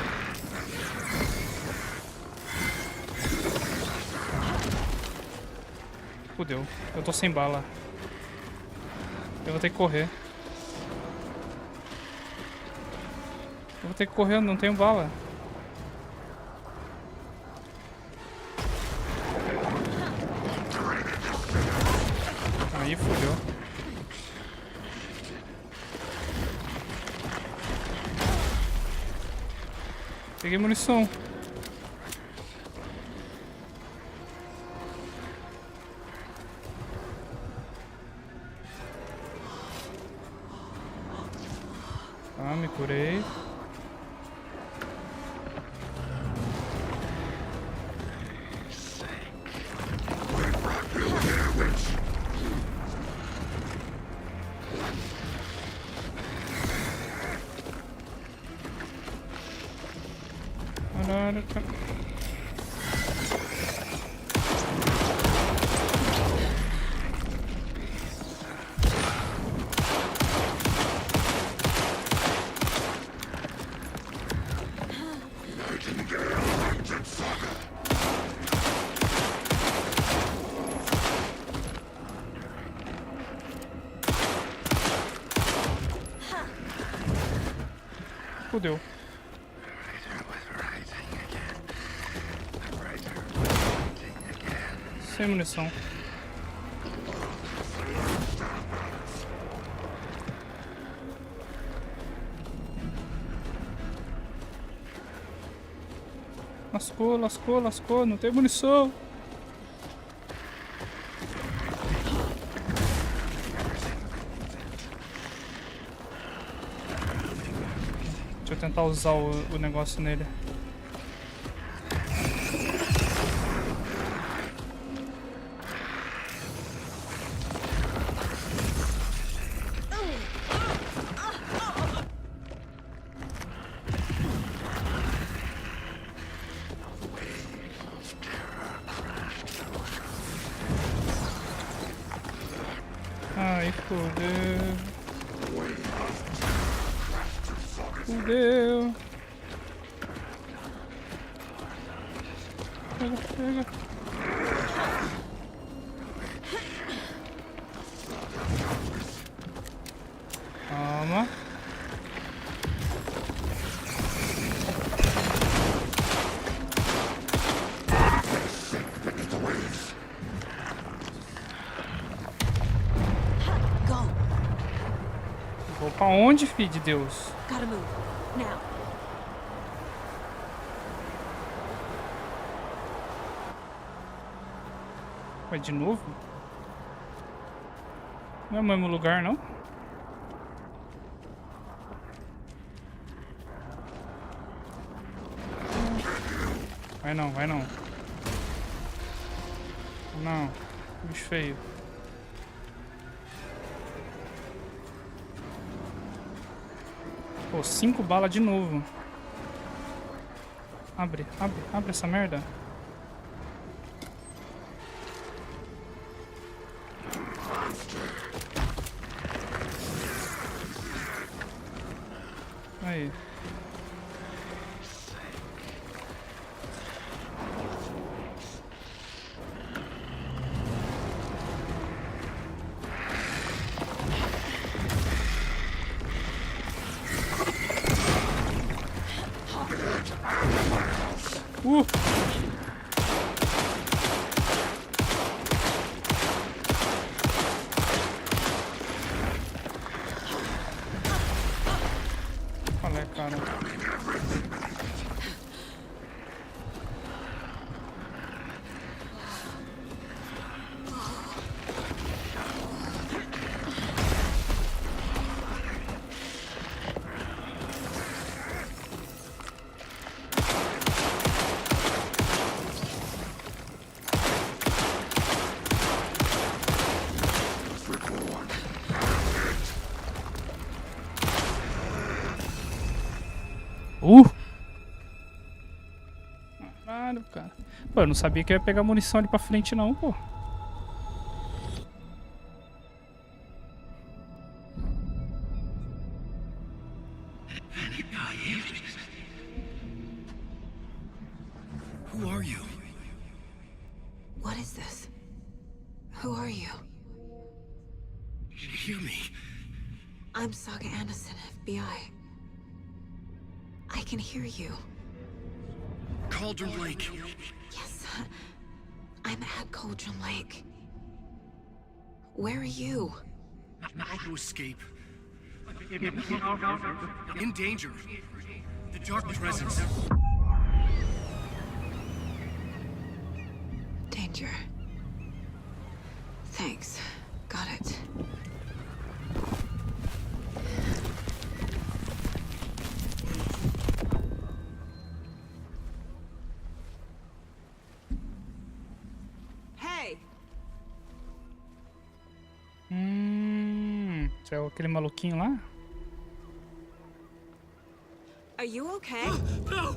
Fudeu. Eu tô sem bala. Eu vou ter que correr. Eu vou ter que correr, eu não tenho bala. Peguei munição. Ah, me curei. Caraca. Fudeu. Sem munição. Lascou, lascou, lascou, não tem munição. Deixa eu tentar usar o negócio nele. Ai, fodeu. Fudeu. Pega, pega. Calma. Vou pra onde, filho de Deus? Gotta move. Now. Vai de novo? Não é o mesmo lugar, não? Vai não, vai não. Não, bicho feio. Pô, 5 balas de novo. Abre, abre, abre essa merda. Aí. Qual é, cara? Caralho, cara. Pô, eu não sabia que eu ia pegar munição ali pra frente não, pô. Who are you? What is this? Who are you? Hear me. I'm Saga Anderson, FBI. I can hear you. Cauldron Lake. Yes, I'm at Cauldron Lake. Where are you? How to escape. In danger. The dark presence. danger. Thanks. Got it. Hey! É aquele maluquinho lá? Are you okay? No!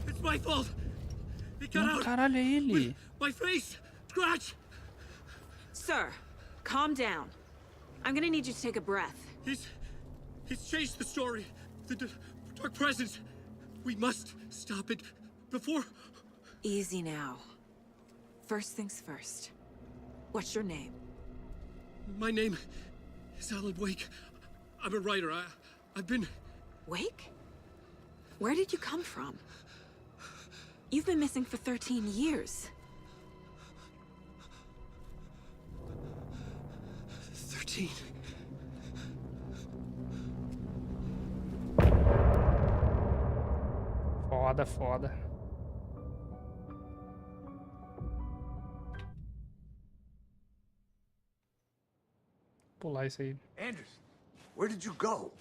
It's my fault! It got out! Caralho, é ele! My face! Scratch! Sir, calm down. I'm gonna need you to take a breath. He's changed the story. The dark presence. We must stop it before... Easy now. First things first. What's your name? My name is Alan Wake. I'm a writer. I've been... Wake? Where did you come from? You've been missing for 13 years. 13. Foda, foda. Pular isso aí. Anderson, where did you go?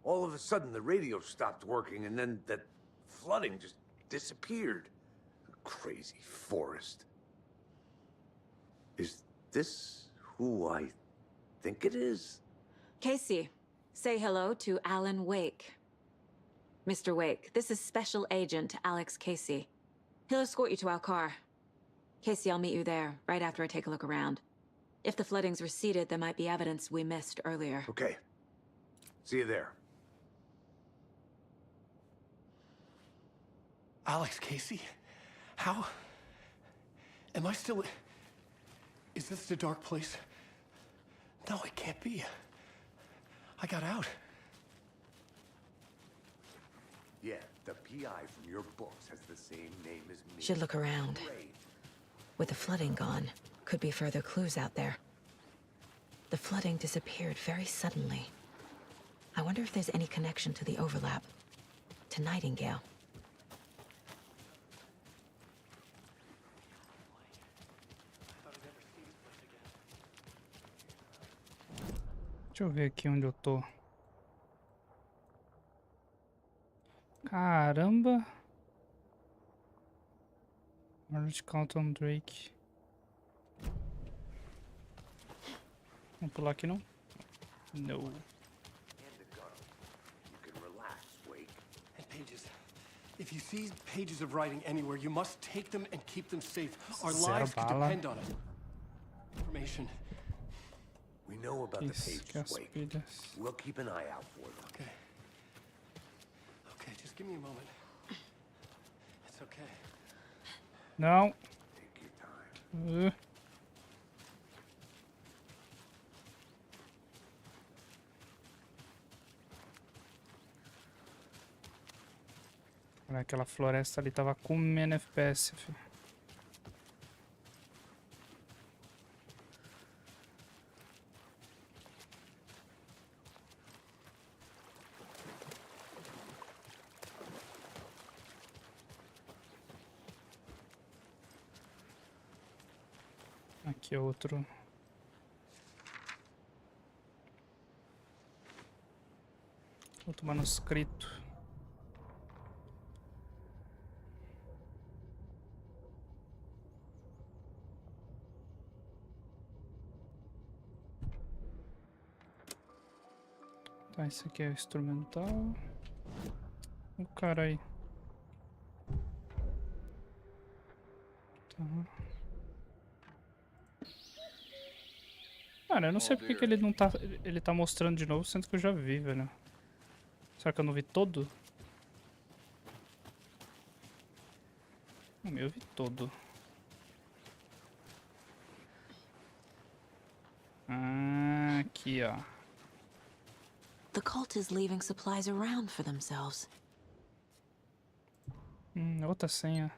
All of a sudden, the radio stopped working, and then that flooding just disappeared. Crazy forest. Is this who I think it is? Casey, say hello to Alan Wake. Mr. Wake, this is Special Agent Alex Casey. He'll escort you to our car. Casey, I'll meet you there, right after I take a look around. If the flooding's receded, there might be evidence we missed earlier. Okay. See you there. Alex Casey? How? Am I still... Is this the dark place? No, it can't be. I got out. Yeah, the PI from your books has the same name as me. Should look around. With the flooding gone, could be further clues out there. The flooding disappeared very suddenly. I wonder if there's any connection to the overlap. To Nightingale. Deixa eu ver aqui onde eu tô. Caramba! Arnold Count Drake. Vamos pular aqui não? No. And pages. If you see pages of writing anywhere, you must take them and keep them safe. Our lives could depend on it. Information. We know about the pages, Wake. We'll keep an eye out for them. Okay. Okay, just give me a moment. It's okay. Não. Take your time. Aquela floresta ali tava comendo FPS, filho. Aqui é outro. Outro manuscrito. Tá, esse aqui é o instrumental. O cara aí. Tá. Cara, eu não sei porque que ele não tá. Ele tá mostrando de novo, sendo que eu já vi, velho. Será que eu não vi todo? Eu vi todo. Ah, aqui, ó. The cult is leaving supplies around for themselves. Outra senha.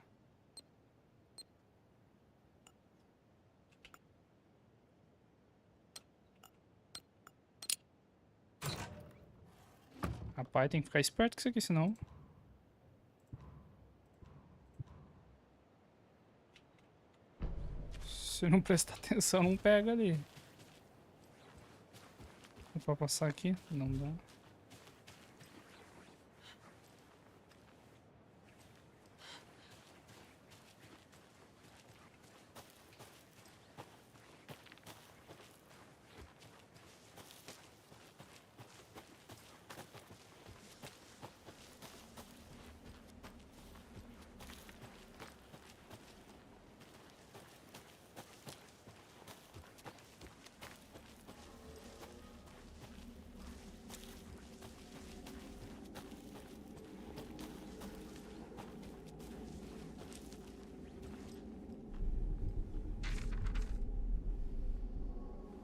Rapaz, tem que ficar esperto com isso aqui, senão... Se não prestar atenção, não pega ali. Dá pra passar aqui? Não dá.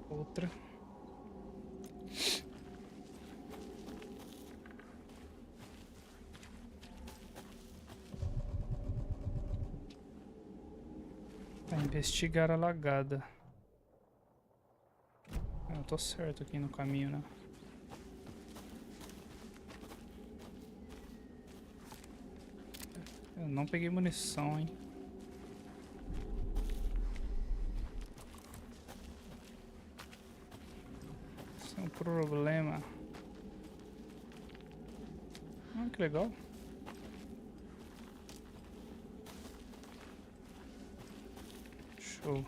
Outra. Pra investigar a lagada. Eu tô certo aqui no caminho, né? Eu não peguei munição, hein? Isso é um problema. Ah, que legal. Show.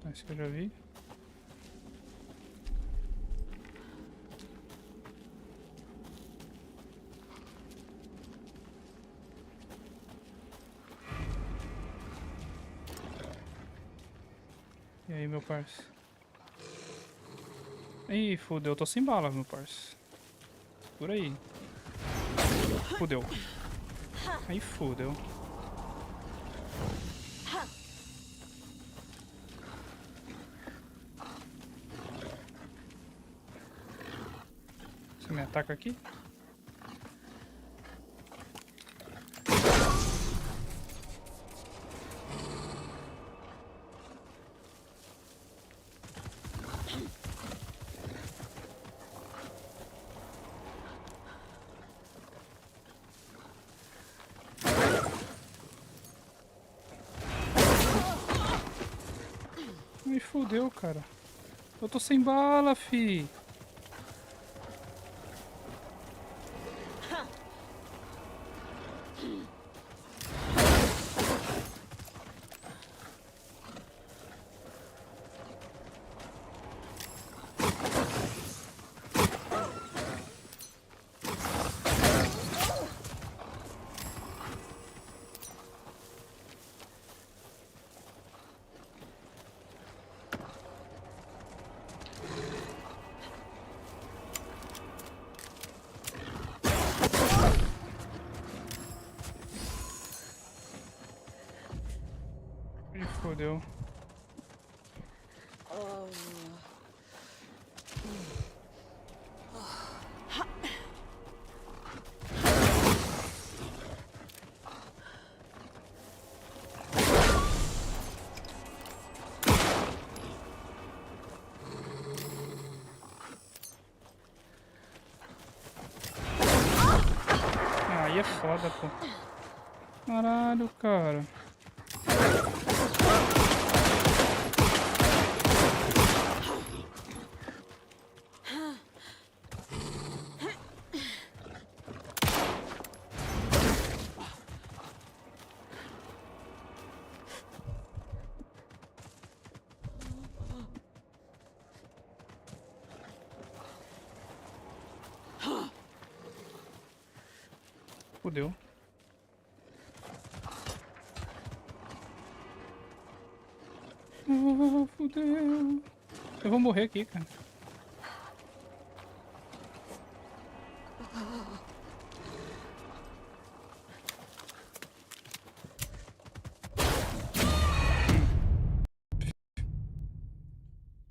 Tá, isso que eu já vi. E aí, meu parça? Ih, fudeu, eu tô sem bala, meu parça. Por aí. Fudeu. Aí fudeu. Você me ataca aqui? Me fudeu, cara. Eu tô sem bala, fi. Me fodeu. Aí é foda, pô. Caralho, cara. Fudeu. Oh, fudeu. Eu vou morrer aqui, cara.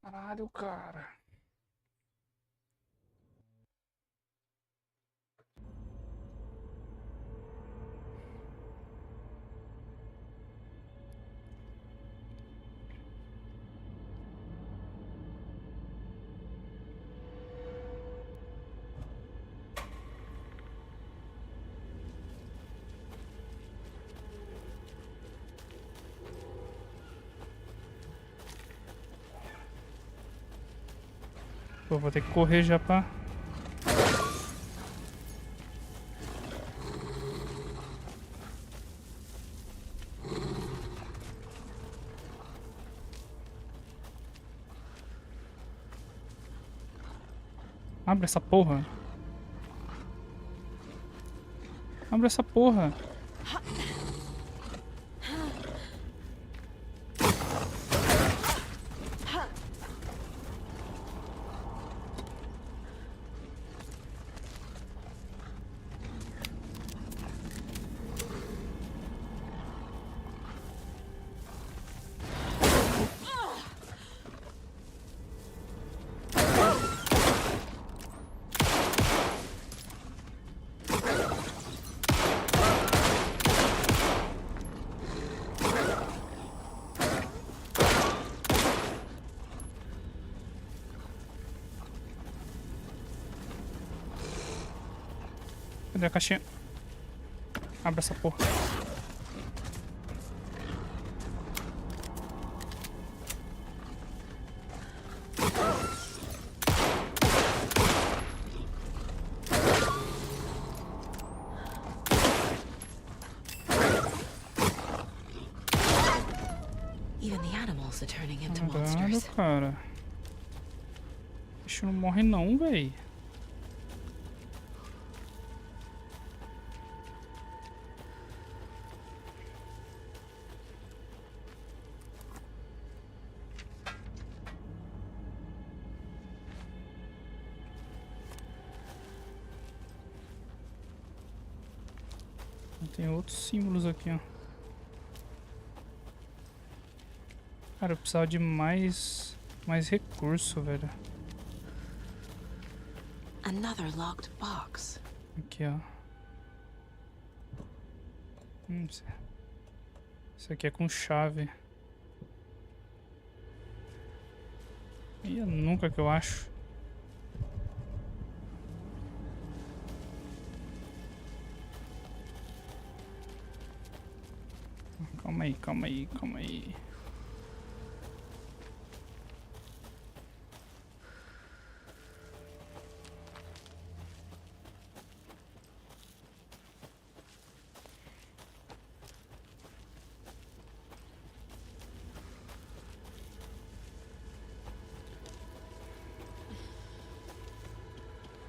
Caralho, cara. Pô, vou ter que correr já pra... Abre essa porra. Abre essa porra. Cadê a caixinha? Abre essa porra. Even the animals are turning into Caralho, monsters. cara. O bicho não morre não, véi. Tem outros símbolos aqui, ó. Cara, eu precisava de mais recurso, velho. Another locked box. Aqui, ó. Isso aqui é com chave. E nunca que eu acho. Calma aí, calma aí, calma aí.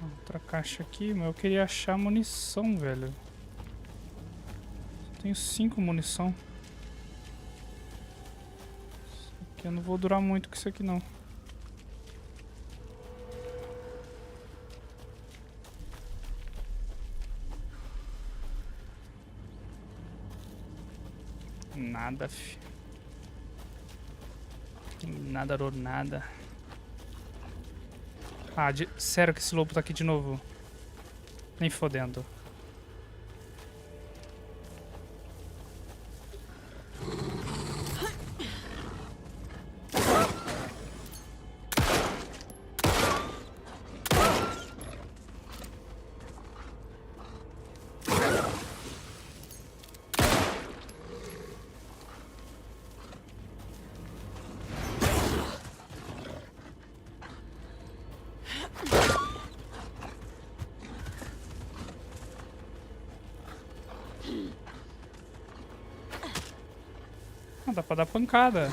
Outra caixa aqui, mas eu queria achar munição, velho. Só tenho 5 munição. Eu não vou durar muito com isso aqui não. Nada, fi. Nada, nada. Ah, sério que esse lobo tá aqui de novo? Nem fodendo. Ah, dá pra dar pancada.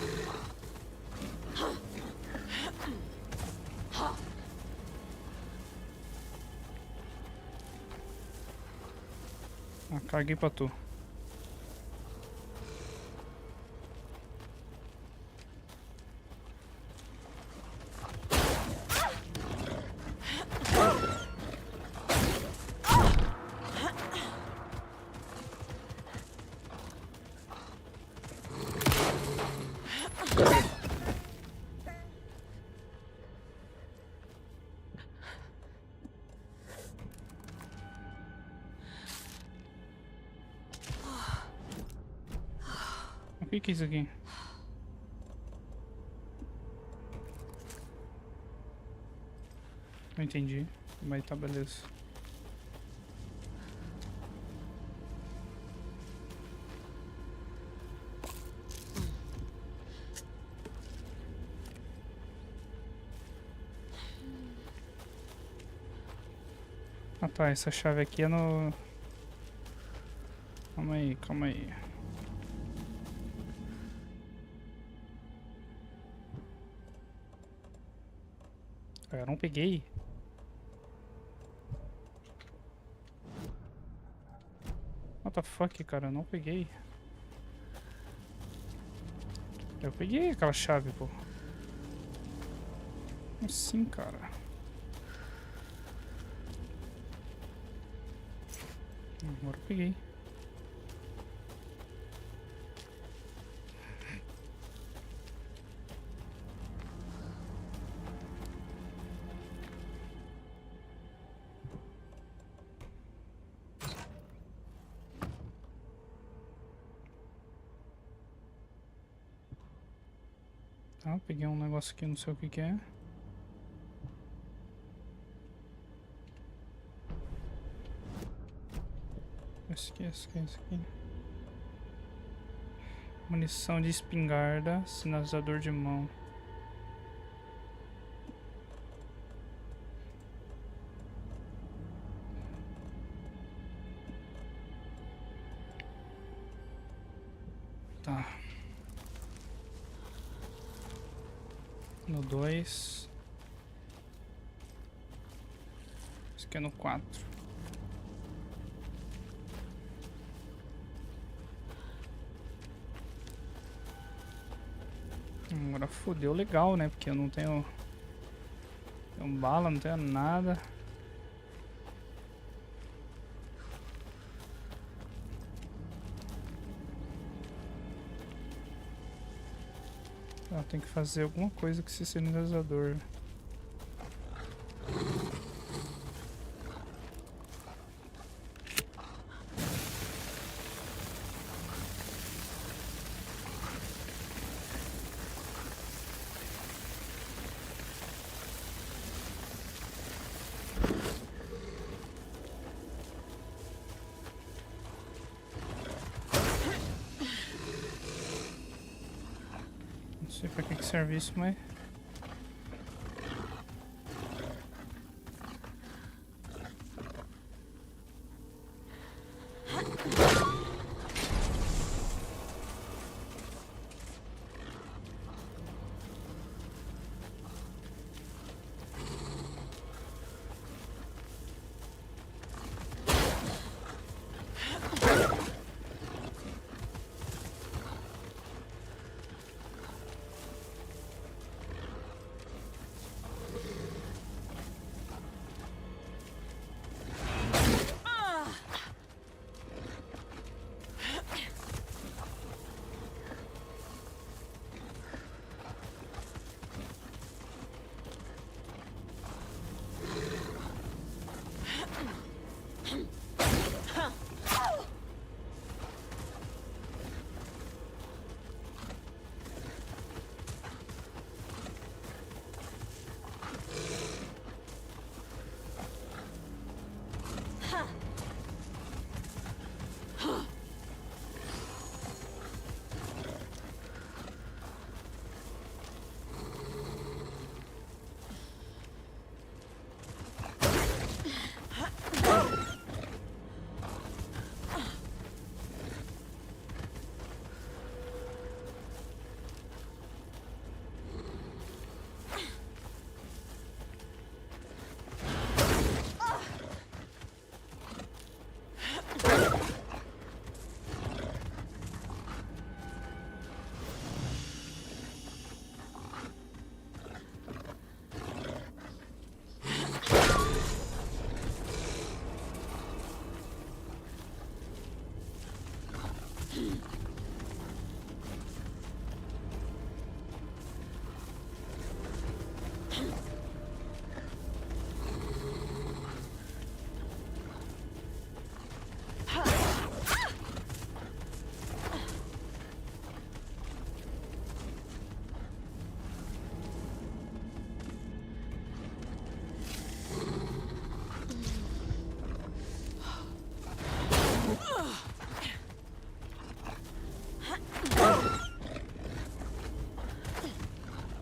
Ah, caguei pra tu. O que é isso aqui? Não entendi, mas tá beleza. Ah tá, essa chave aqui é no... Calma aí, calma aí. Eu não peguei. What the fuck, cara? Eu não peguei. Eu peguei aquela chave, pô. Como assim, cara? Agora eu peguei. Tá, peguei um negócio aqui, não sei o que que é. Esse aqui. Munição de espingarda, sinalizador de mão. Tá. No 2. Esse aqui é no 4. Agora fodeu legal, né? Porque eu não tenho bala, não tenho nada. Tem que fazer alguma coisa com esse sinalizador. Não sei pra que serve isso, mas...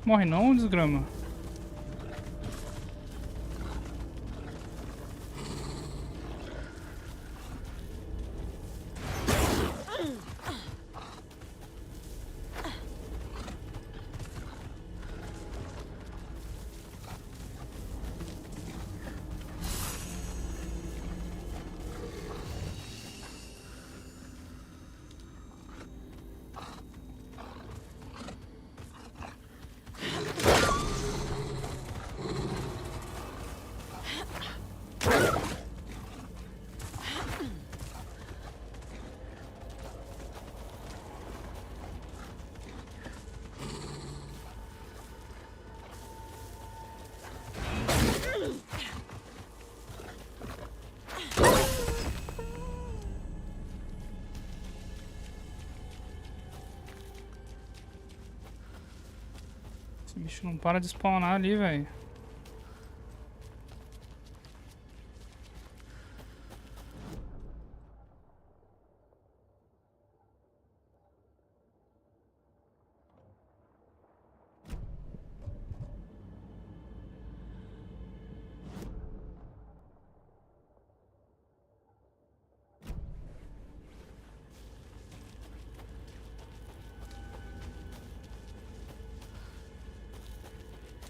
Morre não, desgrama. Esse bicho não para de spawnar ali, velho.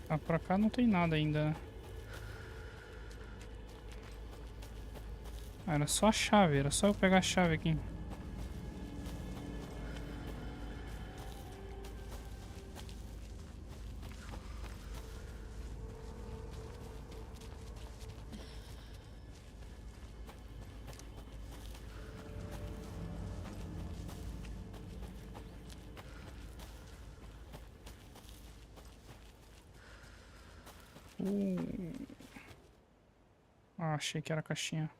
Ah, pra cá não tem nada ainda, né? Ah, era só a chave, era só eu pegar a chave aqui. Ah, achei que era a caixinha.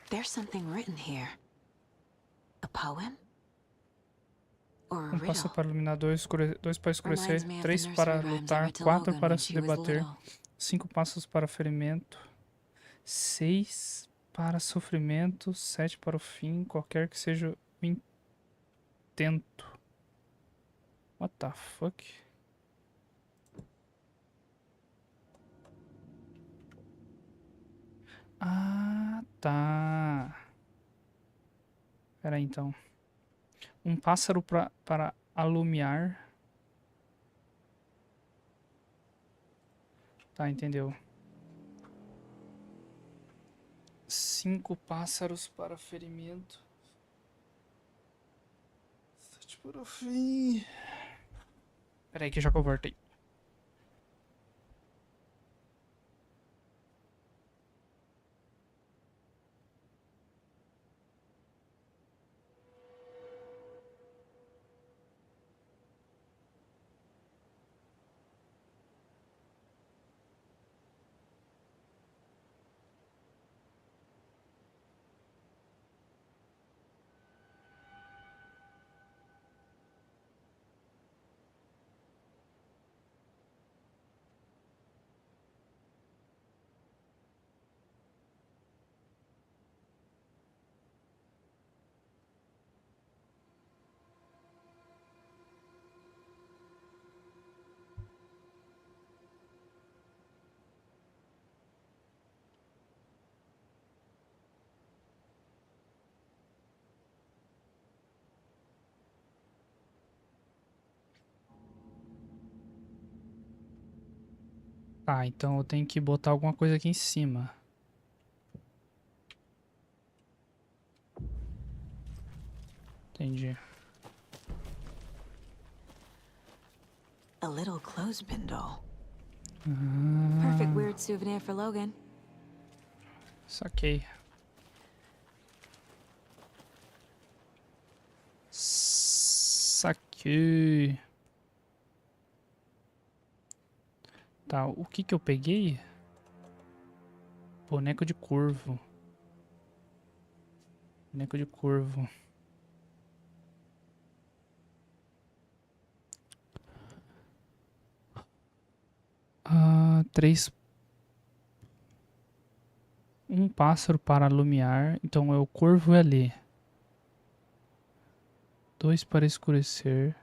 There's something written here. A poem? Or a Um passo riddle? para iluminar, dois para escurecer, Reminds me of the 3 nursery para rhymes I lutar, read to 4 Logan para when se she was debater, little. 5 passos para ferimento, 6 para sofrimento, 7 para o fim, qualquer que seja o intento. What the fuck? Ah, tá. Pera aí, então. Um pássaro para alumiar. Tá, entendeu. 5 pássaros para ferimento. 7 para o fim. Pera aí que já que eu voltei. Tá, então eu tenho que botar alguma coisa aqui em cima. Entendi. A little clothespin doll. Perfect weird souvenir for Logan. Saquei. Saquei. Tá, o que que eu peguei? Boneco de corvo. Boneco de corvo. Ah, 3. Um pássaro para alumiar. Então é o corvo é ali. 2 para escurecer.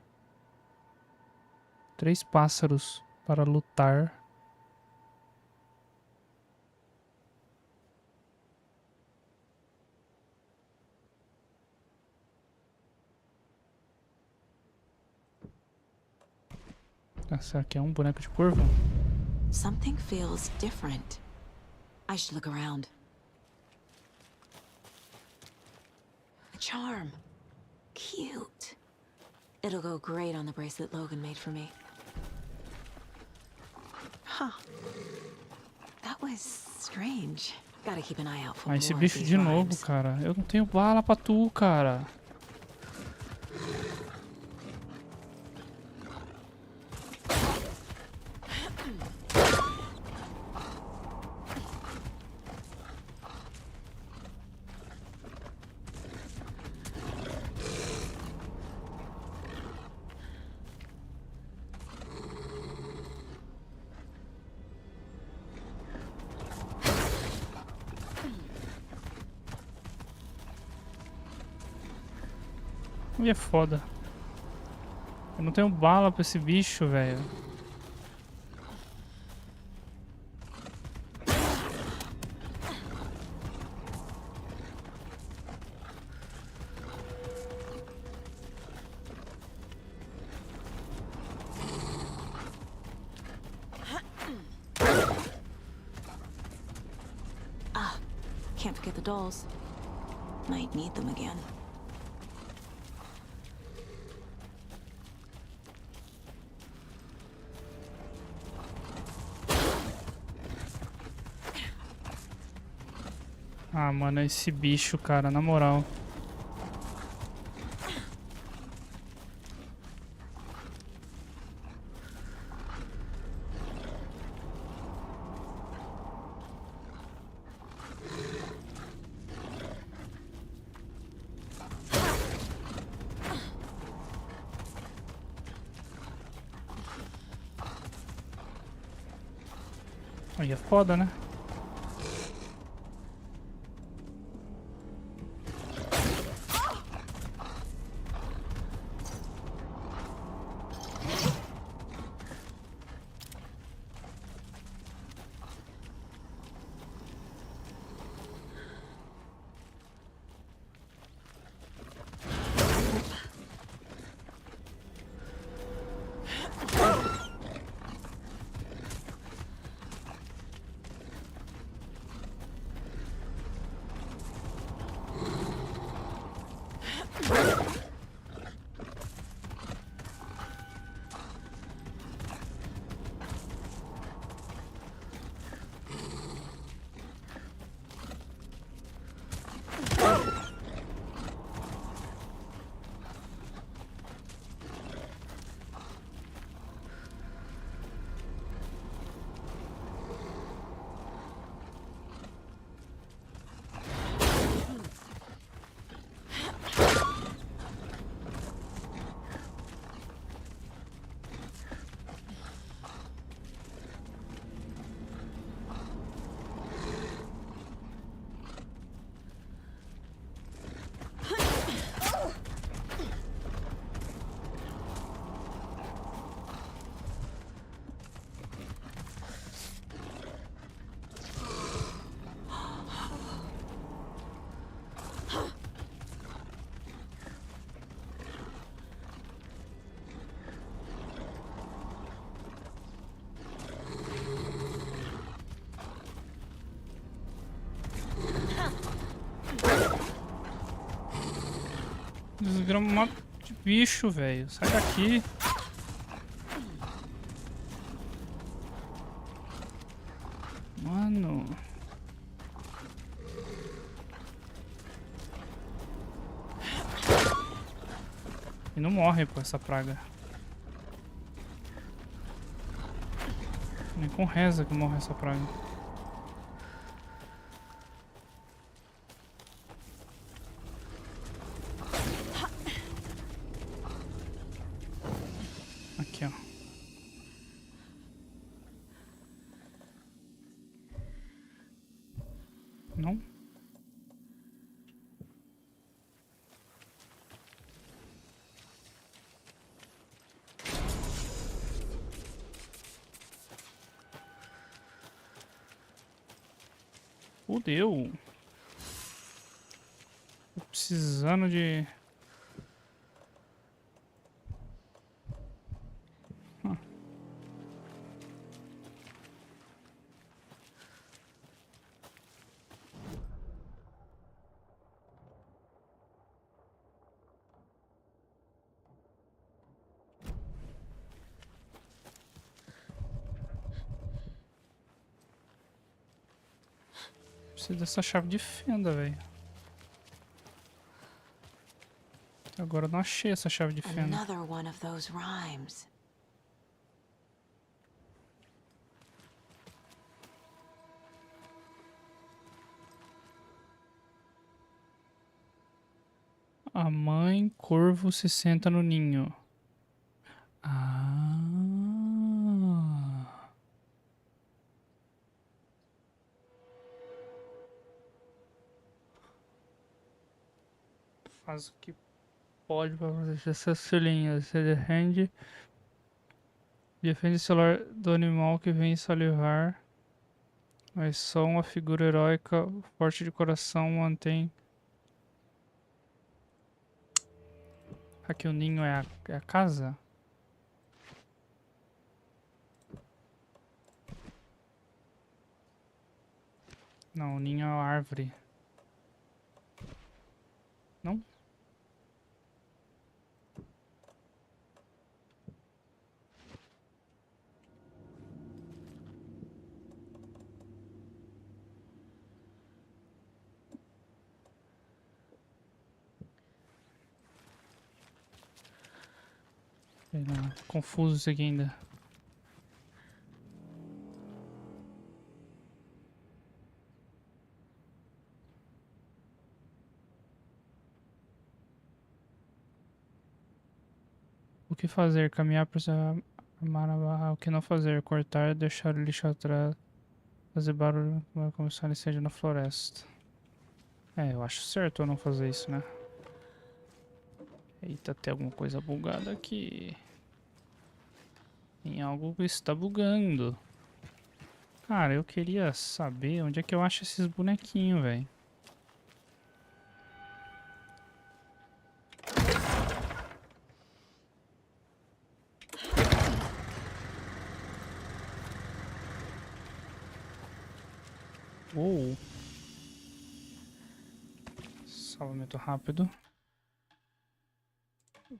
3 pássaros para lutar. Essa aqui é um boneco de curva? Something feels different. I should look around. A charm. Cute. It'll go great on the bracelet Logan made for me. Huh. That was strange. Gotta keep an eye out for Ah, more esse of bicho these de novo, rhymes. cara. Eu não tenho bala pra tu, cara. E é foda. Eu não tenho bala pra esse bicho, velho. Ah, can't forget the dolls. Might need them again. Ah, mano, esse bicho, cara, na moral. Aí é foda, né? Desgrama de bicho, velho. Sai daqui. Mano. E não morre com essa praga. Nem com reza que morre essa praga. Aqui, ó. Não? Fudeu. Tô precisando de... Preciso dessa chave de fenda, velho. Agora eu não achei essa chave de fenda. Another one of those rhymes. A mãe corvo se senta no ninho. Ah. Faz o que pode para proteger seus filhinhos. Você defende o celular do animal que vem salivar. Mas só uma figura heróica, forte de coração, mantém. Aqui o ninho é a casa? Não, o ninho é a árvore. Não? Sei lá, confuso isso aqui ainda. O que fazer? Caminhar para armar a barra. O que não fazer? Cortar, deixar o lixo atrás. Fazer barulho para começar incêndio na floresta. É, eu acho certo eu não fazer isso, né? Eita, tem alguma coisa bugada aqui. Tem algo que está bugando. Cara, eu queria saber onde é que eu acho esses bonequinhos, velho. Uou. Salvamento rápido.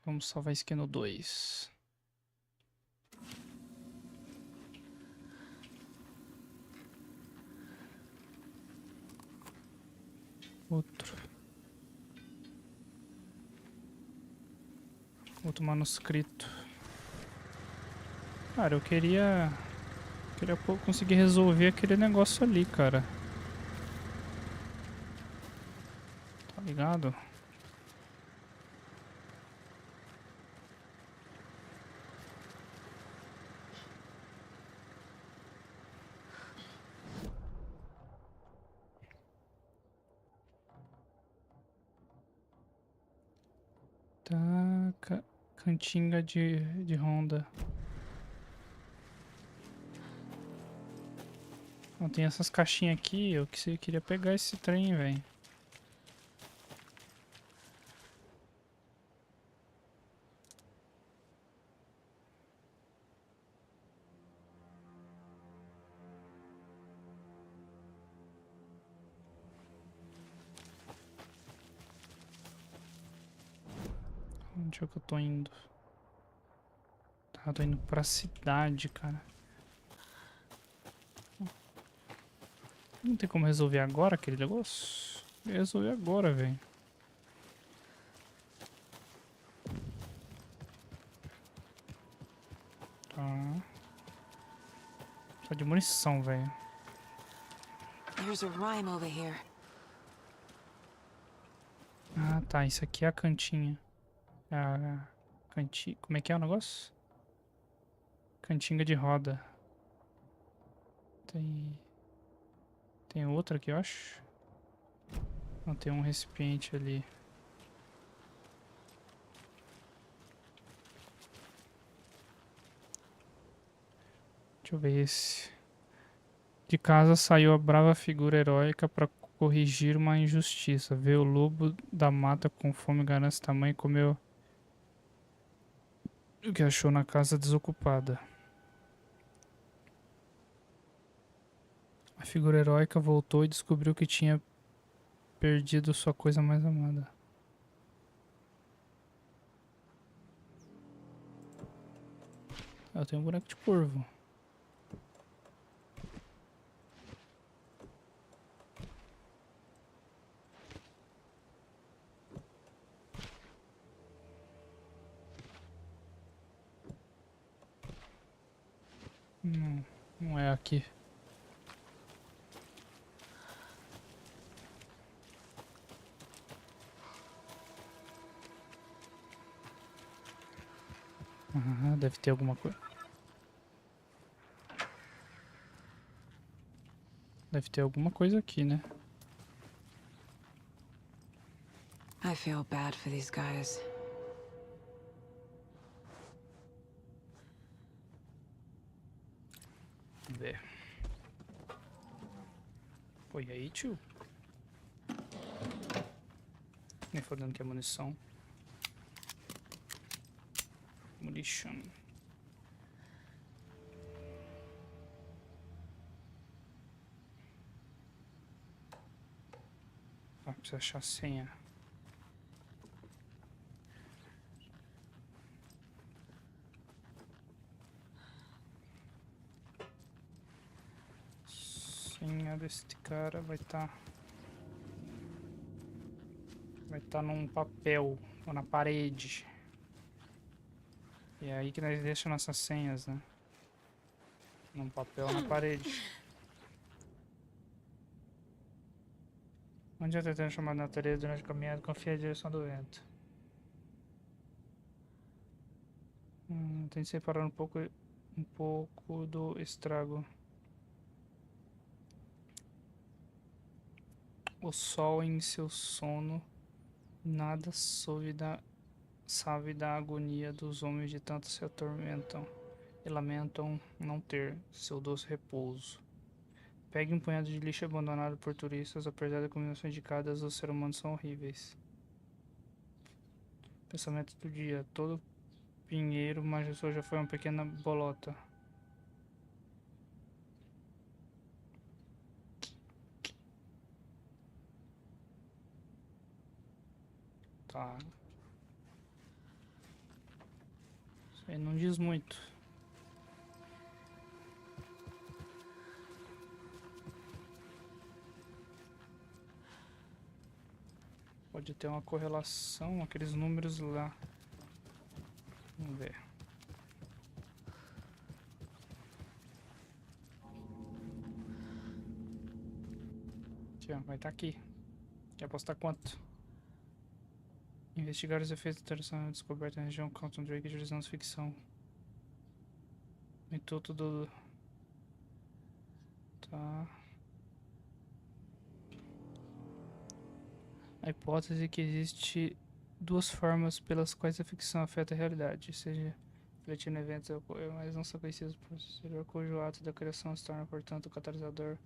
Vamos salvar isso aqui no 2. Outro manuscrito. Cara, eu queria conseguir resolver aquele negócio ali, cara. Tá ligado? Tá, cantiga de Honda. Não tem essas caixinhas aqui, eu queria pegar esse trem, velho. Onde é que eu tô indo? Tá, tô indo pra cidade, cara. Não tem como resolver agora aquele negócio? Eu ia resolver agora, velho. Tá. Só de munição, velho. There's a rhyme over here. Ah, tá. Isso aqui é a cantinha. Como é que é o negócio? Cantiga de roda. Tem outra aqui, eu acho. Não, tem um recipiente ali. Deixa eu ver esse. De casa saiu a brava figura heróica para corrigir uma injustiça. Vê o lobo da mata com fome, ganância, tamanho e comeu o que achou na casa desocupada. A figura heróica voltou e descobriu que tinha perdido sua coisa mais amada. Eu tenho um boneco de corvo. Não é aqui. Ah, deve ter alguma coisa. Deve ter alguma coisa aqui, né? I feel bad for these guys. Vamos ver. Pô, e aí, tio? Nem fodendo que é munição. Munition. Ah, precisa achar a senha. Senha deste cara vai estar num papel ou na parede. E é aí que nós deixamos nossas senhas, né? Num papel na parede. Onde eu tentando chamar a natureza durante a caminhada, confia a direção do vento. Tem que separar um pouco do estrago. O sol em seu sono nada sabe da agonia dos homens de tanto se atormentam e lamentam não ter seu doce repouso. Pegue um punhado de lixo abandonado por turistas, apesar das combinações indicadas, os seres humanos são horríveis. Pensamento do dia. Todo pinheiro majestoso já foi uma pequena bolota. Tá. Isso aí não diz muito. Pode ter uma correlação, aqueles números lá. Vamos ver. Aqui, ó, vai estar aqui. Quer apostar quanto? Investigar os efeitos da interação descoberta na região Compton Drake de horizonte ficção. Mituto do... Tá. A hipótese é que existe duas formas pelas quais a ficção afeta a realidade, seja refletindo eventos mas não são conhecidos por exterior, cujo ato da criação se torna, portanto, o catalisador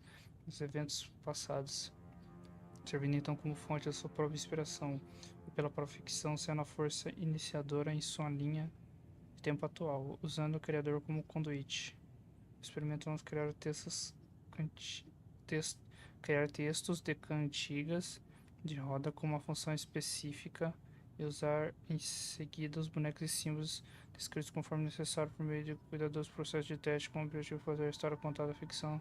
dos eventos passados, servindo então como fonte da sua própria inspiração, e pela própria ficção sendo a força iniciadora em sua linha de tempo atual, usando o criador como conduíte. Experimentamos criar textos de cantigas de roda com uma função específica e usar em seguida os bonecos e símbolos descritos conforme necessário por meio de cuidadosos processos de teste com o objetivo de fazer a história contada da ficção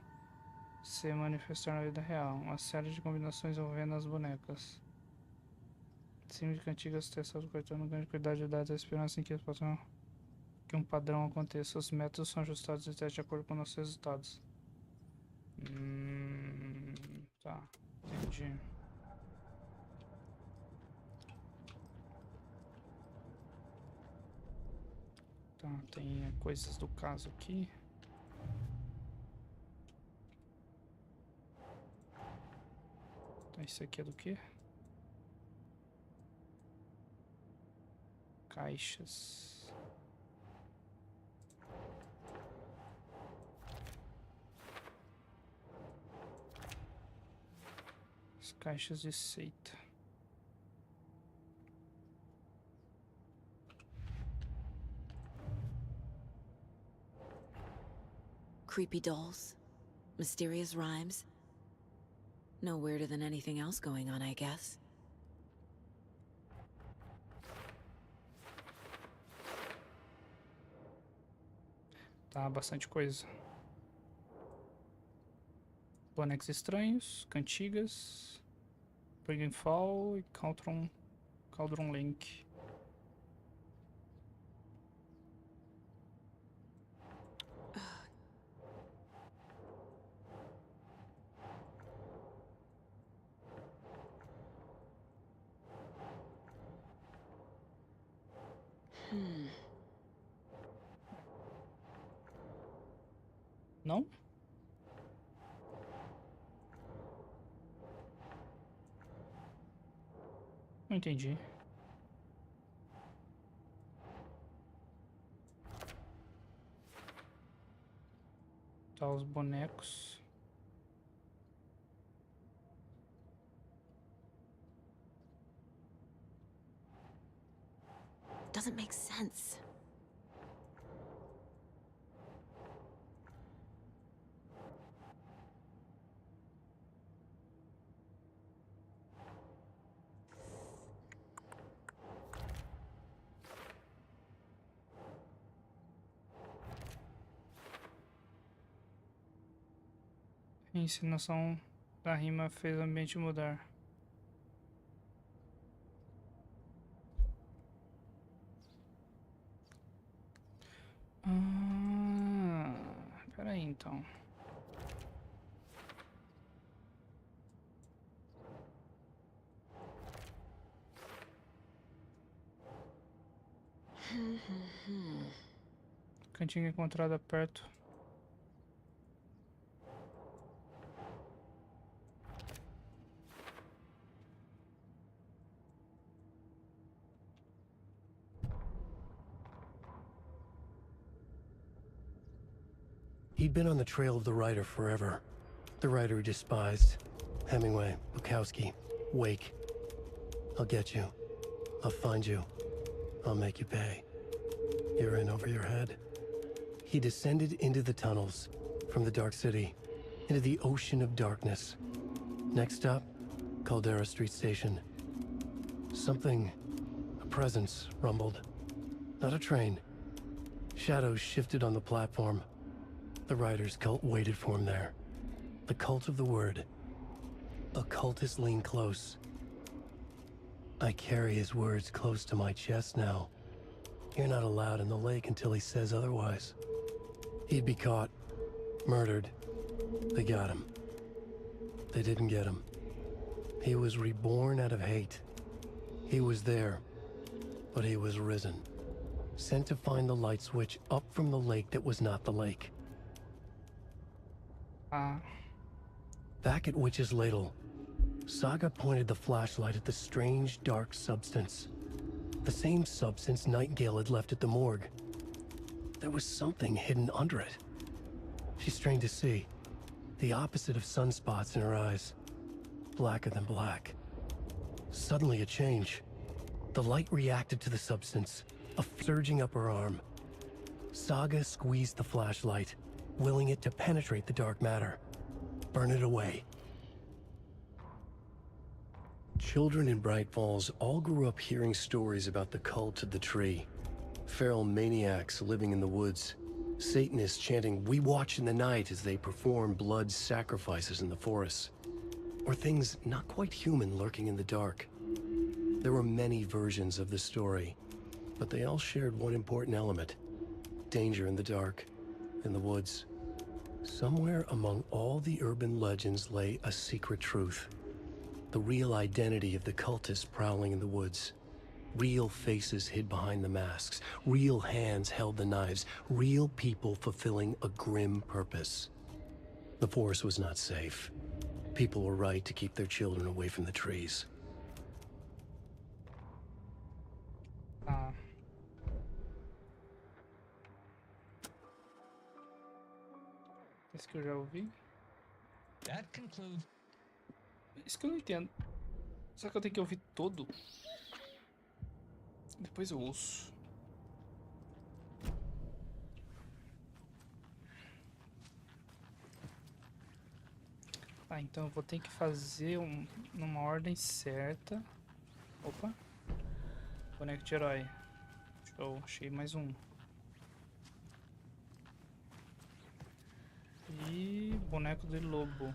se manifestar na vida real. Uma série de combinações envolvendo as bonecas. Símbolos de cantigas testados cortando grande quantidade de dados, a esperança em que um padrão aconteça. Os métodos são ajustados e testes de acordo com nossos resultados. Tá, entendi. Tá, tem coisas do caso aqui. Tá, isso aqui é do quê? Caixas. As caixas de seita. Creepy dolls, mysterious rhymes. No weirder than anything else going on, I guess. Tá, bastante coisa. Bonecos estranhos, cantigas, Bring and Fall e Cauldron Link. Não? Não entendi. Tá os bonecos. Doesn't make sense. A ensinação da rima fez o ambiente mudar. Peraí então. Cantiga encontrada perto. He'd been on the trail of the writer forever. The writer he despised. Hemingway, Bukowski, Wake. I'll get you. I'll find you. I'll make you pay. You're in over your head. He descended into the tunnels, from the Dark City, into the ocean of darkness. Next stop, Caldera Street Station. Something, a presence, rumbled. Not a train. Shadows shifted on the platform. The writer's cult waited for him there. The cult of the word. Occultists lean close. I carry his words close to my chest now. You're not allowed in the lake until he says otherwise. He'd be caught, murdered. They got him. They didn't get him. He was reborn out of hate. He was there, but he was risen. Sent to find the light switch up from the lake that was not the lake. Back at Witch's Ladle, Saga pointed the flashlight at the strange, dark substance. The same substance Nightingale had left at the morgue. There was something hidden under it. She strained to see. The opposite of sunspots in her eyes. Blacker than black. Suddenly a change. The light reacted to the substance, surging up her arm. Saga squeezed the flashlight, willing it to penetrate the dark matter. Burn it away. Children in Bright Falls all grew up hearing stories about the cult of the tree. Feral maniacs living in the woods. Satanists chanting, "We watch in the night," as they perform blood sacrifices in the forests. Or things not quite human lurking in the dark. There were many versions of the story, but they all shared one important element. Danger in the dark, in the woods. Somewhere among all the urban legends lay a secret truth. The real identity of the cultists prowling in the woods. Real faces hid behind the masks. Real hands held the knives. Real people fulfilling a grim purpose. The forest was not safe. People were right to keep their children away from the trees. Esse que eu já ouvi. That concludes. Isso que eu não entendo. Será que eu tenho que ouvir todo? Depois eu ouço. Ah, então eu vou ter que fazer numa ordem certa. Opa. Boneco de herói. Show, achei mais um. E boneco de lobo.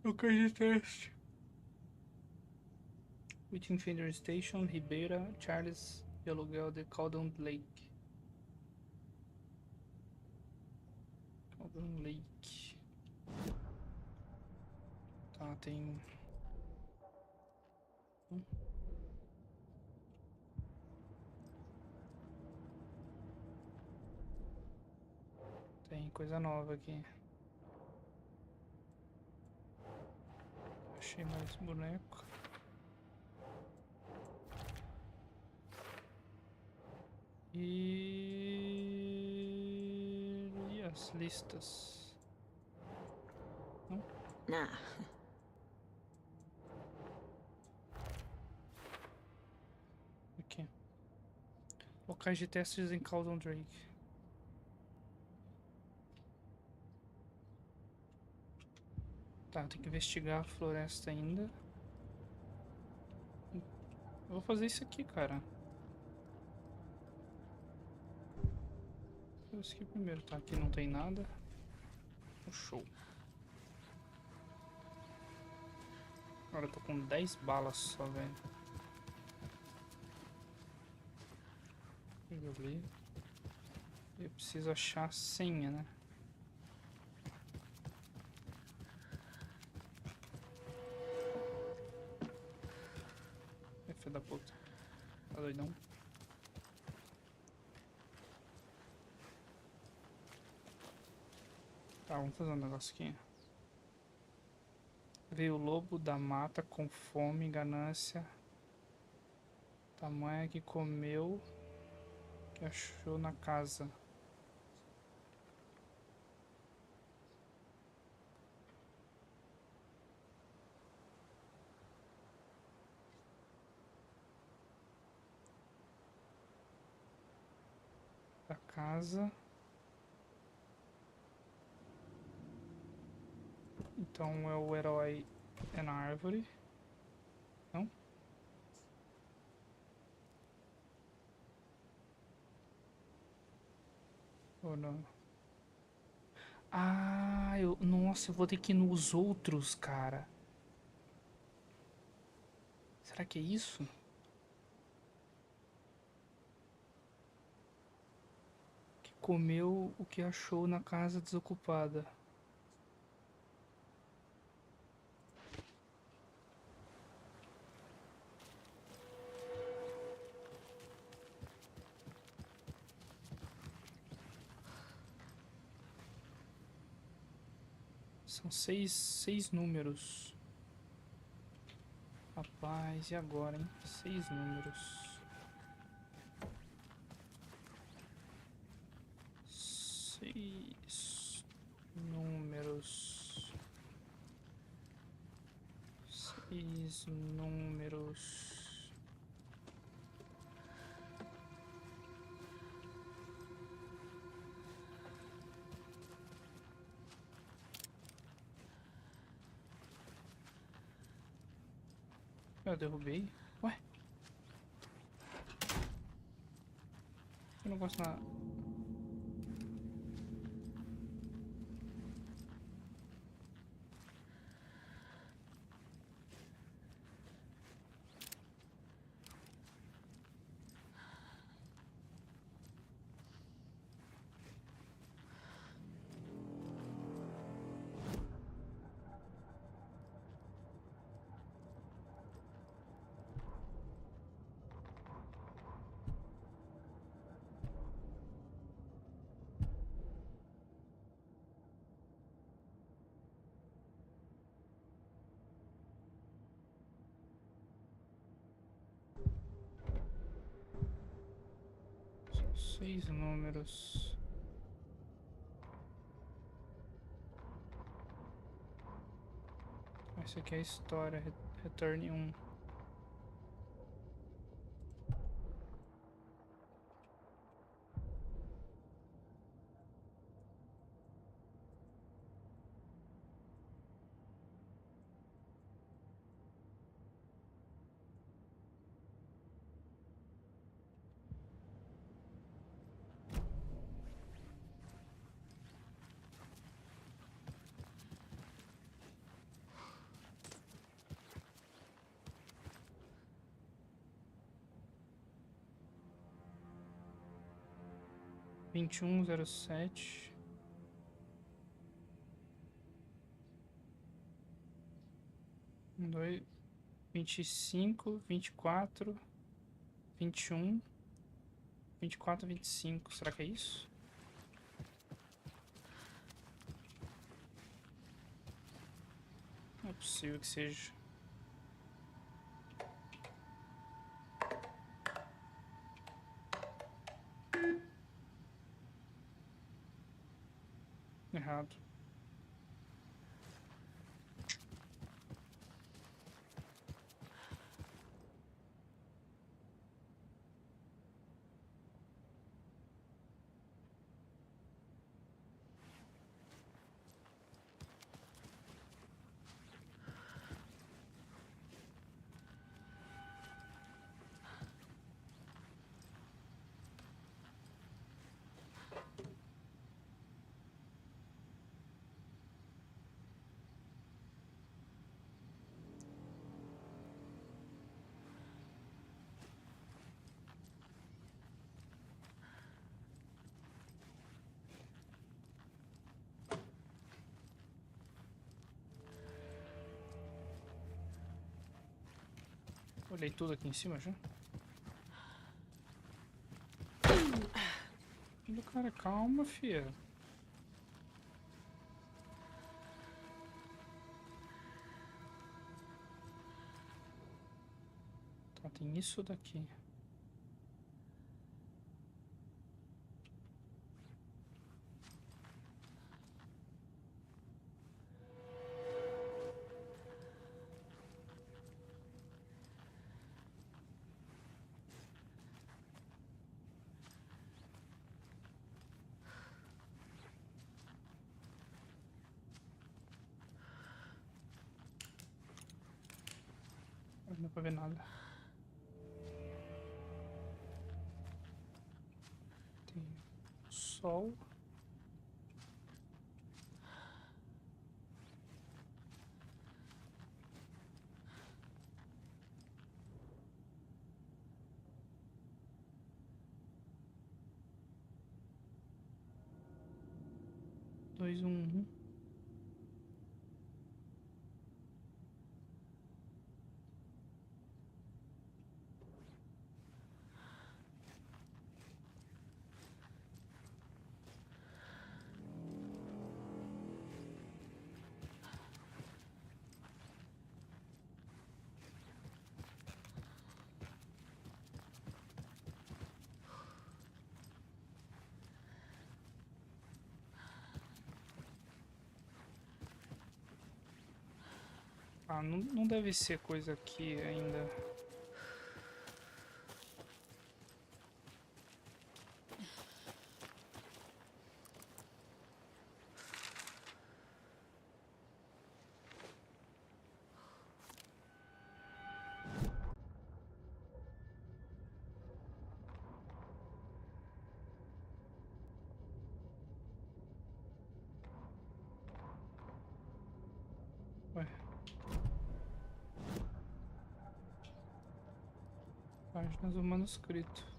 Ok, de teste. Witching Feeder Station, Ribeira, Charles de aluguel de Caldon Lake. Caldon Lake. Tá, tem... Tem coisa nova aqui. Achei mais boneco. E as listas. Não? Nah. Aqui. Locais de testes em Caldon Drake. Tá, tem que investigar a floresta ainda. Eu vou fazer isso aqui, cara. Vou fazer isso aqui primeiro, tá? Aqui não tem nada. Oh, show. Agora eu tô com 10 balas só, velho. Eu preciso achar a senha, né? Filho da puta. Tá doidão? Tá, vamos fazer um negócio aqui. Veio o lobo da mata com fome e ganância. Tamanha que comeu, que achou na casa. Da casa. Então é o herói é na árvore. Não? Ou não? Ah, nossa, eu vou ter que ir nos outros, cara. Será que é isso? Que comeu o que achou na casa desocupada. São seis números. Rapaz, e agora, hein? 6 números. 6 números. 6 números. Eu derrubei. Ué? Eu não gosto nada. São 6 números. Essa aqui é a história. Returne 1. Vinte e um, 07. 2, 25, 24, 21, 24, 25. Será que é isso? Não é possível que seja. Errado. Olhei tudo aqui em cima já. Cara, calma, fia. Tá, tem isso daqui. Não dá pra ver nada. Tem sol. Dois, um. Ah, não deve ser coisa aqui ainda. Ué. Páginas do manuscrito.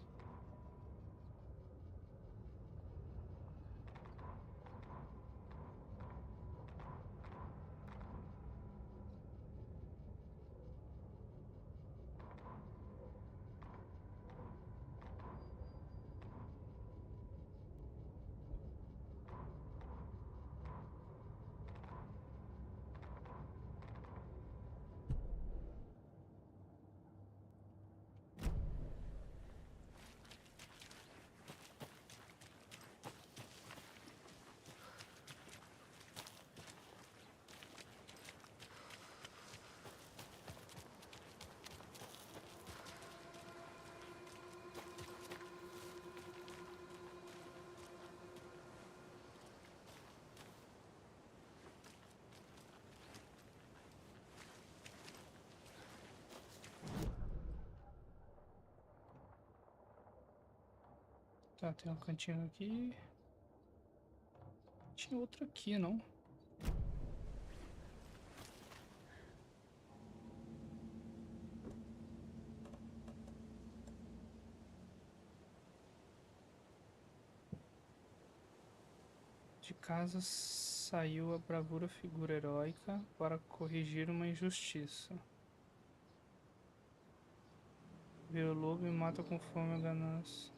Tá, tem um cantinho aqui. Tinha outro aqui, não? De casa Saiu a bravura figura heróica para corrigir uma injustiça. Vê o lobo e mata com fome e ganância.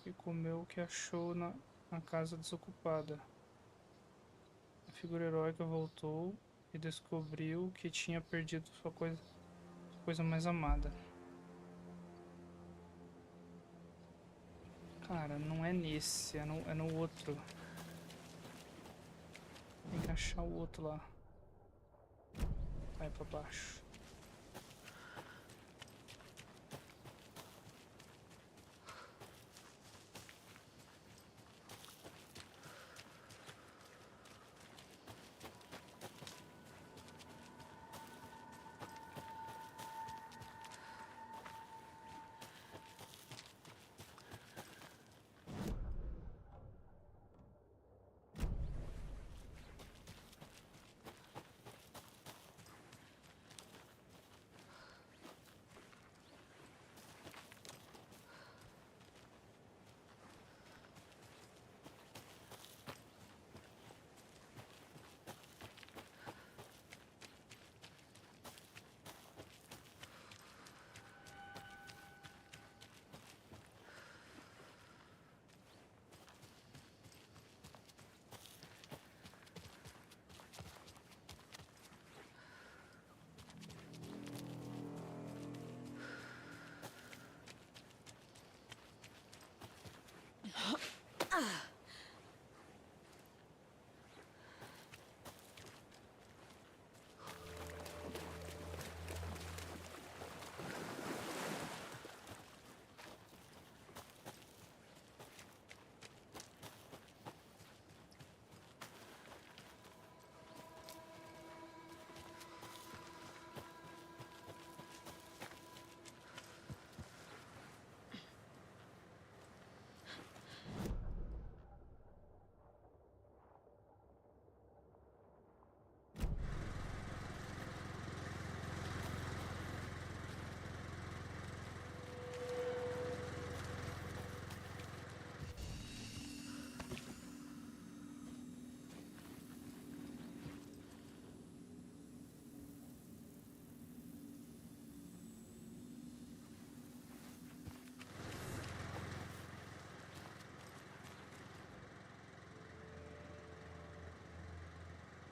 Que comeu o que achou na casa desocupada. A figura heróica voltou e descobriu que tinha perdido sua coisa mais amada. Cara, não é nesse, é no outro. Tem que achar o outro lá. Vai pra baixo.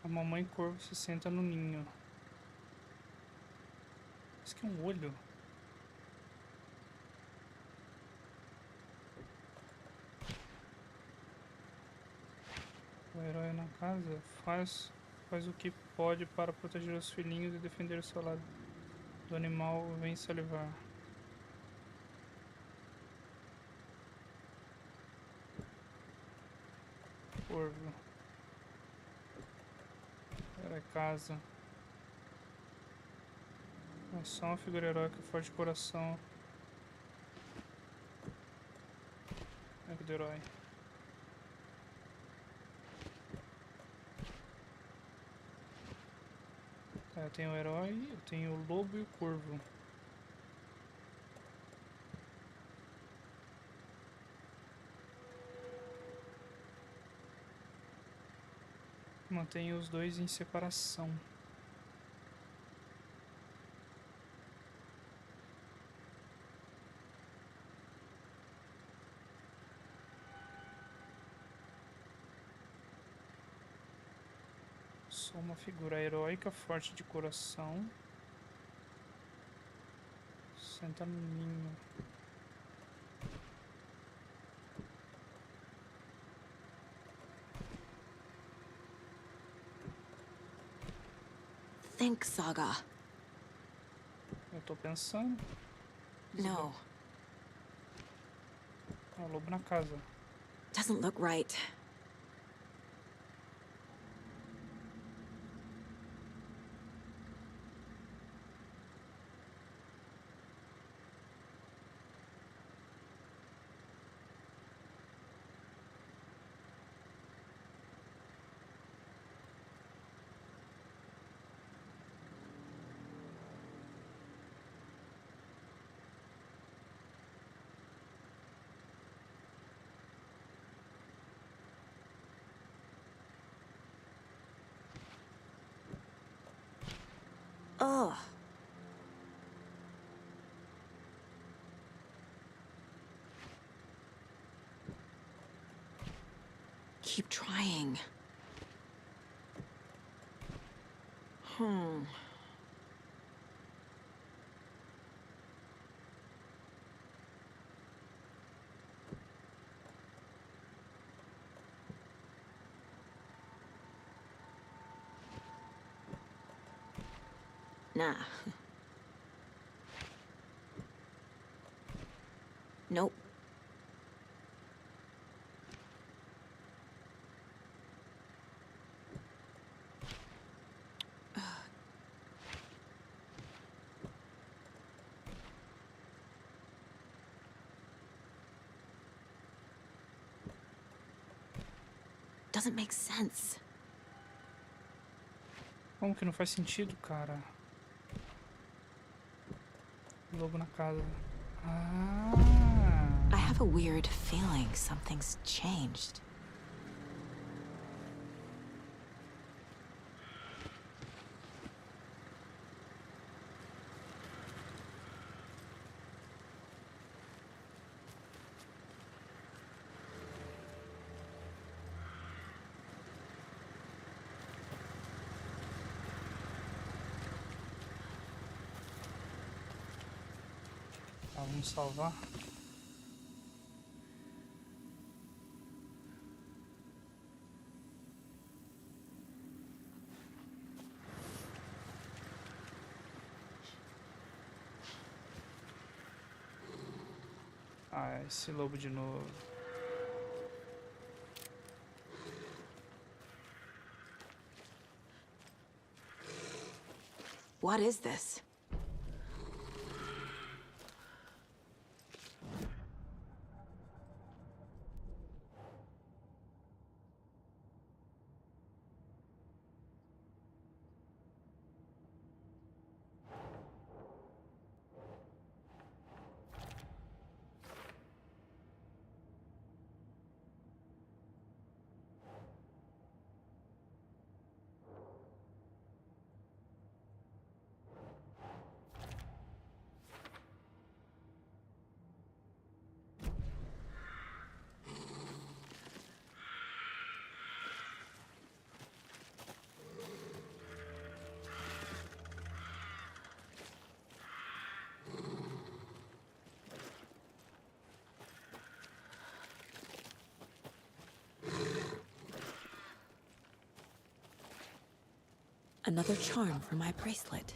A mamãe corvo se senta no ninho. Isso aqui é um olho. O herói na casa faz o que pode para proteger os filhinhos e defender o seu lado. Do animal vem salivar. Corvo. Era casa. É só uma figura heróica forte de coração. É do herói. Eu tenho o herói, eu tenho o lobo e o corvo. Mantenho os dois em separação. Sou uma figura heróica, forte de coração. Senta no ninho. Think, Saga. Eu tô pensando. No. É o lobo na casa. Doesn't look right. Ugh. Keep trying. Nah. Nope. Doesn't make sense. Como que não faz sentido, cara? Lobo na casa. Ah. I have a weird feeling something's changed. Tá, vamos salvar. Ah, esse lobo de novo. What is this? Another charm for my bracelet.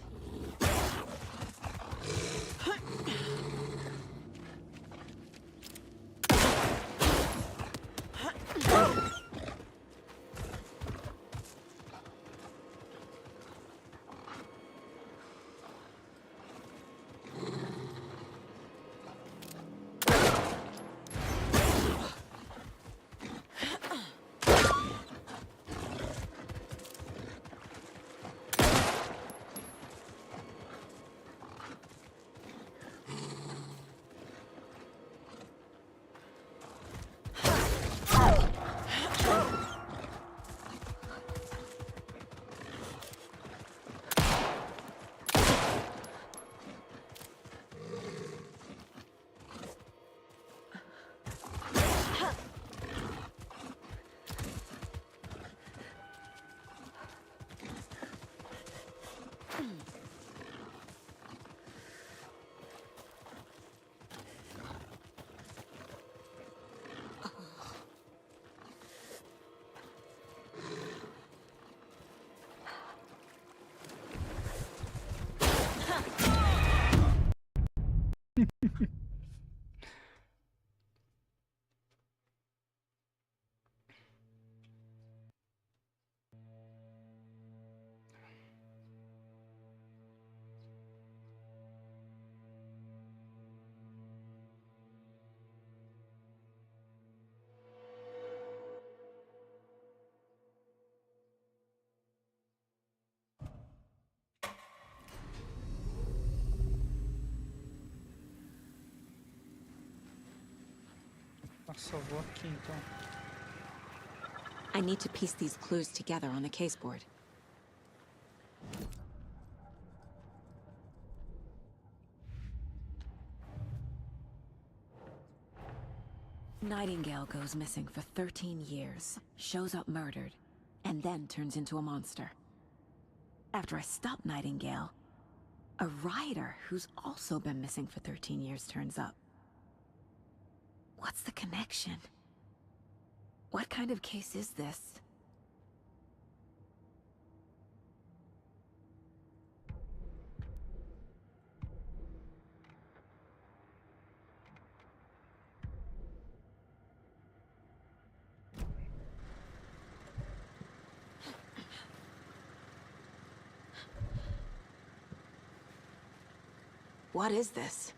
Salvou aqui então. I need to piece these clues together on the caseboard. Nightingale goes missing for 13 years, shows up murdered, and then turns into a monster. After I stop Nightingale, a rider who's also been missing for 13 years turns up. What's the connection? What kind of case is this? What is this?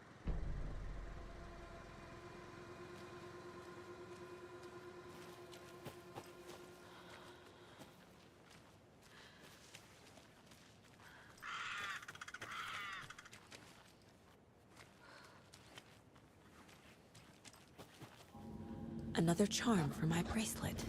Another charm for my bracelet.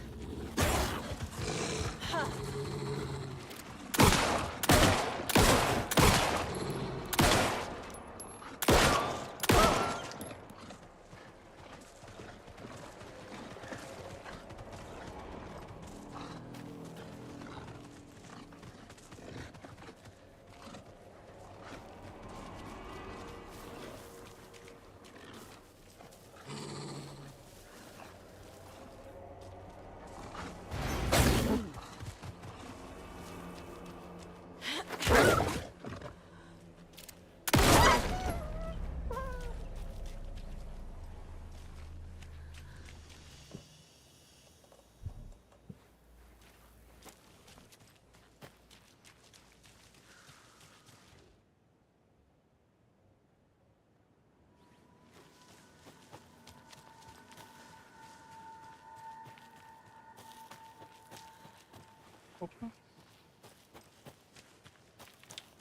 Opa.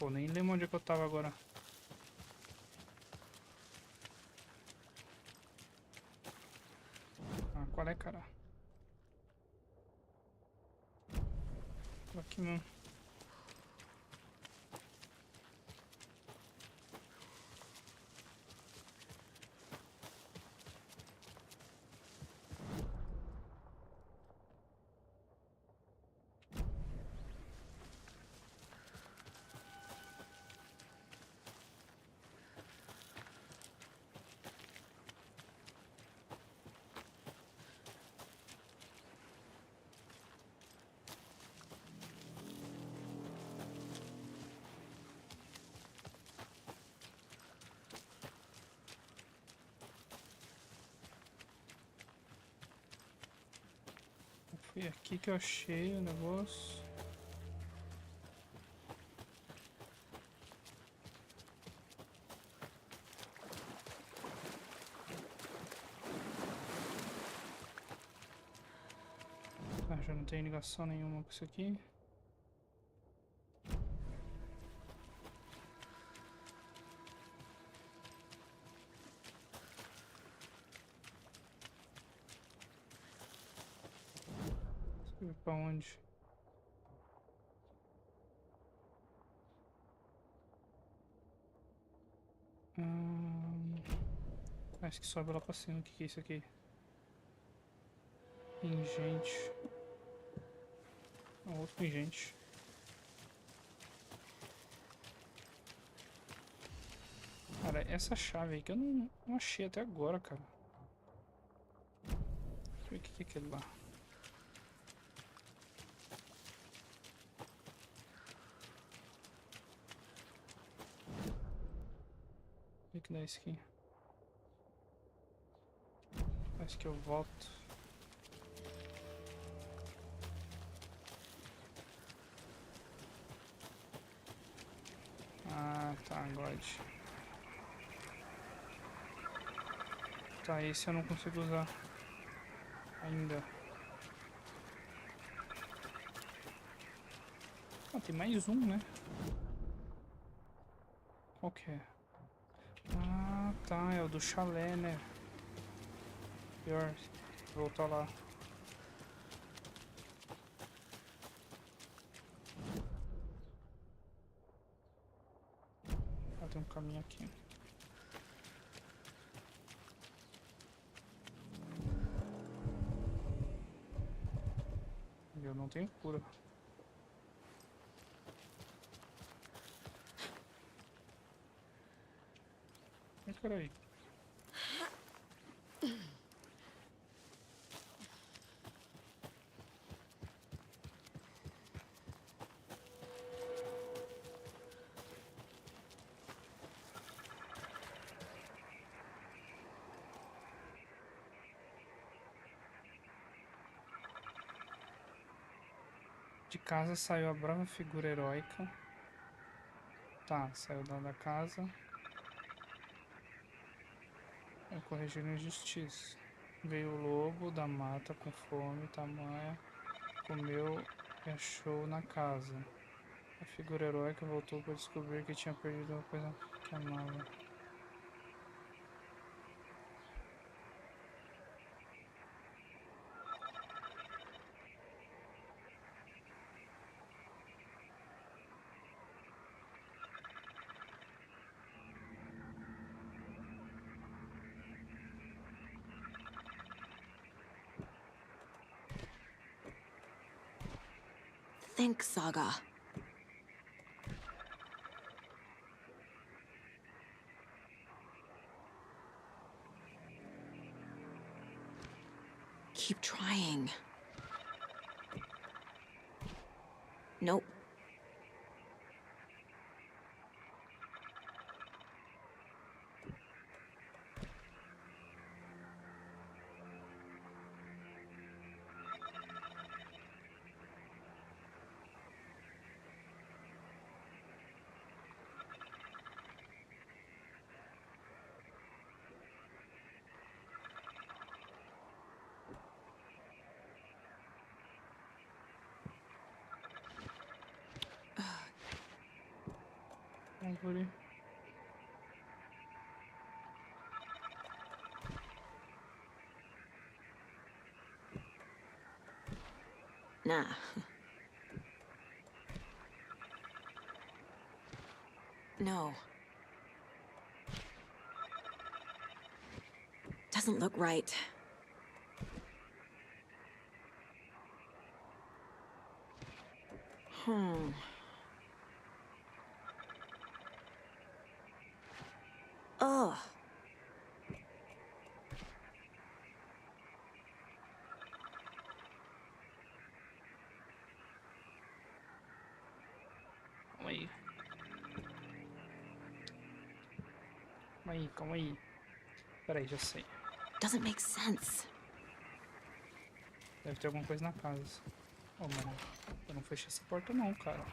Pô, nem lembro onde é que eu tava agora. Ah, qual é, cara? Tô aqui mesmo. Foi aqui que eu achei o negócio. Tá, já não tem ligação nenhuma com isso aqui. Pra onde? Acho que sobe lá pra cima. O que é isso aqui? Pingente. Outro pingente. Cara, essa chave aí que eu não achei até agora, cara. Deixa eu ver o que é aquele lá. O que dá isso aqui? Acho que eu volto. Ah, tá, God. Tá, esse eu não consigo usar ainda. Ah, tem mais um, né? Qual que é? Ah, tá, é o do chalé, né? Pior, voltar lá. Ah, tem um caminho aqui. não tenho cura. Peraí. De casa saiu a brava figura heróica. Tá, saiu da casa. É corrigir a injustiça. Veio o lobo da mata com fome tamanha, comeu e achou na casa. A figura heróica voltou para descobrir que tinha perdido uma coisa que amava. Think, Saga. Keep trying. Nope. Árvore. Nah. No. Doesn't look right. Ugh. Calma aí. Calma aí. Peraí, já sei. Doesn't make sense. Deve ter alguma coisa na casa. Oh, mano, eu não fechei essa porta não, cara.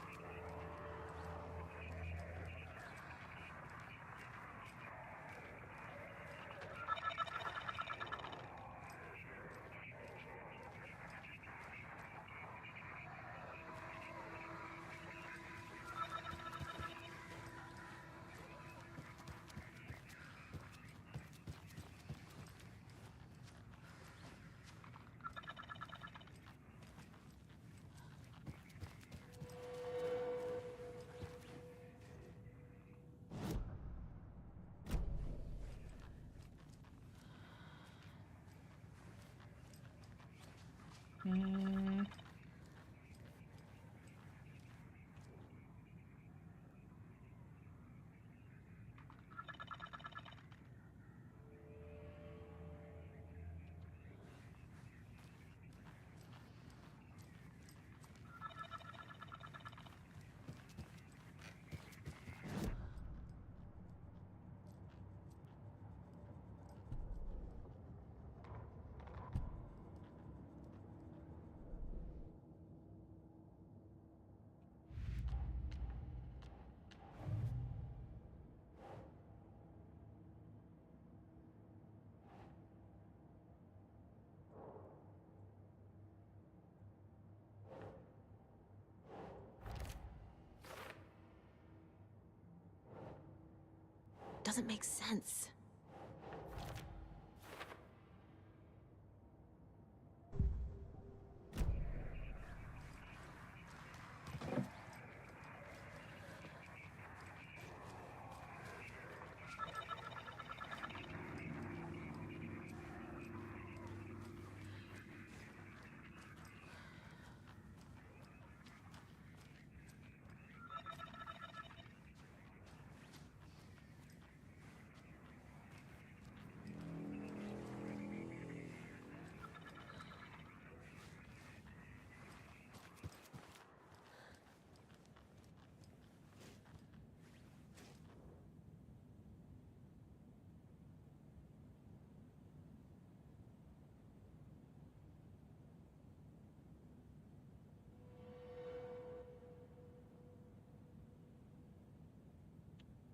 Doesn't make sense.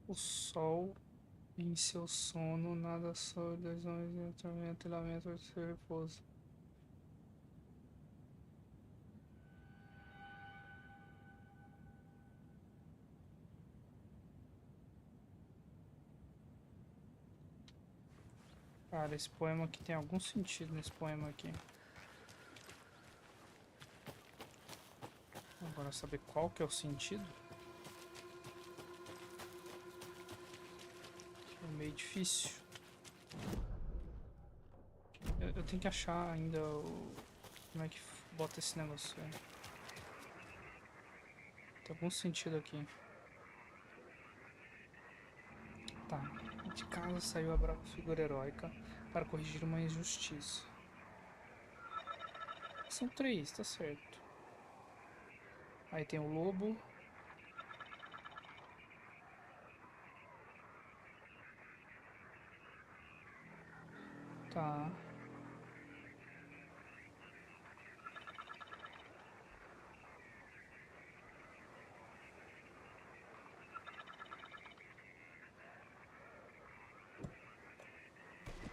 O sol em seu sono, nada só lesões, tormento e lamento de seu repouso. Cara, esse poema aqui tem algum sentido nesse poema aqui. Agora saber qual que é o sentido. É meio difícil. Eu tenho que achar ainda como é que bota esse negócio aí. Tem algum sentido aqui. Tá. De casa saiu a brava figura heróica para corrigir uma injustiça. São 3, tá certo. Aí tem o lobo. Tá.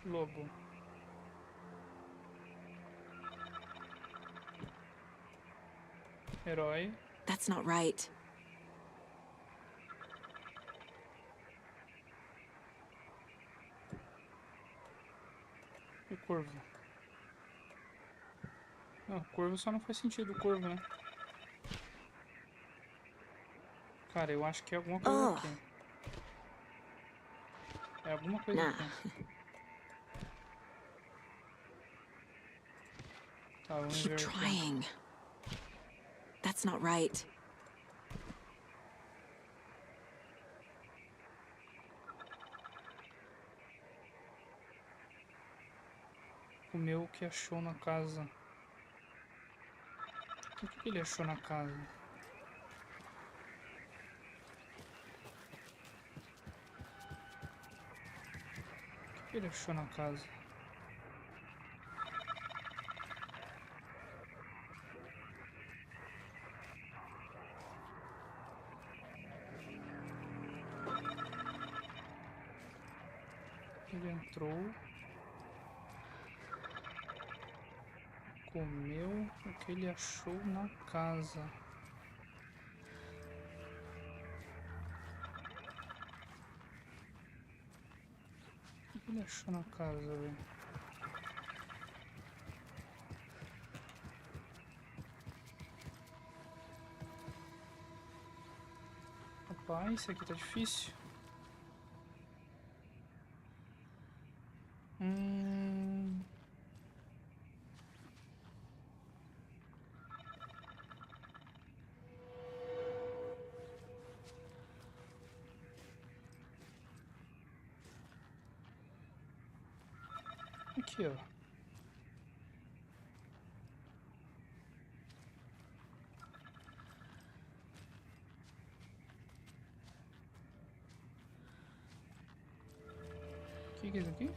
Lobo. Herói. That's not right. E o corvo? Não, o corvo só não faz sentido, o corvo, né? Cara, eu acho que é alguma coisa aqui. É alguma coisa aqui. Tá, vamos ver Keep aqui. trying. That's not right. Comeu o que achou na casa. O que ele achou na casa? O que ele achou na casa? Ele entrou, comeu o que ele achou na casa. O que ele achou na casa, velho? Rapaz, isso aqui tá difícil. Aqui, ó. O que é isso aqui?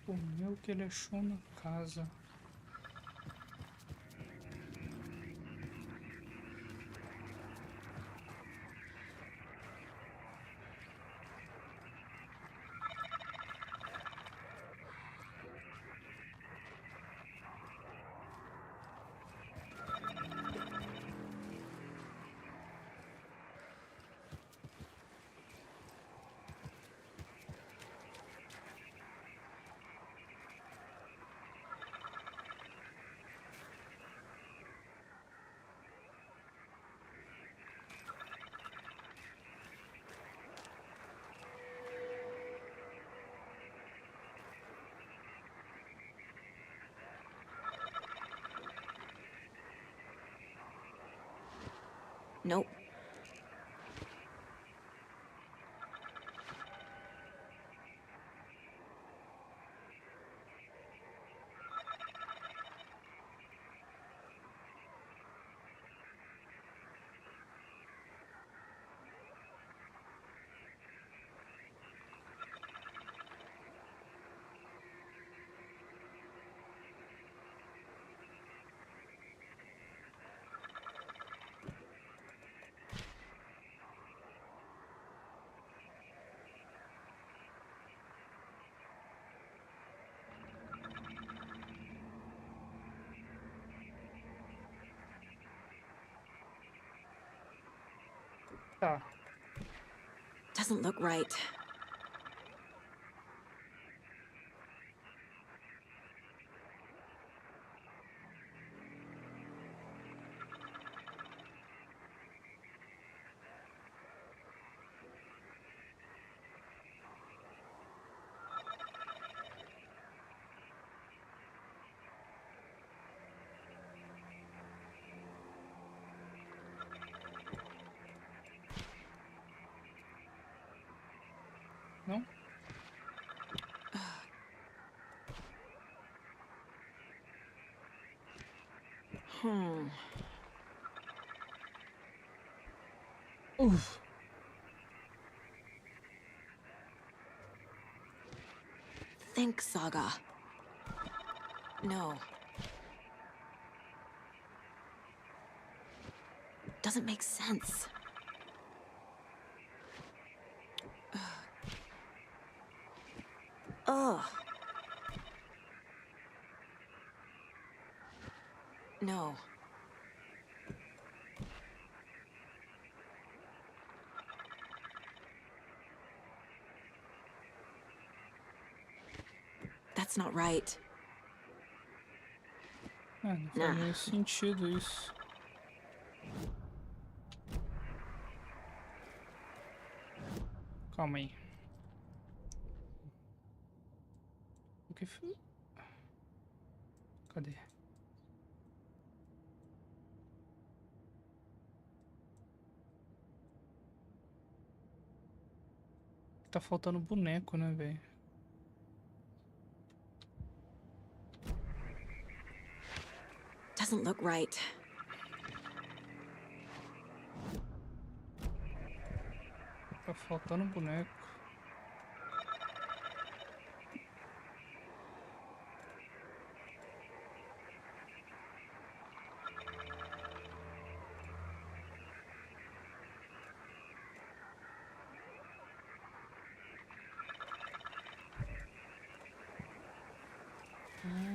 Comeu o que ele achou na casa. Tá. Doesn't look right. Não? Think, Saga. No. Doesn't make sense. Ugh. No. That's not right. Não faz nenhum sentido isso. Calma aí. O que foi? Cadê? Tá faltando boneco, né, velho? Doesn't look right. Tá faltando boneco.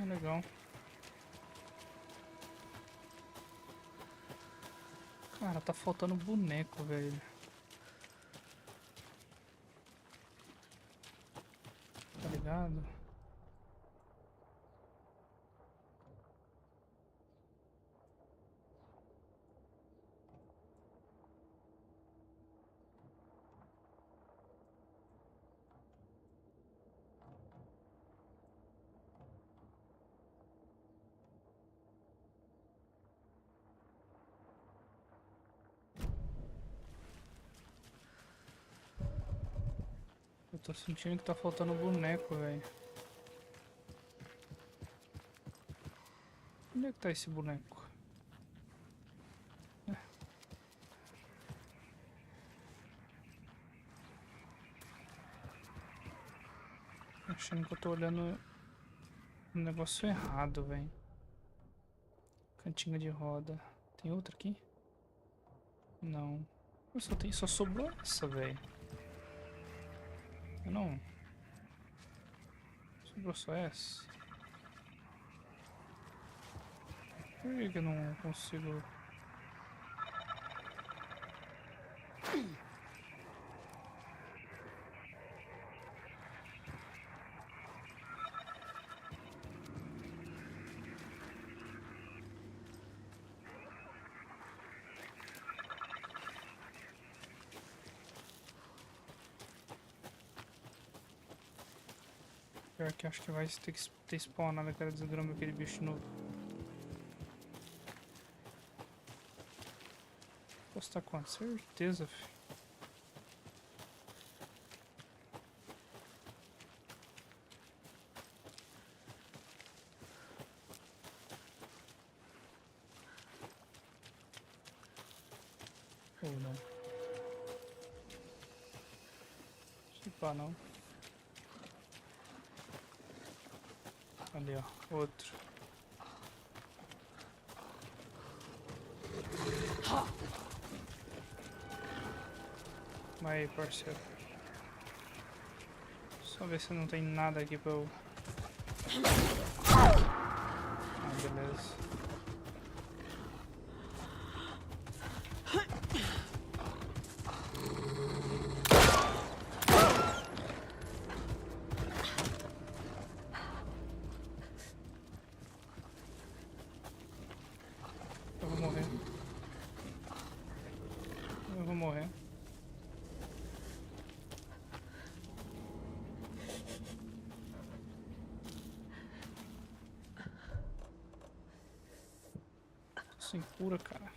Legal. Cara, tá faltando boneco, velho. Tá ligado? Eu tô sentindo que tá faltando boneco, velho. Onde é que tá esse boneco? Achando que eu tô olhando um negócio errado, velho. Cantinho de roda. Tem outra aqui? Não. Só sobrou essa, velho. Não. Sobrou só essa. Por que eu não consigo? Pior que acho que vai ter que ter spawnado aquela desgrama, aquele bicho novo. Posso estar com certeza, filho. Ou não. Se pá, não. Ali, ó, outro. Vai aí, parceiro. Só ver se não tem nada aqui pra eu... Ah, beleza. sem cura, cara.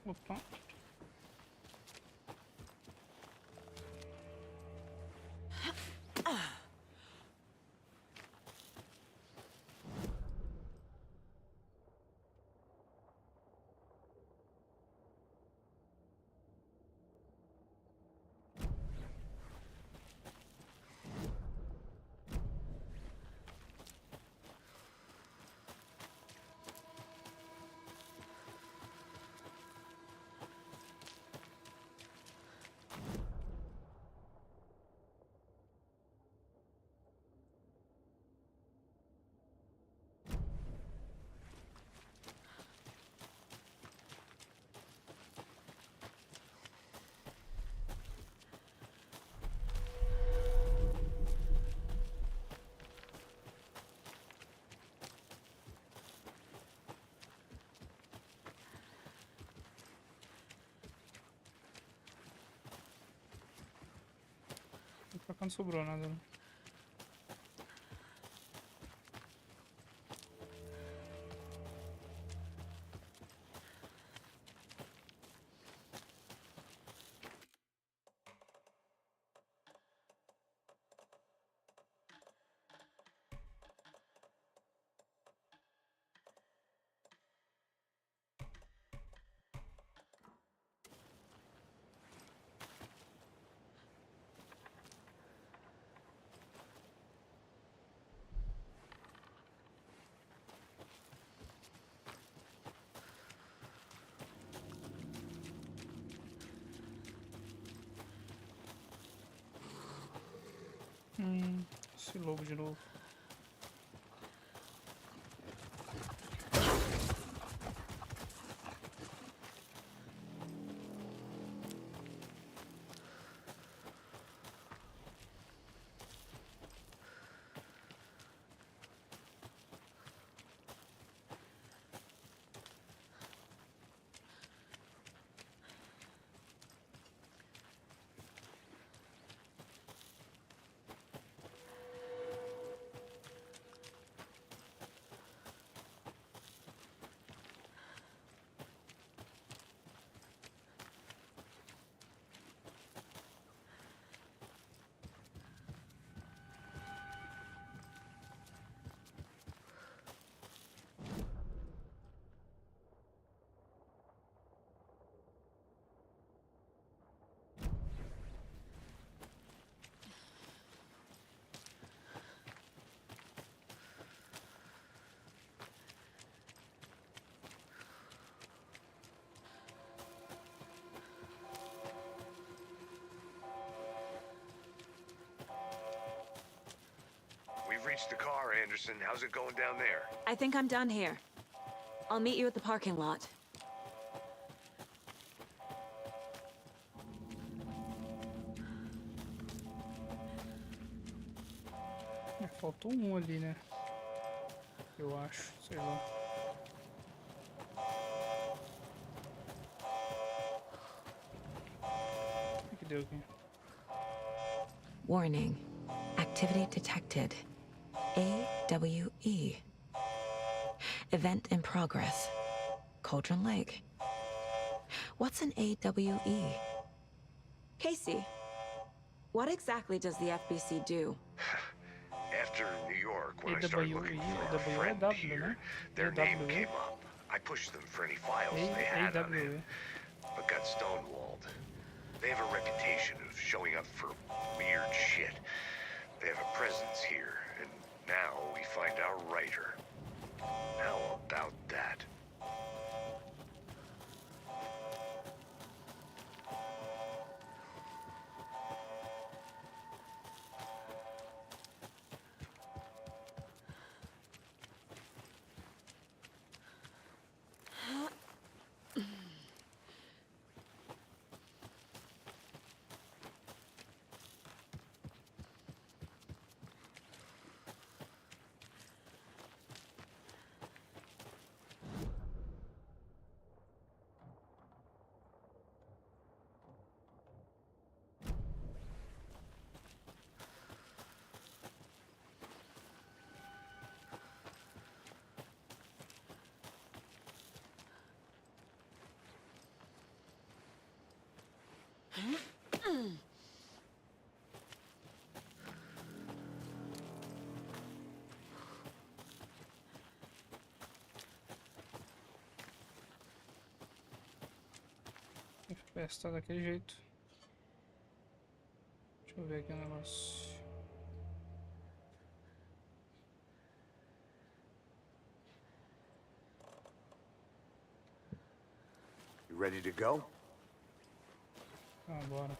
Opa. Pra cá não sobrou nada, né? Esse lobo de novo. I've reached the car, Anderson. How's it going down there? I think I'm done here. I'll meet you at the parking lot. Faltou ali, né? Eu acho, sei lá. O que deu aqui? Warning. Activity detected. AWE. Event in progress. Cauldron Lake. What's an AWE? Casey, what exactly does the FBC do? After New York, when I started looking for our friend here, their name came up. I pushed them for any files they had on him, but got stonewalled. They have a reputation of showing up for weird shit. They have a presence here, and now we find our writer. How about that? FPS tá daquele jeito. Deixa eu ver aqui o negócio. You ready to go? Ah, bora.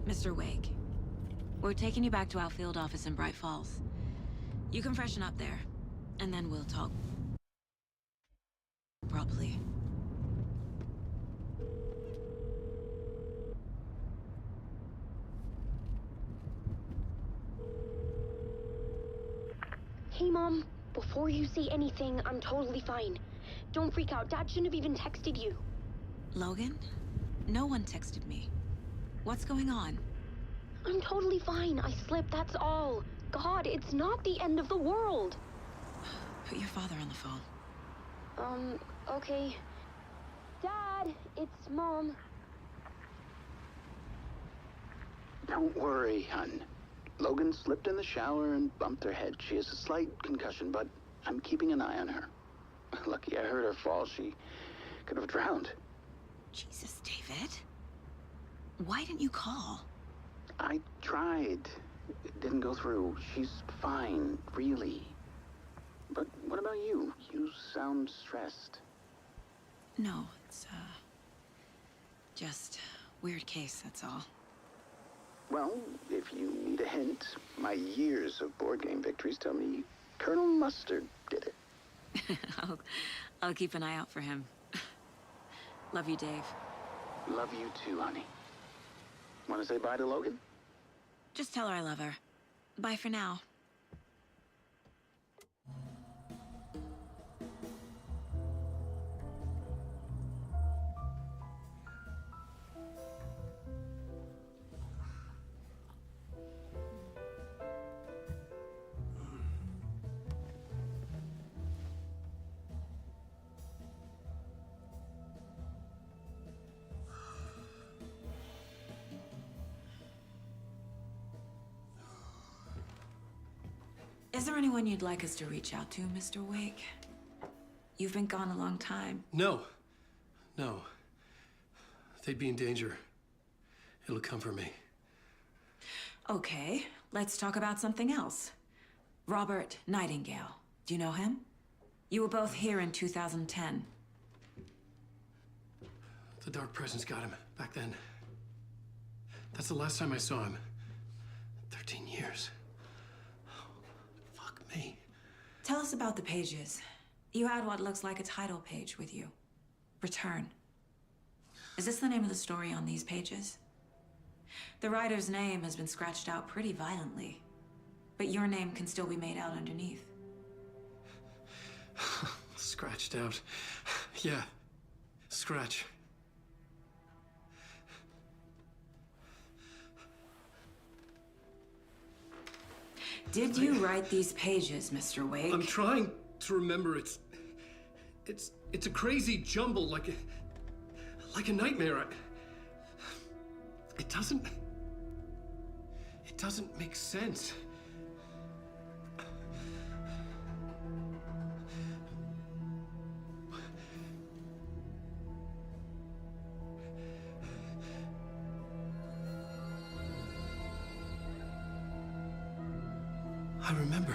Mr. Wake, we're taking you back to our field office in Bright Falls. You can freshen up there, and then we'll talk properly. Hey, Mom. Before you say anything, I'm totally fine. Don't freak out. Dad shouldn't have even texted you. Logan? No one texted me. What's going on? I'm totally fine. I slipped, that's all. God, it's not the end of the world. Put your father on the phone. Okay. Dad, it's Mom. Don't worry, hun. Logan slipped in the shower and bumped her head. She has a slight concussion, but I'm keeping an eye on her. Lucky I heard her fall. She could have drowned. Jesus, David. Why didn't you call? I tried. It didn't go through. She's fine, really. But what about you? You sound stressed. No, it's, just weird case, that's all. Well, if you need a hint, my years of board game victories tell me Colonel Mustard did it. I'll keep an eye out for him. Love you, Dave. Love you too, honey. Want to say bye to Logan? Just tell her I love her. Bye for now. Is there anyone you'd like us to reach out to, Mr. Wake? You've been gone a long time. No. No. They'd be in danger. It'll come for me. Okay, let's talk about something else. Robert Nightingale. Do you know him? You were both here in 2010. The Dark Presence got him back then. That's the last time I saw him. 13 years. Oh, fuck me. Tell us about the pages. You had what looks like a title page with you. Return. Is this the name of the story on these pages? The writer's name has been scratched out pretty violently, but your name can still be made out underneath. Scratched out. Yeah. Scratch. Did you write these pages, Mr. Wake? I'm trying to remember. It's a crazy jumble, like a nightmare. It doesn't make sense. I remember.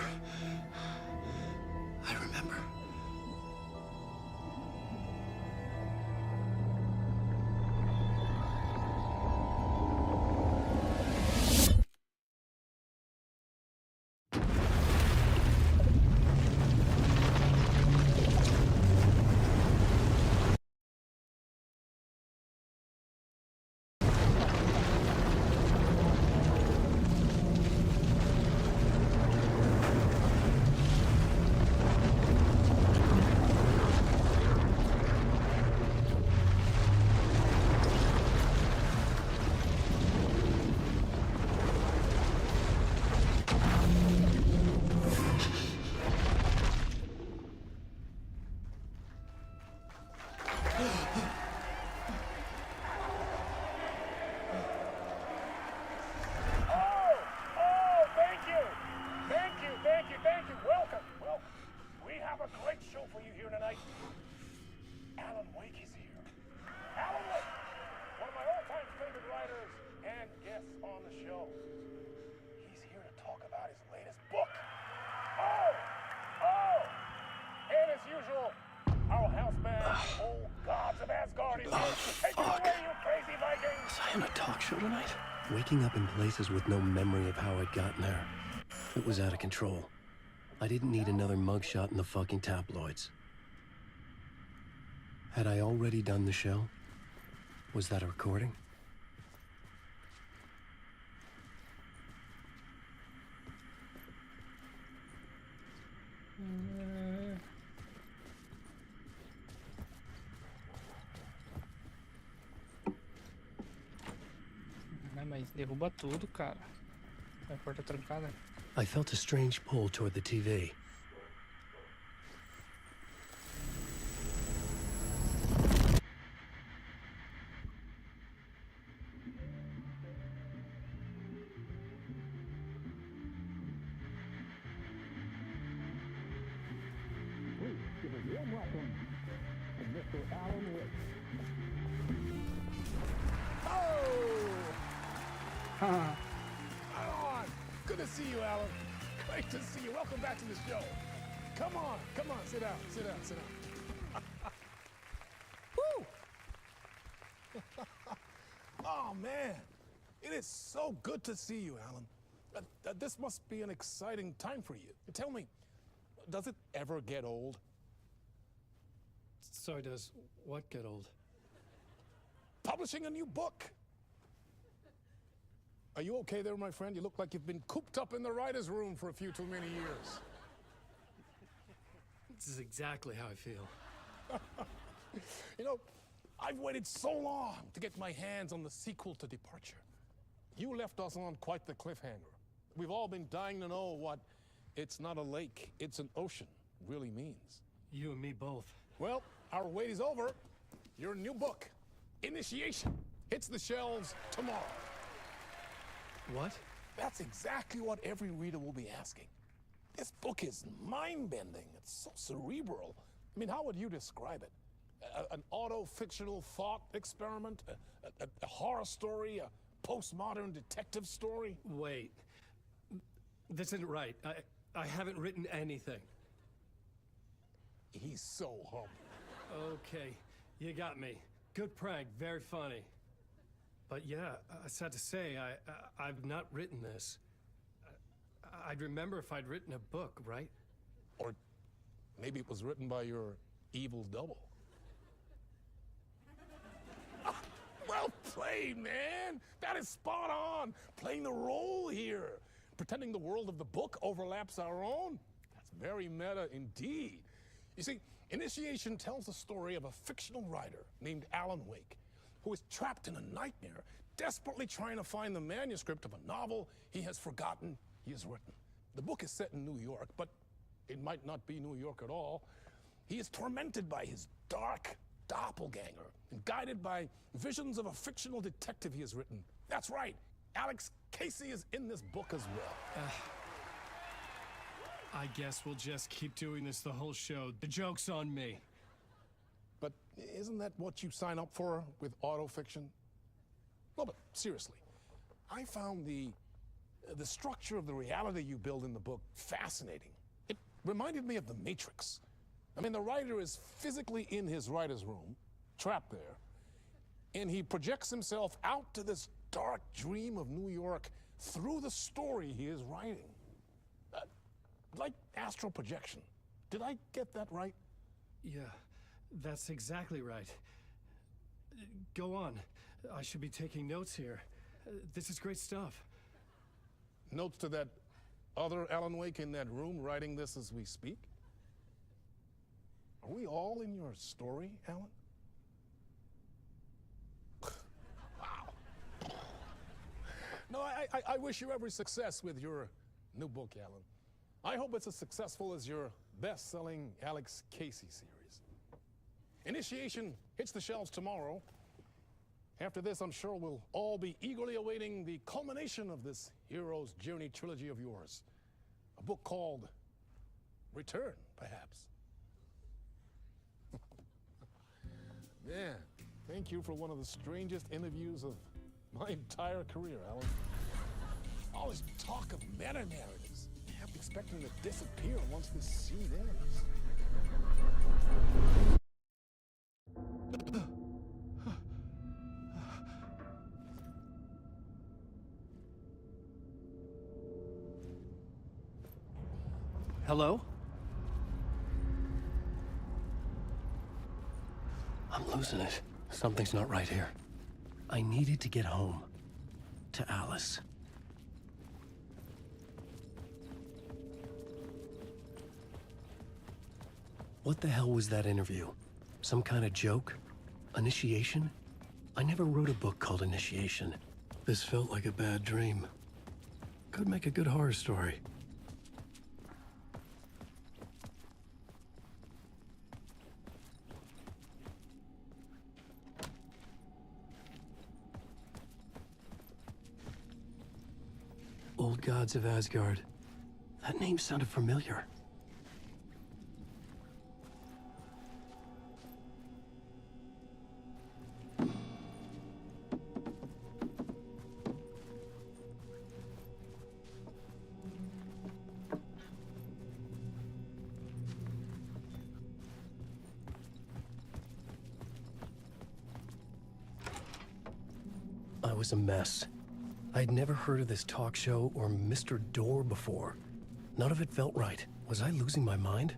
Tonight? Waking up in places with no memory of how I'd gotten there. It was out of control. I didn't need another mugshot in the fucking tabloids. Had I already done the show? Was that a recording? Mas derruba tudo, cara. A porta trancada. I felt a strange pull toward the TV. Please give a warm welcome to Mr. Alan Wake. On! Good to see you, Alan. Great to see you. Welcome back to the show. Come on, sit down, sit down. Woo! Oh, man. It is so good to see you, Alan. This must be an exciting time for you. Tell me, does it ever get old? So does what get old? Publishing a new book. Are you okay there, my friend? You look like you've been cooped up in the writer's room for a few too many years. This is exactly how I feel. You know, I've waited so long to get my hands on the sequel to Departure. You left us on quite the cliffhanger. We've all been dying to know what "it's not a lake, it's an ocean" really means. You and me both. Well, our wait is over. Your new book, Initiation, hits the shelves tomorrow. What? That's exactly what every reader will be asking. This book is mind-bending. It's so cerebral. I mean, how would you describe it? An auto-fictional thought experiment? A horror story? A postmodern detective story? Wait. This isn't right. I haven't written anything. He's so humble. Okay, you got me. Good prank, very funny. But yeah, sad to say, I've not written this. I'd remember if I'd written a book, right? Or maybe it was written by your evil double. Well played, man! That is spot on! Playing the role here. Pretending the world of the book overlaps our own. That's very meta indeed. You see, Initiation tells the story of a fictional writer named Alan Wake, who is trapped in a nightmare, desperately trying to find the manuscript of a novel he has forgotten he has written. The book is set in New York, but it might not be New York at all. He is tormented by his dark doppelganger and guided by visions of a fictional detective he has written. That's right, Alex Casey is in this book as well. I guess we'll just keep doing this the whole show. The joke's on me. But isn't that what you sign up for with autofiction? No, but seriously, I found the structure of the reality you build in the book fascinating. It reminded me of The Matrix. I mean, the writer is physically in his writer's room, trapped there, and he projects himself out to this dark dream of New York through the story he is writing. Like astral projection. Did I get that right? Yeah, that's exactly right. Go on. I should be taking notes here. This is great stuff. Notes to that other Alan Wake in that room writing this as we speak? Are we all in your story, Alan? Wow. No, I wish you every success with your new book, Alan. I hope it's as successful as your best-selling Alex Casey series. Initiation hits the shelves tomorrow. After this, I'm sure we'll all be eagerly awaiting the culmination of this hero's journey trilogy of yours. A book called Return, perhaps. Man, thank you for one of the strangest interviews of my entire career, Alan. All this talk of meta-narratives. I'm expecting to disappear once this scene ends. Hello? I'm losing it. Something's not right here. I needed to get home. To Alice. What the hell was that interview? Some kind of joke? Initiation? I never wrote a book called Initiation. This felt like a bad dream. Could make a good horror story. Old Gods of Asgard. That name sounded familiar. I was a mess. I'd never heard of this talk show or Mr. Door before. None of it felt right. Was I losing my mind?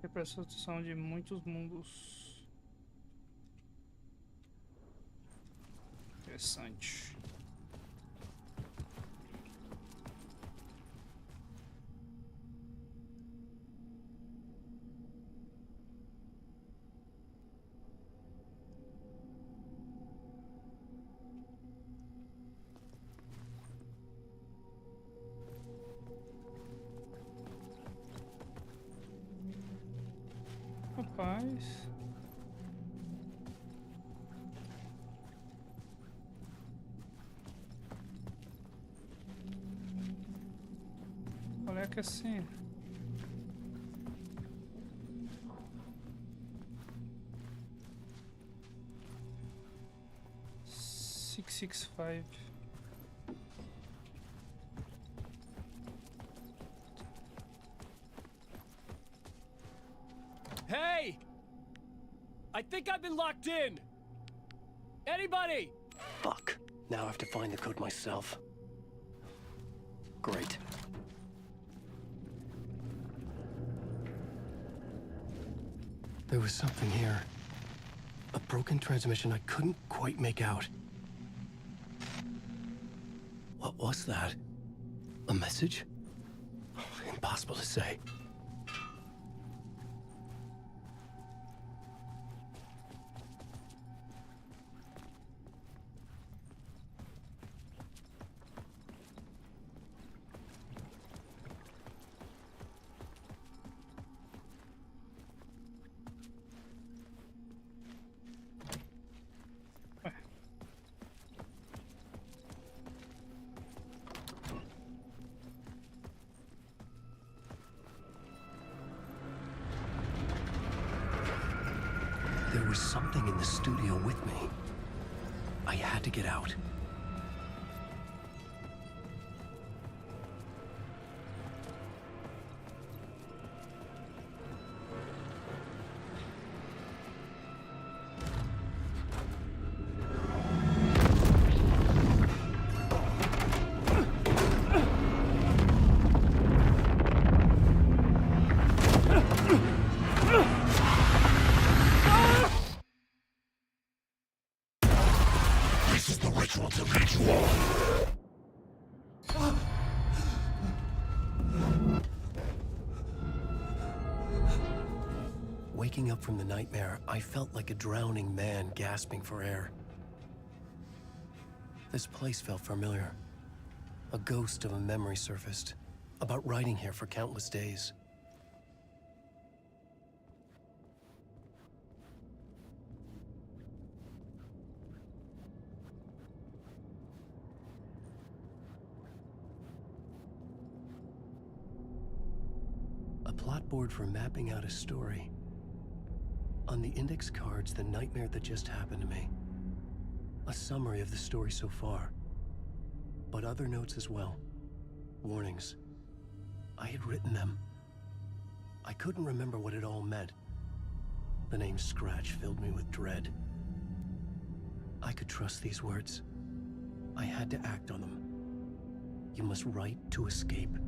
Representação de muitos mundos. Interessante. Rapaz. Qual é que é assim? Six five. Hey! I think I've been locked in! Anybody? Fuck. Now I have to find the code myself. Great. There was something here. A broken transmission I couldn't quite make out. What was that? A message? Impossible to say. There was something in the studio with me. I had to get out. Waking up from the nightmare, I felt like a drowning man gasping for air. This place felt familiar. A ghost of a memory surfaced, about riding here for countless days. A plot board for mapping out a story. On the index cards, the nightmare that just happened to me. A summary of the story so far. But other notes as well. Warnings. I had written them. I couldn't remember what it all meant. The name Scratch filled me with dread. I could trust these words. I had to act on them. You must write to escape.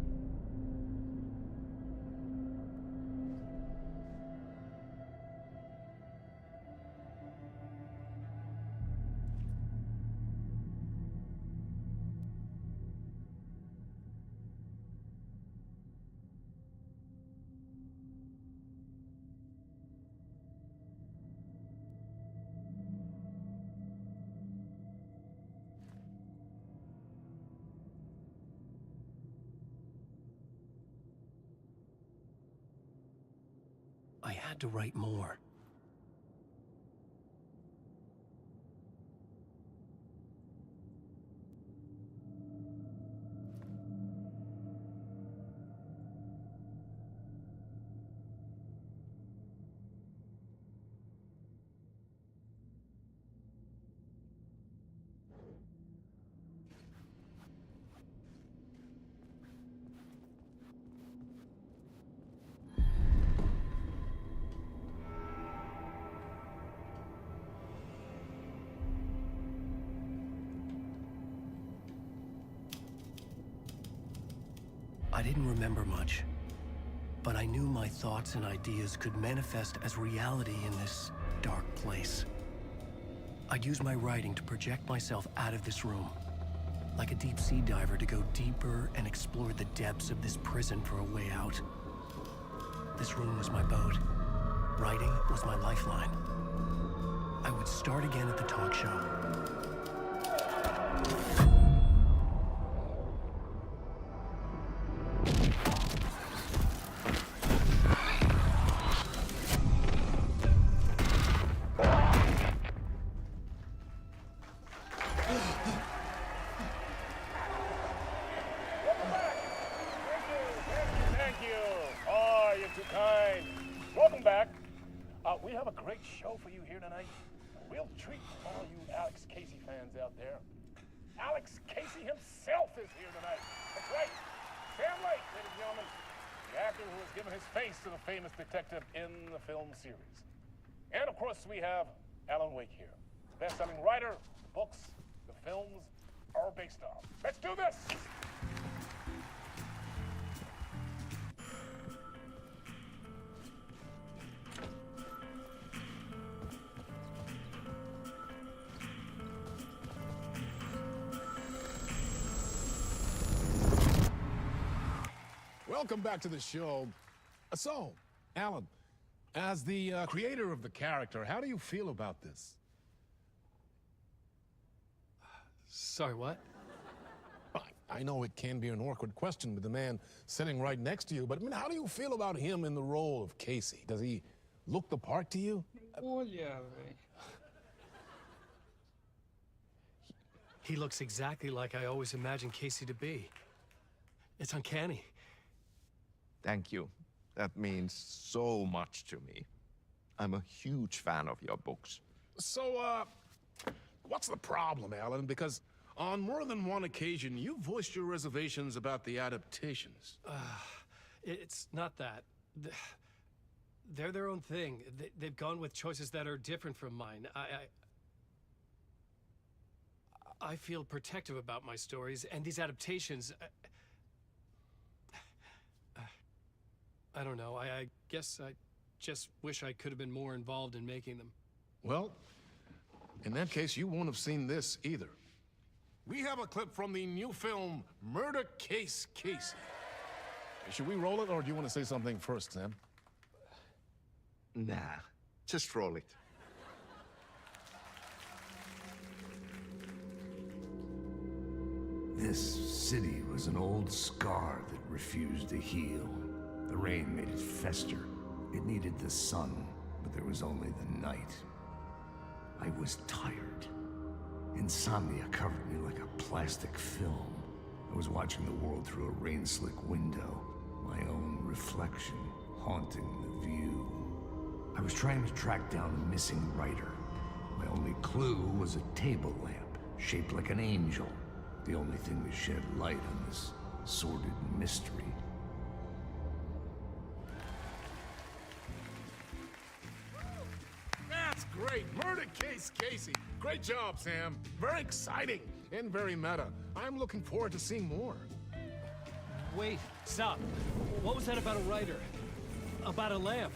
I had to write more. I didn't remember much, but I knew my thoughts and ideas could manifest as reality in this dark place. I'd use my writing to project myself out of this room, like a deep-sea diver to go deeper and explore the depths of this prison for a way out. This room was my boat. Writing was my lifeline. I would start again at the talk show. We have a great show for you here tonight. A real treat for all you Alex Casey fans out there. Alex Casey himself is here tonight. That's right. Sam Lake, ladies and gentlemen. the actor who has given his face to the famous detective in the film series. And of course, we have Alan Wake here. Best-selling writer, the books, the films are based on. Let's do this! Welcome back to the show. So, Alan, as the creator of the character, how do you feel about this? Sorry, what? I know it can be an awkward question with the man sitting right next to you, but I mean, how do you feel about him in the role of Casey? Does he look the part to you? Olha, velho. He looks exactly like I always imagined Casey to be. It's uncanny. Thank you. That means so much to me. I'm a huge fan of your books. So, what's the problem, Alan? Because on more than one occasion, you voiced your reservations about the adaptations. It's not that. They're their own thing. They've gone with choices that are different from mine. I feel protective about my stories, and these adaptations... I don't know. I guess I just wish I could have been more involved in making them. Well, in that case, you won't have seen this either. We have a clip from the new film, Murder Case Casey. Should we roll it, or do you want to say something first, Sam? Nah, just roll it. This city was an old scar that refused to heal. The rain made it fester. It needed the sun, but there was only the night. I was tired. Insomnia covered me like a plastic film. I was watching the world through a rain-slick window, my own reflection haunting the view. I was trying to track down a missing writer. My only clue was a table lamp, shaped like an angel, the only thing that shed light on this sordid mystery. That's great! Murder Case Casey! Great job, Sam. Very exciting and very meta. I'm looking forward to seeing more. Wait, stop. What was that about a writer? About a lamp?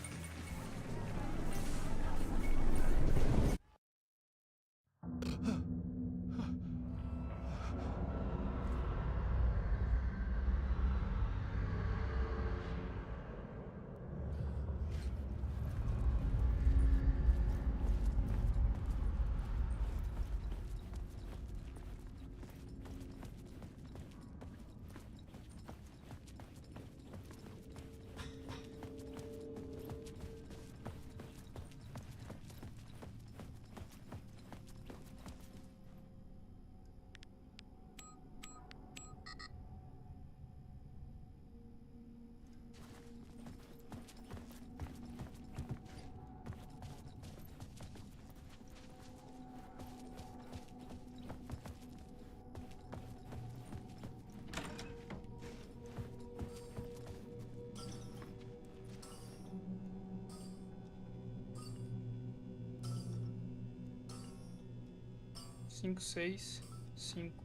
Cinco, seis, cinco.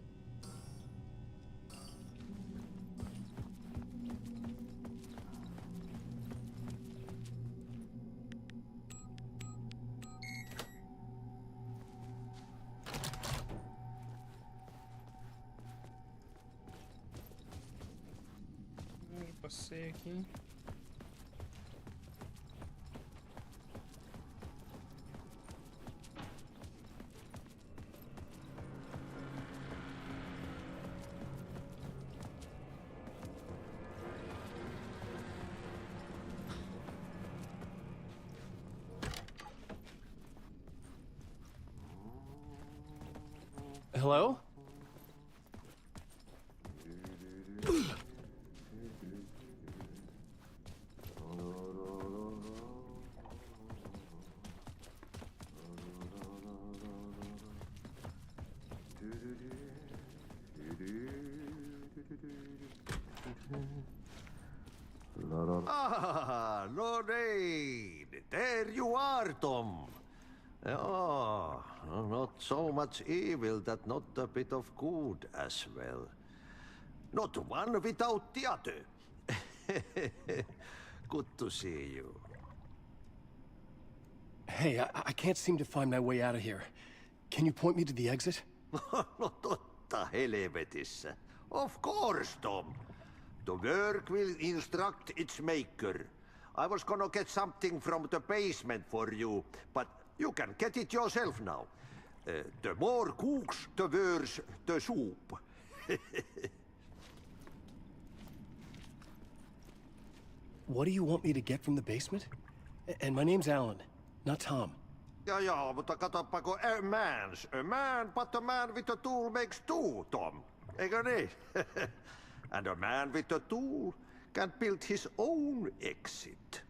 Passei aqui. Hello? La there you are, Tom. Oh, not so much evil that not a bit of good as well. Not one without the other. Good to see you. Hey, I can't seem to find my way out of here. Can you point me to the exit? No totta helvetissä. Of course, Tom. The work will instruct its maker. I was gonna get something from the basement for you, but you can get it yourself now. The more cooks, the worse the soup. What do you want me to get from the basement? And my name's Alan, not Tom. Ja, mutta katoppa, a man, but a man with a tool makes two, Tom. Eikö niin? And a man with a tool can build his own exit.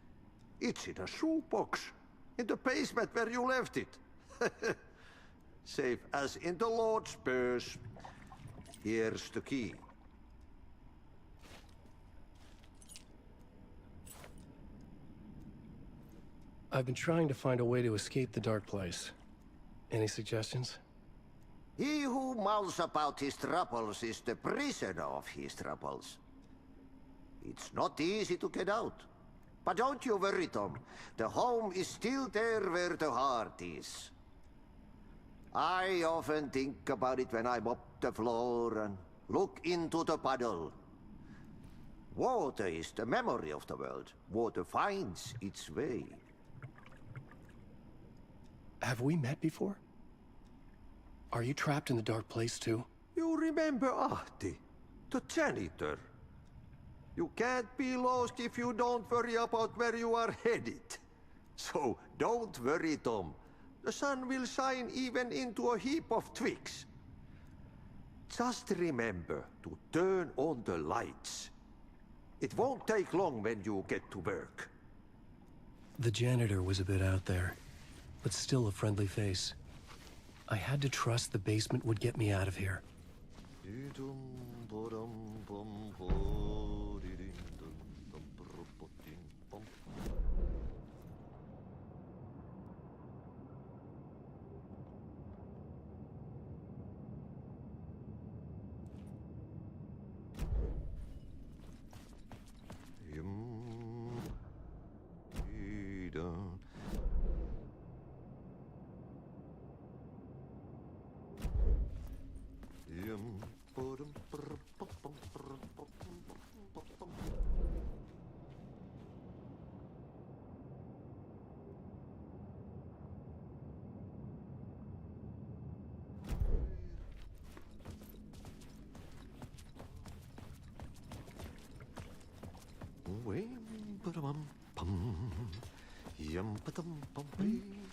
It's in a shoebox, in the basement where you left it. Safe as in the Lord's purse. Here's the key. I've been trying to find a way to escape the dark place. Any suggestions? He who mouths about his troubles is the prisoner of his troubles. It's not easy to get out. But don't you worry, Tom. The home is still there where the heart is. I often think about it when I mop the floor and look into the puddle. Water is the memory of the world. Water finds its way. Have we met before? Are you trapped in the dark place too? You remember Ahti, the janitor. You can't be lost if you don't worry about where you are headed. So don't worry, Tom. The sun will shine even into a heap of twigs. Just remember to turn on the lights. It won't take long when you get to work. The janitor was a bit out there, but still a friendly face. I had to trust the basement would get me out of here.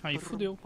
Aí fudeu.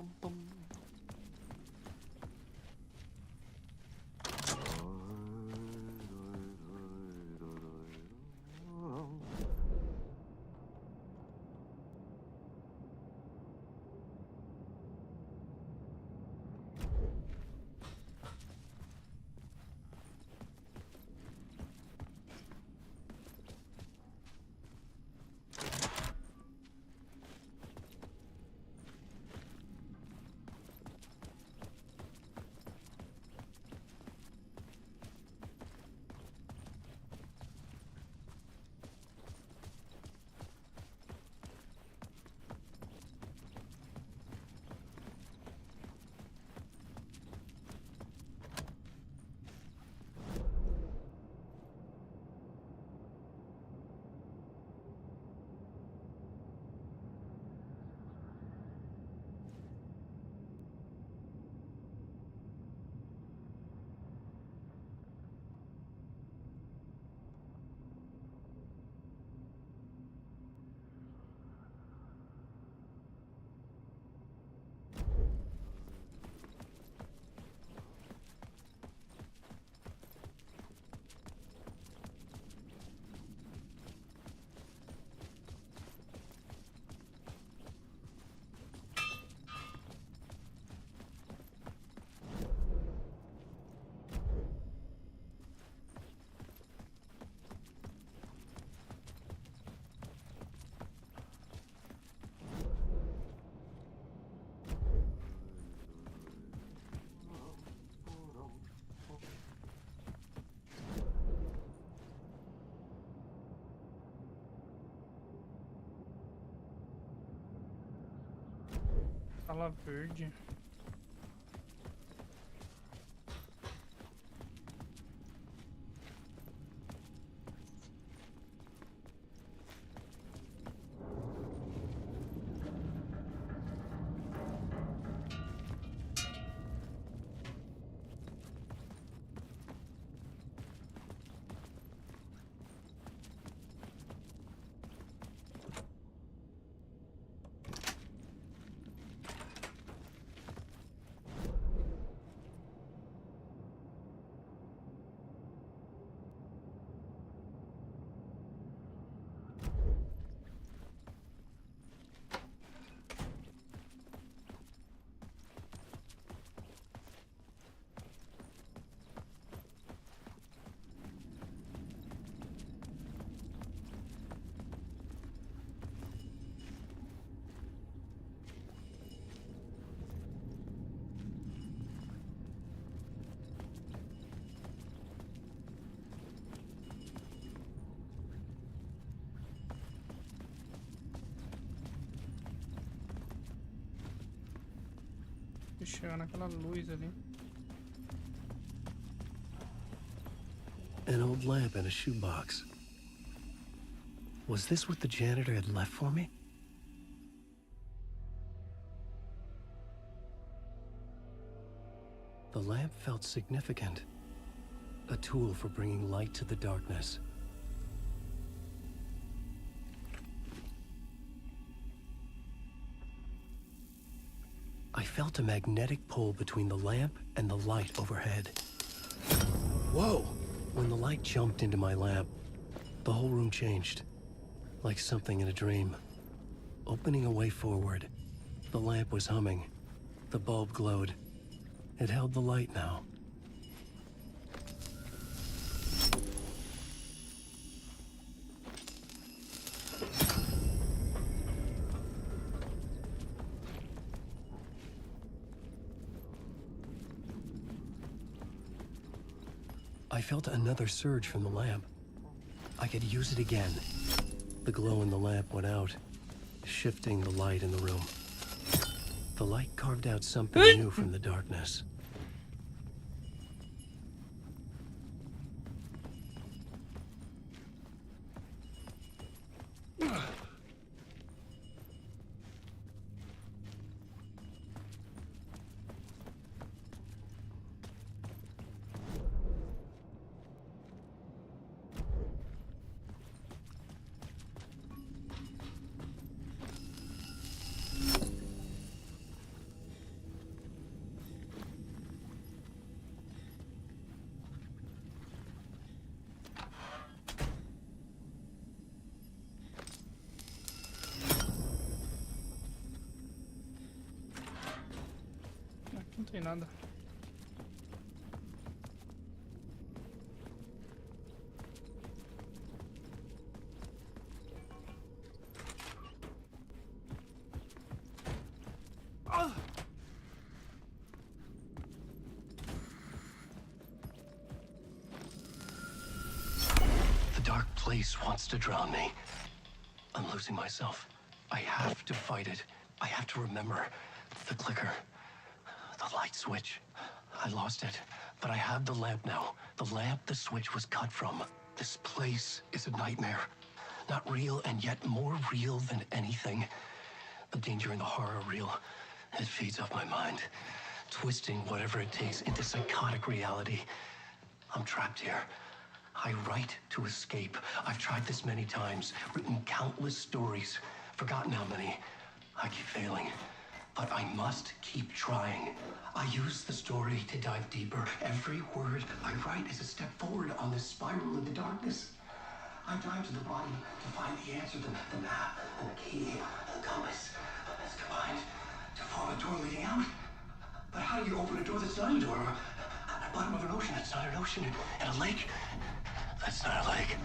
Sala verde. Chegando naquela luz ali. An old lamp in a shoebox. Was this what the janitor had left for me? The lamp felt significant. A tool for bringing light to the darkness. I felt a magnetic pull between the lamp and the light overhead. Whoa! When the light jumped into my lamp, the whole room changed. Like something in a dream. Opening a way forward, the lamp was humming. The bulb glowed. It held the light now. I felt another surge from the lamp. I could use it again. The glow in the lamp went out, shifting the light in the room. The light carved out something new from the darkness. Aqui não tem nada. The dark place wants to drown me. I'm losing myself. I have to fight it. I have to remember. The clicker. The light switch. I lost it, but I have the lamp now. The lamp the switch was cut from. This place is a nightmare. Not real, and yet more real than anything. The danger and the horror are real. It feeds off my mind, twisting whatever it takes into psychotic reality. I'm trapped here. I write to escape. I've tried this many times, written countless stories, forgotten how many. I keep failing, but I must keep trying. I use the story to dive deeper. Every word I write is a step forward on this spiral in the darkness. I dive to the bottom to find the answer, the map, and the key, and the compass. It's combined to form a door leading out. But how do you open a door that's not a door? At the bottom of an ocean that's not an ocean, and a lake that's not a lake.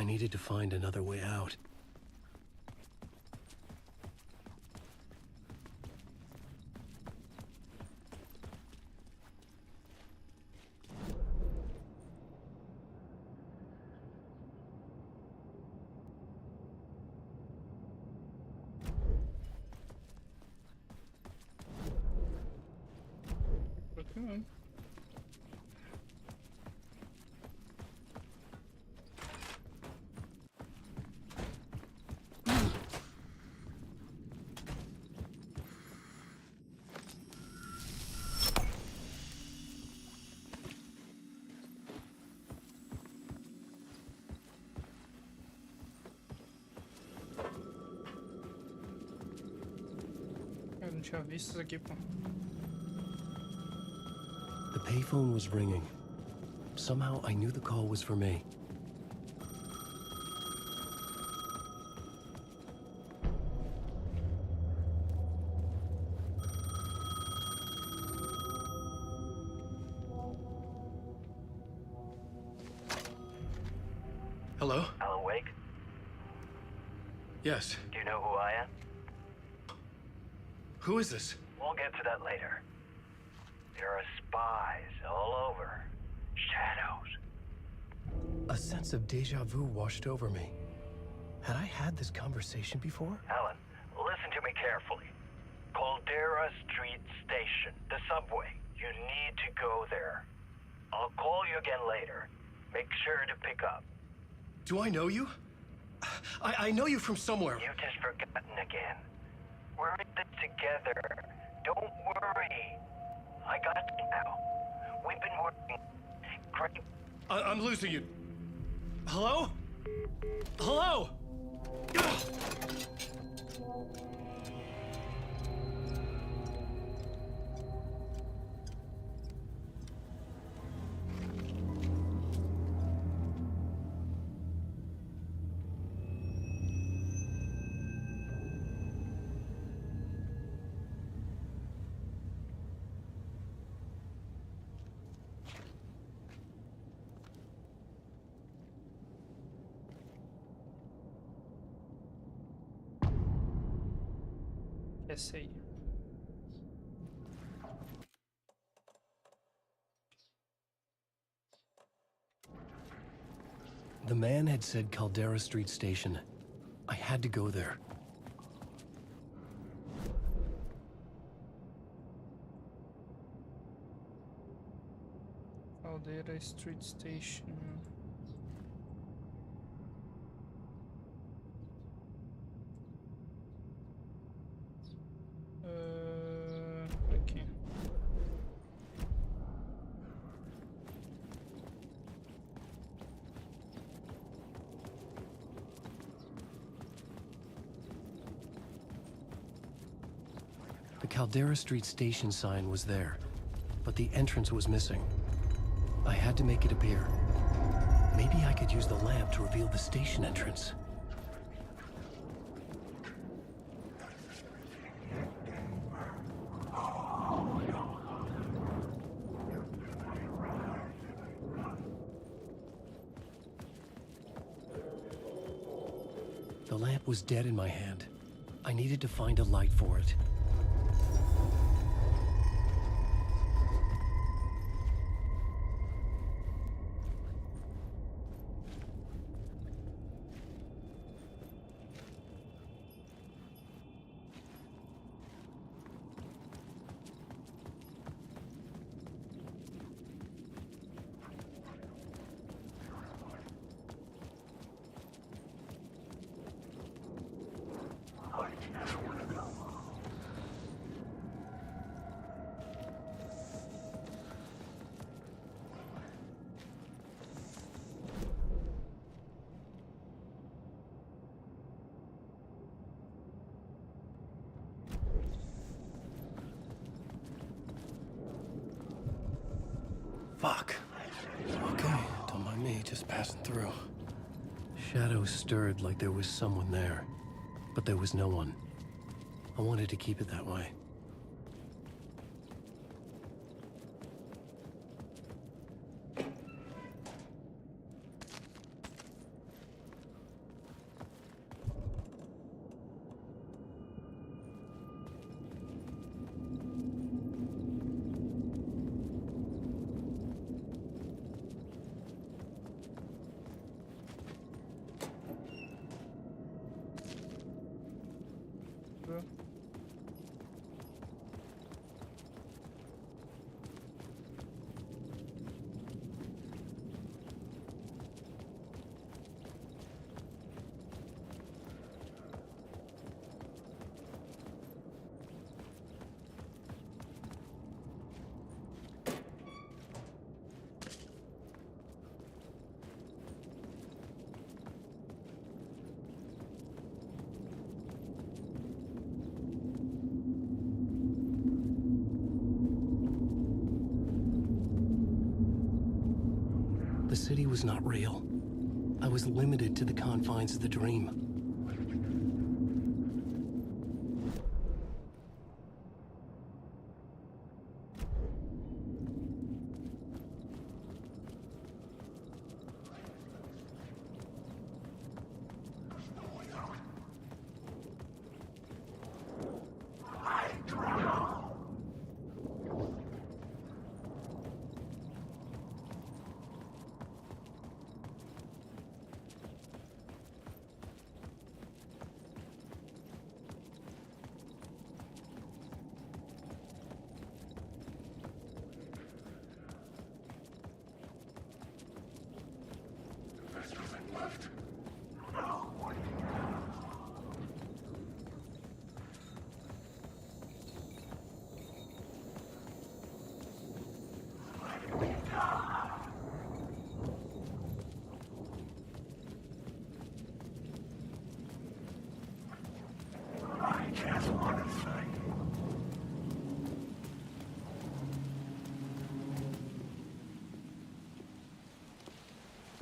I needed to find another way out. Okay. Eu não tinha visto isso aqui, pô. The payphone was ringing. Somehow I knew the call was for me. Hello? Alan Wake? Yes. Do you know who I am? Who is this? We'll get to that later. There are spies all over. Shadows. A sense of deja vu washed over me. Had I had this conversation before? Alan, listen to me carefully. Caldera Street Station, the subway. You need to go there. I'll call you again later. Make sure to pick up. Do I know you? I know you from somewhere. You've just forgotten again. We're in this together. Don't worry. I got you now. We've been working great. I'm losing you. Hello? Hello? Essa aí. The man had said Caldera Street Station. I had to go there. Caldera Street Station. Aqui. The Caldera Street Station sign was there, but the entrance was missing. I had to make it appear. Maybe I could use the lamp to reveal the station entrance. The lamp was dead in my hand. I needed to find a light for it. Fuck. Okay, don't mind me, just passing through. Shadows stirred like there was someone there, but there was no one. I wanted to keep it that way. The city was not real. I was limited to the confines of the dream.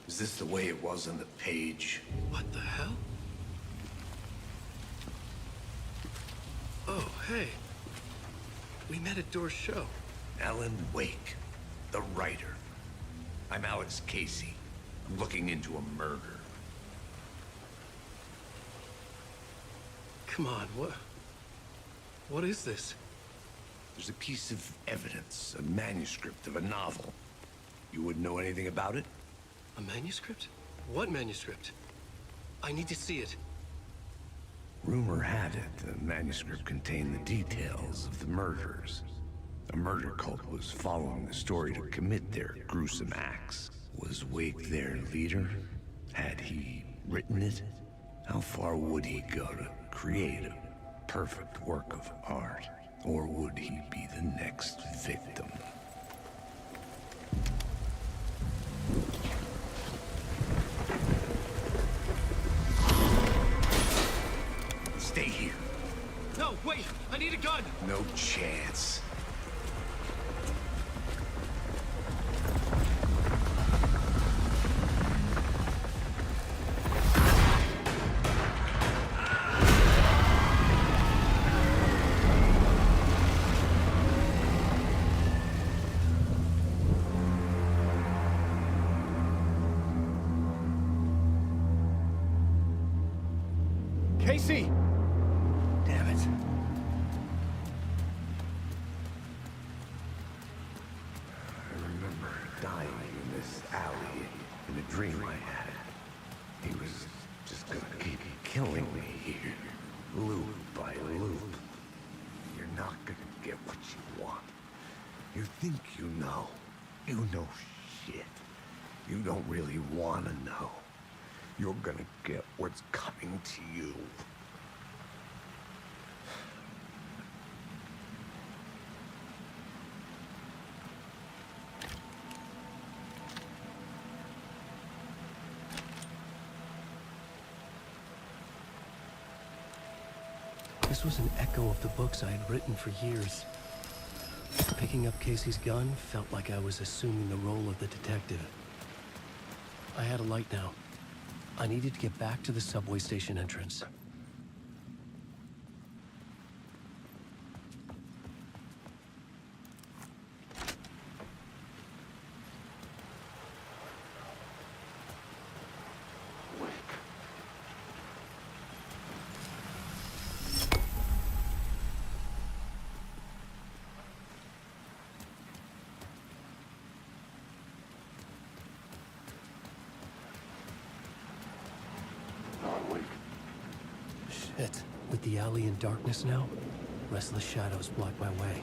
Is this the way it was on the page? What the hell? Oh, hey. We met at Door's show. Alan Wake, the writer. I'm Alex Casey. I'm looking into a murder. Come on, what is this? There's a piece of evidence, a manuscript of a novel. You wouldn't know anything about it? A manuscript? What manuscript? I need to see it. Rumor had it the manuscript contained the details of the murders. A murder cult was following the story to commit their gruesome acts. Was Wake their leader? Had he written it? How far would he go to create a perfect work of art? Or would he be the next victim? Stay here. No, wait! I need a gun! No chance. Casey! Damn it. I remember dying in this alley in a dream I had. He was just gonna keep killing me here, loop by loop. You're not gonna get what you want. You think you know. You know shit. You don't really want to know. You're gonna get what's coming to you. This was an echo of the books I had written for years. Picking up Casey's gun felt like I was assuming the role of the detective. I had a light now. I needed to get back to the subway station entrance. Shit. With the alley in darkness now, restless shadows block my way.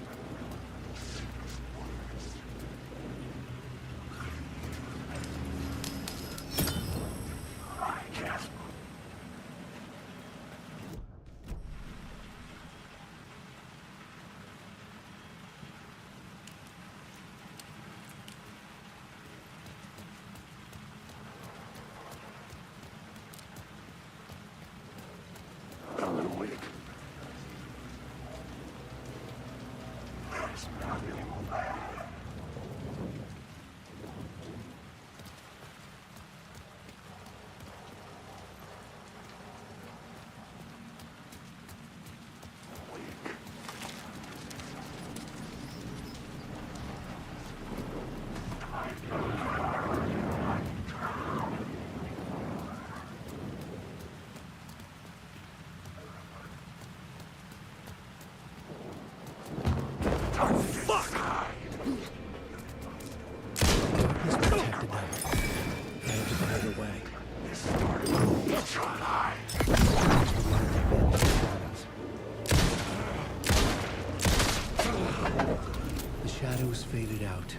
shadows faded out.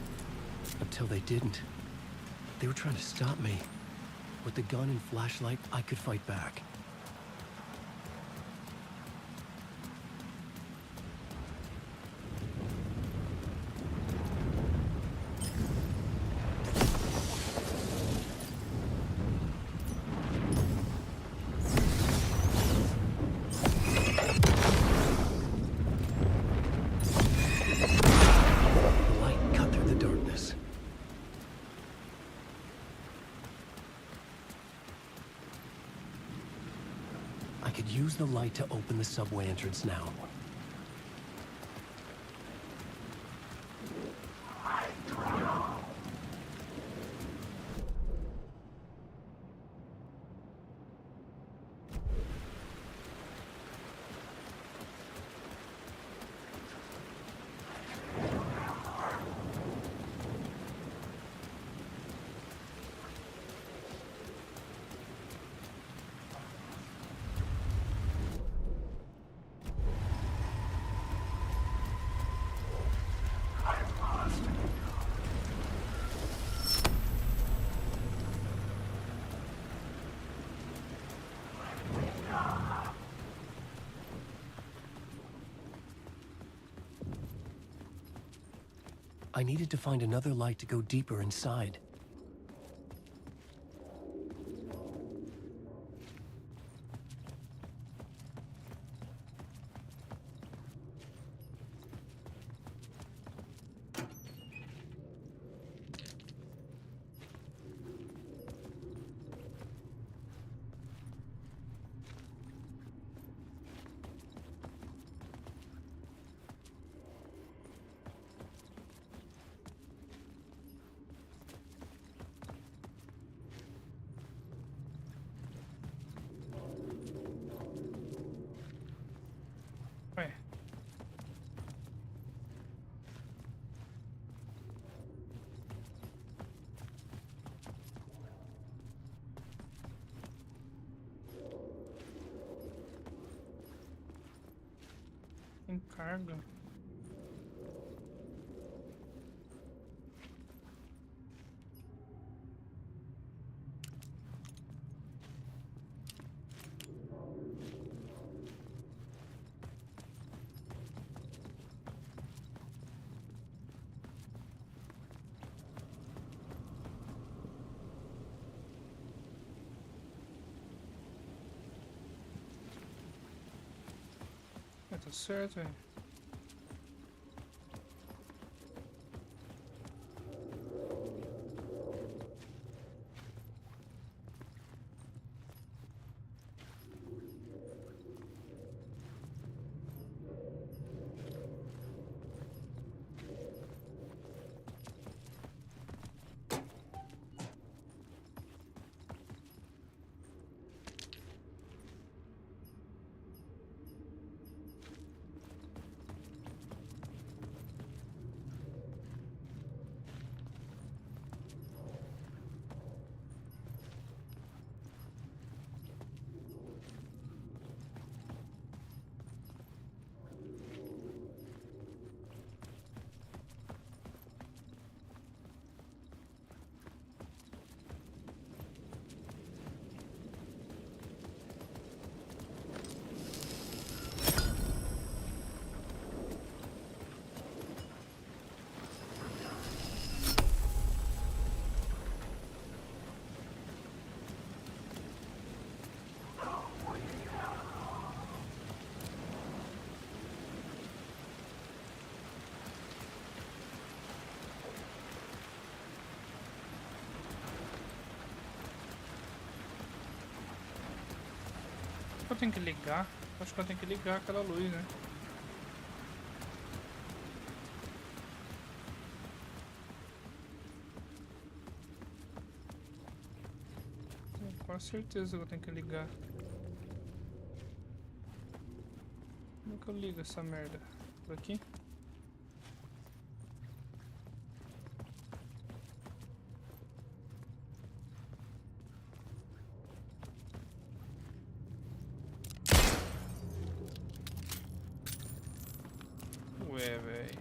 Until they didn't. They were trying to stop me. With the gun and flashlight, I could fight back. Use the light to open the subway entrance now. I needed to find another light to go deeper inside. Ué. Tem carga. Tá certo, velho. Eu tenho que ligar? Acho que eu tenho que ligar aquela luz, né? Tenho quase certeza que eu tenho que ligar. Como é que eu ligo essa merda? Por aqui? Ué, velho.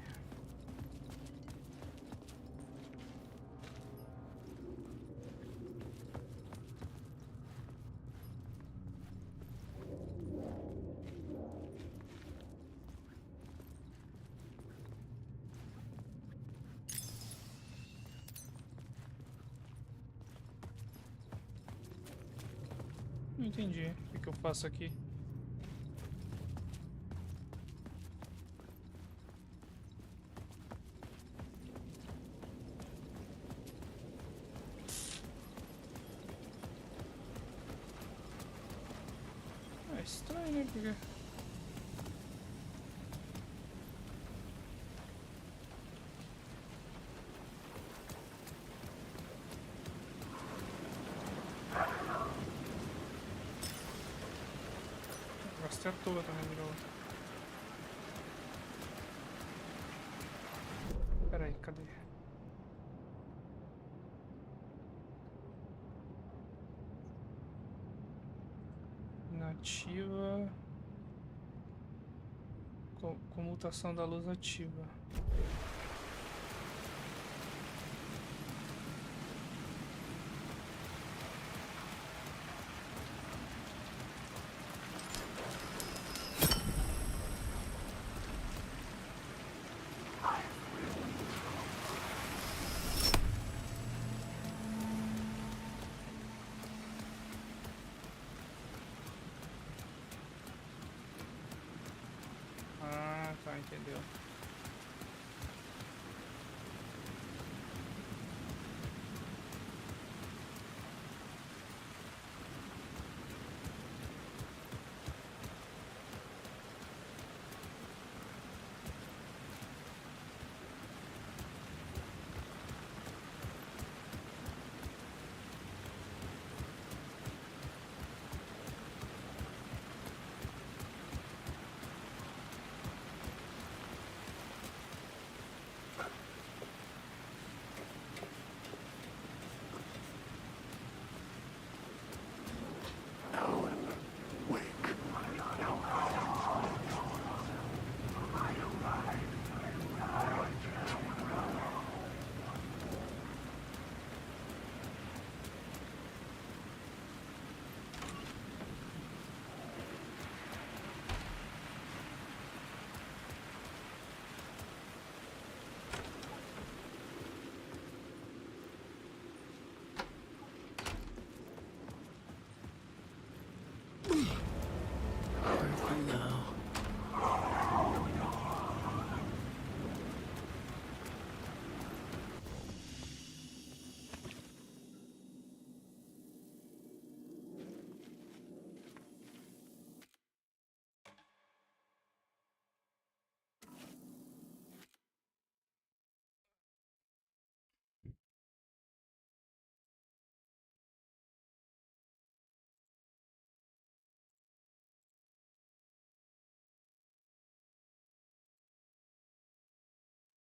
Não entendi o que eu faço aqui. É estranho, né? Porque... Gastei à toa também, virou. Pera aí, cadê? Inativa. Comutação da luz ativa.